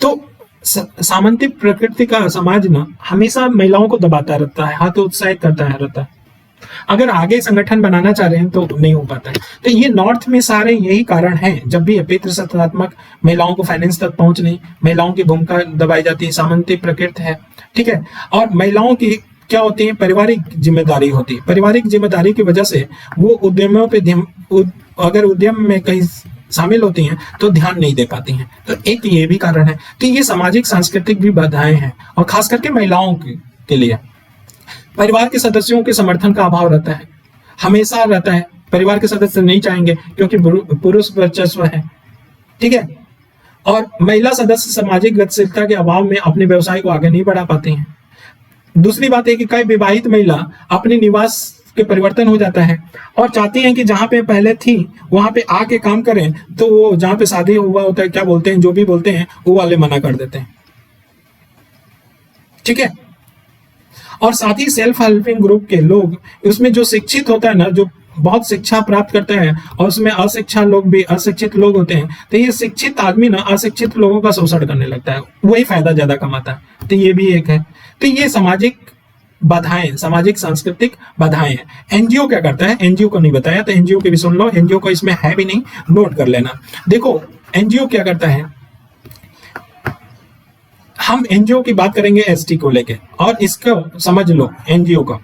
तो सामंती प्रकृति का समाज ना हमेशा महिलाओं को दबाता रहता है, हतोत्साहित करता रहता है। अगर आगे संगठन बनाना चाह रहे हैं तो नहीं हो पाता है। तो ये नॉर्थ में सारे यही कारण हैं, जब भी पितृसत्तात्मक, महिलाओं को फाइनेंस तक पहुंच नहीं, महिलाओं की भूमिका दबाई जाती है, सामंती प्रकृति है, ठीक है। और महिलाओं की क्या होती है, पारिवारिक जिम्मेदारी होती है। पारिवारिक जिम्मेदारी की वजह से वो उद्यमों पे अगर उद्यम में कहीं शामिल होती हैं तो ध्यान नहीं दे पाती हैं। तो एक ये भी कारण है कि ये सामाजिक सांस्कृतिक भी बाधाएं हैं, और खास करके महिलाओं के लिए परिवार के सदस्यों के समर्थन का अभाव रहता है, हमेशा रहता है। परिवार के सदस्य नहीं चाहेंगे क्योंकि पुरुष वर्चस्व है, ठीक है। और महिला सदस्य सामाजिक गतिशीलता के अभाव में अपने व्यवसाय को आगे नहीं बढ़ा पाते हैं। दूसरी बात है कि कई विवाहित महिला अपने निवास के परिवर्तन हो जाता है और चाहती हैं कि जहां पे पहले थी वहां पे आके काम करें, तो वो जहां पे शादी हुआ होता है, क्या बोलते हैं, जो भी बोलते हैं वो वाले मना कर देते हैं, ठीक है। और साथ ही सेल्फ हेल्पिंग ग्रुप के लोग, उसमें जो शिक्षित होता है ना, जो बहुत शिक्षा प्राप्त करते हैं, और उसमें अशिक्षित लोग होते हैं, तो ये शिक्षित आदमी ना अशिक्षित लोगों का शोषण करने लगता है, वही फायदा ज्यादा कमाता है। तो ये भी एक है। तो ये सामाजिक बाधाएं, सामाजिक सांस्कृतिक बाधाएं हैं। एनजीओ क्या करता है, एनजीओ को नहीं बताया तो एनजीओ के भी सुन लो, एनजीओ को इसमें है भी नहीं, नोट कर लेना। देखो एनजीओ क्या करता है, हम एनजीओ की बात करेंगे एसटी को लेके, और इसको समझ लो, एनजीओ का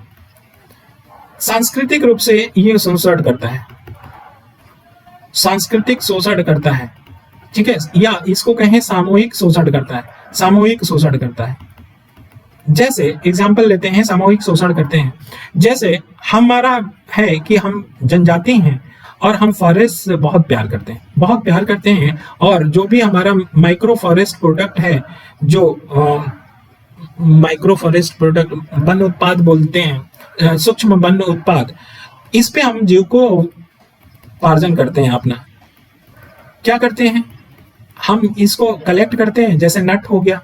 सांस्कृतिक रूप से ये शोषण करता है, सांस्कृतिक शोषण करता है, ठीक है, या इसको कहें सामूहिक शोषण करता है, सामूहिक शोषण करता है। जैसे एग्जाम्पल लेते हैं, सामूहिक शोषण करते हैं, जैसे हमारा है कि हम जनजाति हैं और हम फॉरेस्ट से बहुत प्यार करते हैं, बहुत प्यार करते हैं, और जो भी हमारा माइक्रो फॉरेस्ट प्रोडक्ट है, जो माइक्रो फॉरेस्ट प्रोडक्ट वन उत्पाद बोलते हैं, सूक्ष्म वन उत्पाद, इस पे हम जीव को उपार्जन करते हैं अपना। क्या करते हैं, हम इसको कलेक्ट करते हैं, जैसे नट हो गया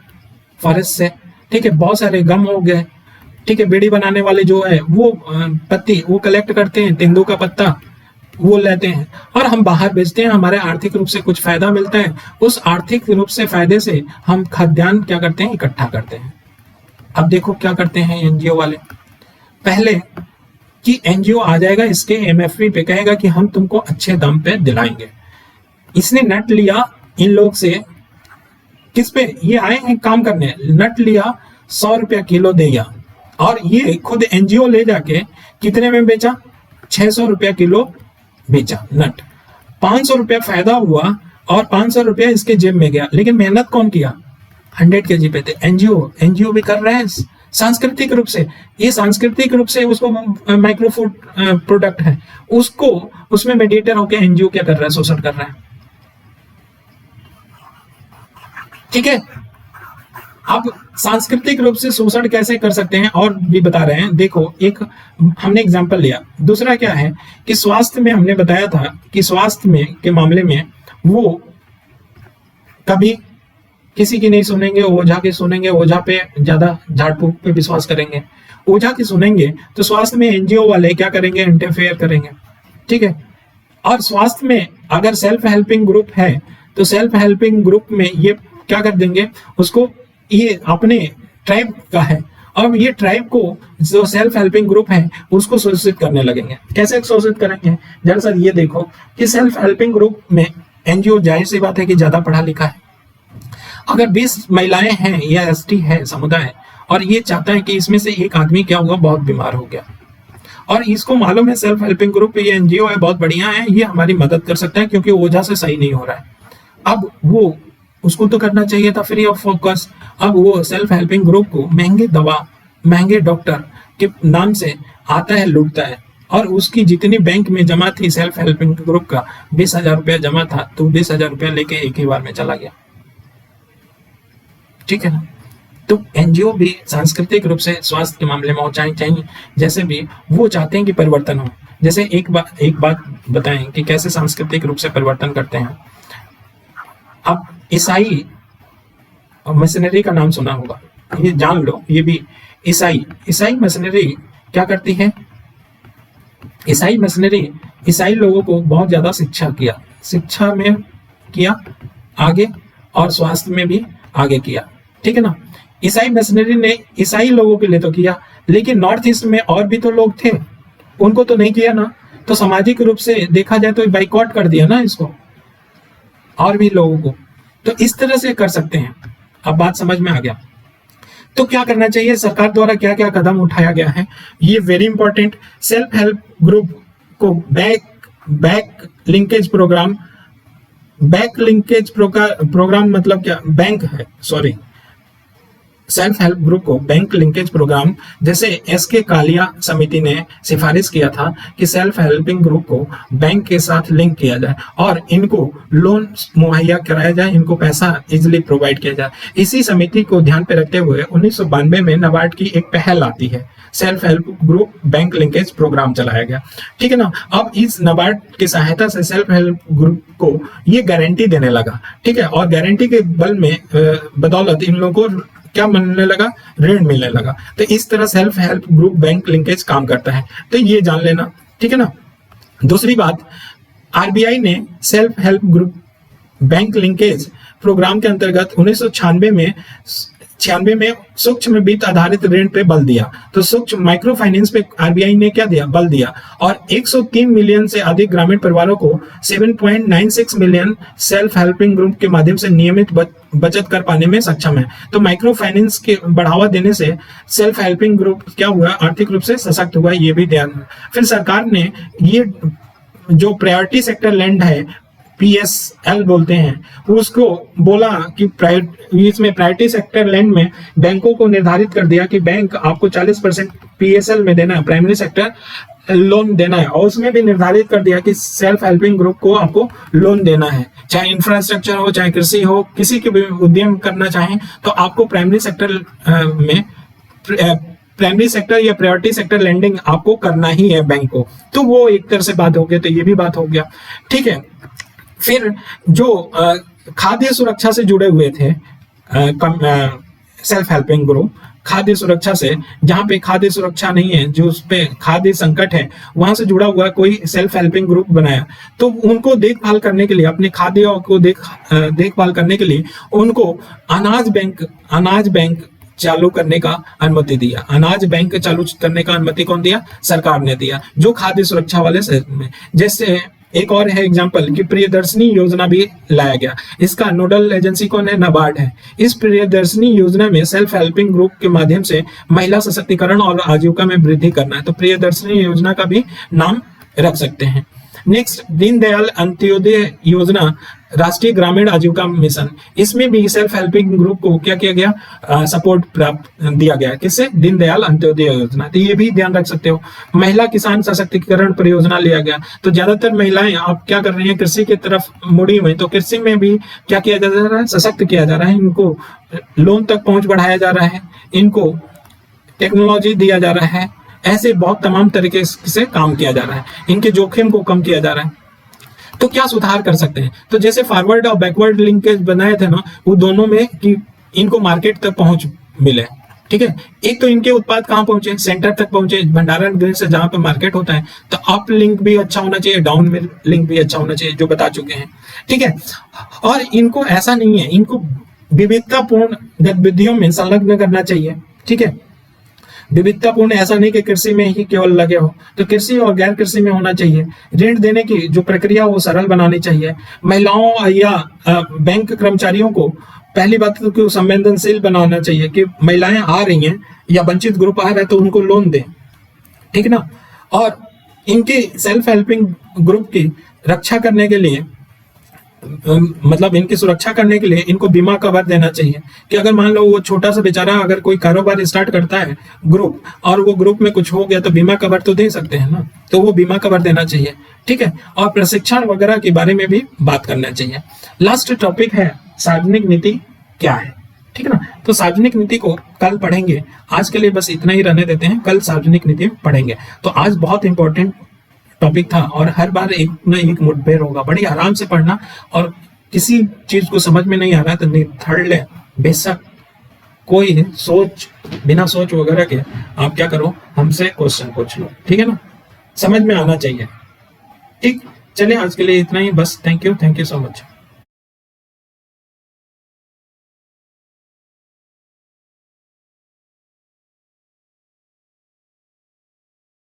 फॉरेस्ट से, ठीक है, बहुत सारे गम हो गए, ठीक है, बीड़ी बनाने वाले जो है वो पत्ती वो कलेक्ट करते हैं, तेंदू का पत्ता वो लेते हैं और हम बाहर बेचते हैं, हमारे आर्थिक रूप से कुछ फायदा मिलता है, उस आर्थिक रूप से फायदे से हम खाद्यान्न क्या करते हैं, इकट्ठा करते हैं। अब देखो क्या करते हैं एनजीओ वाले, पहले कि एनजीओ आ जाएगा इसके एमएफपी पे, कहेगा कि हम तुमको अच्छे दाम पे दिलाएंगे। इसने नट लिया इन लोग से, किस पे, ये आए हैं काम करने, नट लिया 100 रुपया किलो देगा, और ये खुद एनजीओ ले जाके कितने में बेचा, 600 रुपया किलो बेचा नट, 500 रुपया फायदा हुआ और 500 रुपया इसके जेब में गया। लेकिन मेहनत कौन किया, 100 केजी पे थे एनजीओ, एनजीओ भी कर रहे हैं सांस्कृतिक रूप से, ये सांस्कृतिक रूप से उसको माइक्रो फूड प्रोडक्ट है, उसको उसमें मेडिएटर होकर एनजीओ क्या कर रहा है, शोषण कर रहा है, ठीक है। अब सांस्कृतिक रूप से शोषण कैसे कर सकते हैं और भी बता रहे हैं। देखो एक हमने एग्जांपल लिया, दूसरा क्या है कि स्वास्थ्य में हमने बताया था कि स्वास्थ्य में के मामले में वो कभी किसी की नहीं सुनेंगे, ओझा की सुनेंगे, ओझा पे ज्यादा झाड़ फूक पे विश्वास करेंगे, ओझा की सुनेंगे तो स्वास्थ्य में एनजीओ वाले क्या करेंगे, इंटरफेयर करेंगे, ठीक है। और स्वास्थ्य में अगर सेल्फ हेल्पिंग ग्रुप है तो सेल्फ हेल्पिंग ग्रुप में ये क्या कर देंगे, उसको ये अपने ट्राइब का है और ये ट्राइब को जो सेल्फ हेल्पिंग ग्रुप है उसको शोषित करने लगेंगे। कैसे शोषित करेंगे, जरा सर ये देखो कि सेल्फ हेल्पिंग ग्रुप में एनजीओ जाहिर सी बात है कि ज्यादा पढ़ा लिखा है। अगर 20 महिलाएं हैं या एसटी है समुदाय और ये चाहता है कि इसमें से एक आदमी क्या हुआ, बहुत बीमार हो गया, और इसको मालूम है सेल्फ हेल्पिंग ग्रुप ये एनजीओ है, बहुत बढ़िया है, ये हमारी मदद कर सकता है क्योंकि ओझा से सही नहीं हो रहा है। अब वो उसको तो करना चाहिए था फ्री ऑफ फोकस। अब वो सेल्फ हेल्पिंग ग्रुप को महंगे दवा, महंगे डॉक्टर के नाम से आता है, लूटता है, और उसकी जितनी बैंक में जमा थी सेल्फ हेल्पिंग ग्रुप का 20,000 रुपया जमा था, तो 20,000 रुपया लेके एक ही बार में चला गया। ठीक है ना। तो एनजीओ भी सांस्कृतिक रूप से स्वास्थ्य के मामले में हो, चाहे जैसे भी वो चाहते हैं कि परिवर्तन हो। जैसे एक बात बताएं कि कैसे सांस्कृतिक रूप से परिवर्तन करते हैं। अब ईसाई मशीनरी का नाम सुना होगा, ये जान लो, ये भी ईसाई मशीनरी क्या करती है। ईसाई मशीनरी ईसाई लोगों को बहुत ज्यादा शिक्षा में किया आगे, और स्वास्थ्य में भी आगे किया, ठीक है ना। ईसाई मशीनरी ने ईसाई लोगों के लिए तो किया, लेकिन नॉर्थ ईस्ट में और भी तो लोग थे, उनको तो नहीं किया ना। तो सामाजिक रूप से देखा जाए तो बाइकआउट कर दिया ना इसको, और भी लोगों को। तो इस तरह से कर सकते हैं। अब बात समझ में आ गया। तो क्या करना चाहिए, सरकार द्वारा क्या क्या कदम उठाया गया है, ये very important. Self help group को बैक लिंकेज प्रोग्राम मतलब क्या, बैंक है, सॉरी, सेल्फ हेल्प ग्रुप को बैंक लिंकेज प्रोग्राम, जैसे एसके कालिया समिति ने सिफारिश किया था कि सेल्फ हेल्पिंग ग्रुप को बैंक के साथ लिंक किया जाए और इनको लोन मुहैया कराया जाए, इनको पैसा इजिली प्रोवाइड किया जाए। इसी समिति को ध्यान पे रखते हुए 1992 में नाबार्ड की एक पहल आती है, self help group bank linkage programme चलाया गया, ठीक है ना। अब इस नाबार्ड की सहायता से सेल्फ हेल्प ग्रुप को ये गारंटी देने लगा, ठीक है, और गारंटी के बल में बदौलत इन लोगों को क्या मिलने लगा, ऋण मिलने लगा। तो इस तरह self help group bank linkage काम करता है, तो ये जान लेना, ठीक है ना। दूसरी बात, आरबीआई ने self help group bank linkage programme के अंतर्गत 1996 में सूक्ष्म वित्त आधारित ऋण पे बल दिया। तो सूक्ष्म माइक्रो फाइनेंस पे आरबीआई ने क्या दिया, बल दिया, और 103 मिलियन से अधिक ग्रामीण परिवारों को 7.96 मिलियन सेल्फ हेल्पिंग ग्रुप के माध्यम से नियमित बचत कर पाने में सक्षम है। तो माइक्रो फाइनेंस के बढ़ावा देने से सेल्फ हेल्पिंग ग्रुप क्या हुआ, आर्थिक रूप से सशक्त हुआ, ये भी ध्यान। फिर सरकार ने ये जो प्रायोरिटी सेक्टर लैंड है, PSL बोलते हैं, उसको बोला कि इसमें प्रायोरिटी सेक्टर लैंड में बैंकों को निर्धारित कर दिया कि बैंक आपको 40% PSL में देना है, प्राइमरी सेक्टर लोन देना है, और उसमें भी निर्धारित कर दिया कि सेल्फ हेल्पिंग ग्रुप को आपको लोन देना है, चाहे इंफ्रास्ट्रक्चर हो, चाहे कृषि हो, किसी के भी उद्यम करना चाहें तो आपको प्राइमरी सेक्टर में प्राइमरी सेक्टर या प्रायोरिटी सेक्टर लैंडिंग आपको करना ही है बैंक को। तो वो एक तरह से बात हो गई, तो ये भी बात हो गया, ठीक है। फिर जो खाद्य सुरक्षा से जुड़े हुए थे सेल्फ हेल्पिंग ग्रुप, खाद्य सुरक्षा से, जहां पे खाद्य सुरक्षा नहीं है, जो उस पे खाद्य संकट है, वहां से जुड़ा हुआ कोई सेल्फ हेल्पिंग ग्रुप बनाया, तो उनको देखभाल करने के लिए, अपने खाद्य को देखभाल करने के लिए उनको अनाज बैंक चालू करने का अनुमति दिया। अनाज बैंक चालू करने का अनुमति कौन दिया, सरकार ने दिया, जो खाद्य सुरक्षा वाले में। जैसे एक और है एग्जांपल कि प्रियदर्शनी योजना भी लाया गया, इसका नोडल एजेंसी कौन है, नाबार्ड है। इस प्रियदर्शनी योजना में सेल्फ हेल्पिंग ग्रुप के माध्यम से महिला सशक्तिकरण और आजीविका में वृद्धि करना है, तो प्रियदर्शनी योजना का भी नाम रख सकते हैं। नेक्स्ट, दीनदयाल अंत्योदय योजना, राष्ट्रीय ग्रामीण आजीविका मिशन, इसमें भी सेल्फ हेल्पिंग ग्रुप को क्या किया गया, सपोर्ट प्राप्त दिया गया, किससे, दीनदयाल अंत्योदय योजना, तो ये भी ध्यान रख सकते हो। महिला किसान सशक्तिकरण परियोजना लिया गया, तो ज्यादातर महिलाएं आप क्या कर रही हैं, कृषि की तरफ मुड़ी हुई, तो कृषि में भी क्या किया जा रहा है, सशक्त किया जा रहा है, इनको लोन तक पहुंच बढ़ाया जा रहा है, इनको टेक्नोलॉजी दिया जा रहा है, ऐसे बहुत तमाम तरीके से काम किया जा रहा है, इनके जोखिम को कम किया जा रहा है। तो क्या सुधार कर सकते हैं, तो जैसे फॉरवर्ड और बैकवर्ड लिंकेज बनाए थे ना, वो दोनों में कि इनको मार्केट तक पहुंच मिले, ठीक है। एक तो इनके उत्पाद कहाँ पहुंचे, सेंटर तक पहुंचे, भंडारण गृह से जहां पे मार्केट होता है, तो अप लिंक भी अच्छा होना चाहिए, डाउन लिंक भी अच्छा होना चाहिए, जो बता चुके हैं, ठीक है। और इनको ऐसा नहीं है, इनको विविधतापूर्ण गतिविधियों में संलग्न करना चाहिए, ठीक है। विविधतापूर्ण, ऐसा नहीं कि कृषि में ही केवल लगे हो, तो कृषि और गैर कृषि में होना चाहिए। ऋण देने की जो प्रक्रिया वो सरल बनानी चाहिए। महिलाओं या बैंक कर्मचारियों को पहली बात तो संवेदनशील बनाना चाहिए कि महिलाएं आ रही हैं या वंचित ग्रुप आ रहा है तो उनको लोन दें, ठीक है ना। और इनके सेल्फ हेल्पिंग ग्रुप की रक्षा करने के लिए, मतलब इनकी सुरक्षा करने के लिए इनको बीमा कवर देना चाहिए कि अगर मान लो वो छोटा सा बेचारा अगर कोई कारोबार स्टार्ट करता है ग्रुप, और वो ग्रुप में कुछ हो गया तो बीमा कवर तो दे सकते हैं ना, तो वो बीमा कवर देना चाहिए, ठीक है। और प्रशिक्षण वगैरह के बारे में भी बात करना चाहिए। लास्ट टॉपिक है सार्वजनिक नीति क्या है, ठीक है ना। तो सार्वजनिक नीति को कल पढ़ेंगे, आज के लिए बस इतना ही रहने देते हैं, कल सार्वजनिक नीति पढ़ेंगे। तो आज बहुत इंपॉर्टेंट टॉपिक था और हर बार एक न एक मुठभेड़ होगा, बड़ी आराम से पढ़ना, और किसी चीज को समझ में नहीं आ रहा तो निथड़ ले, बेशक कोई बिना सोच वगैरह के आप क्या करो, हमसे क्वेश्चन पूछ लो, ठीक है ना, समझ में आना चाहिए। ठीक, चलिए आज के लिए इतना ही बस। Thank you so much.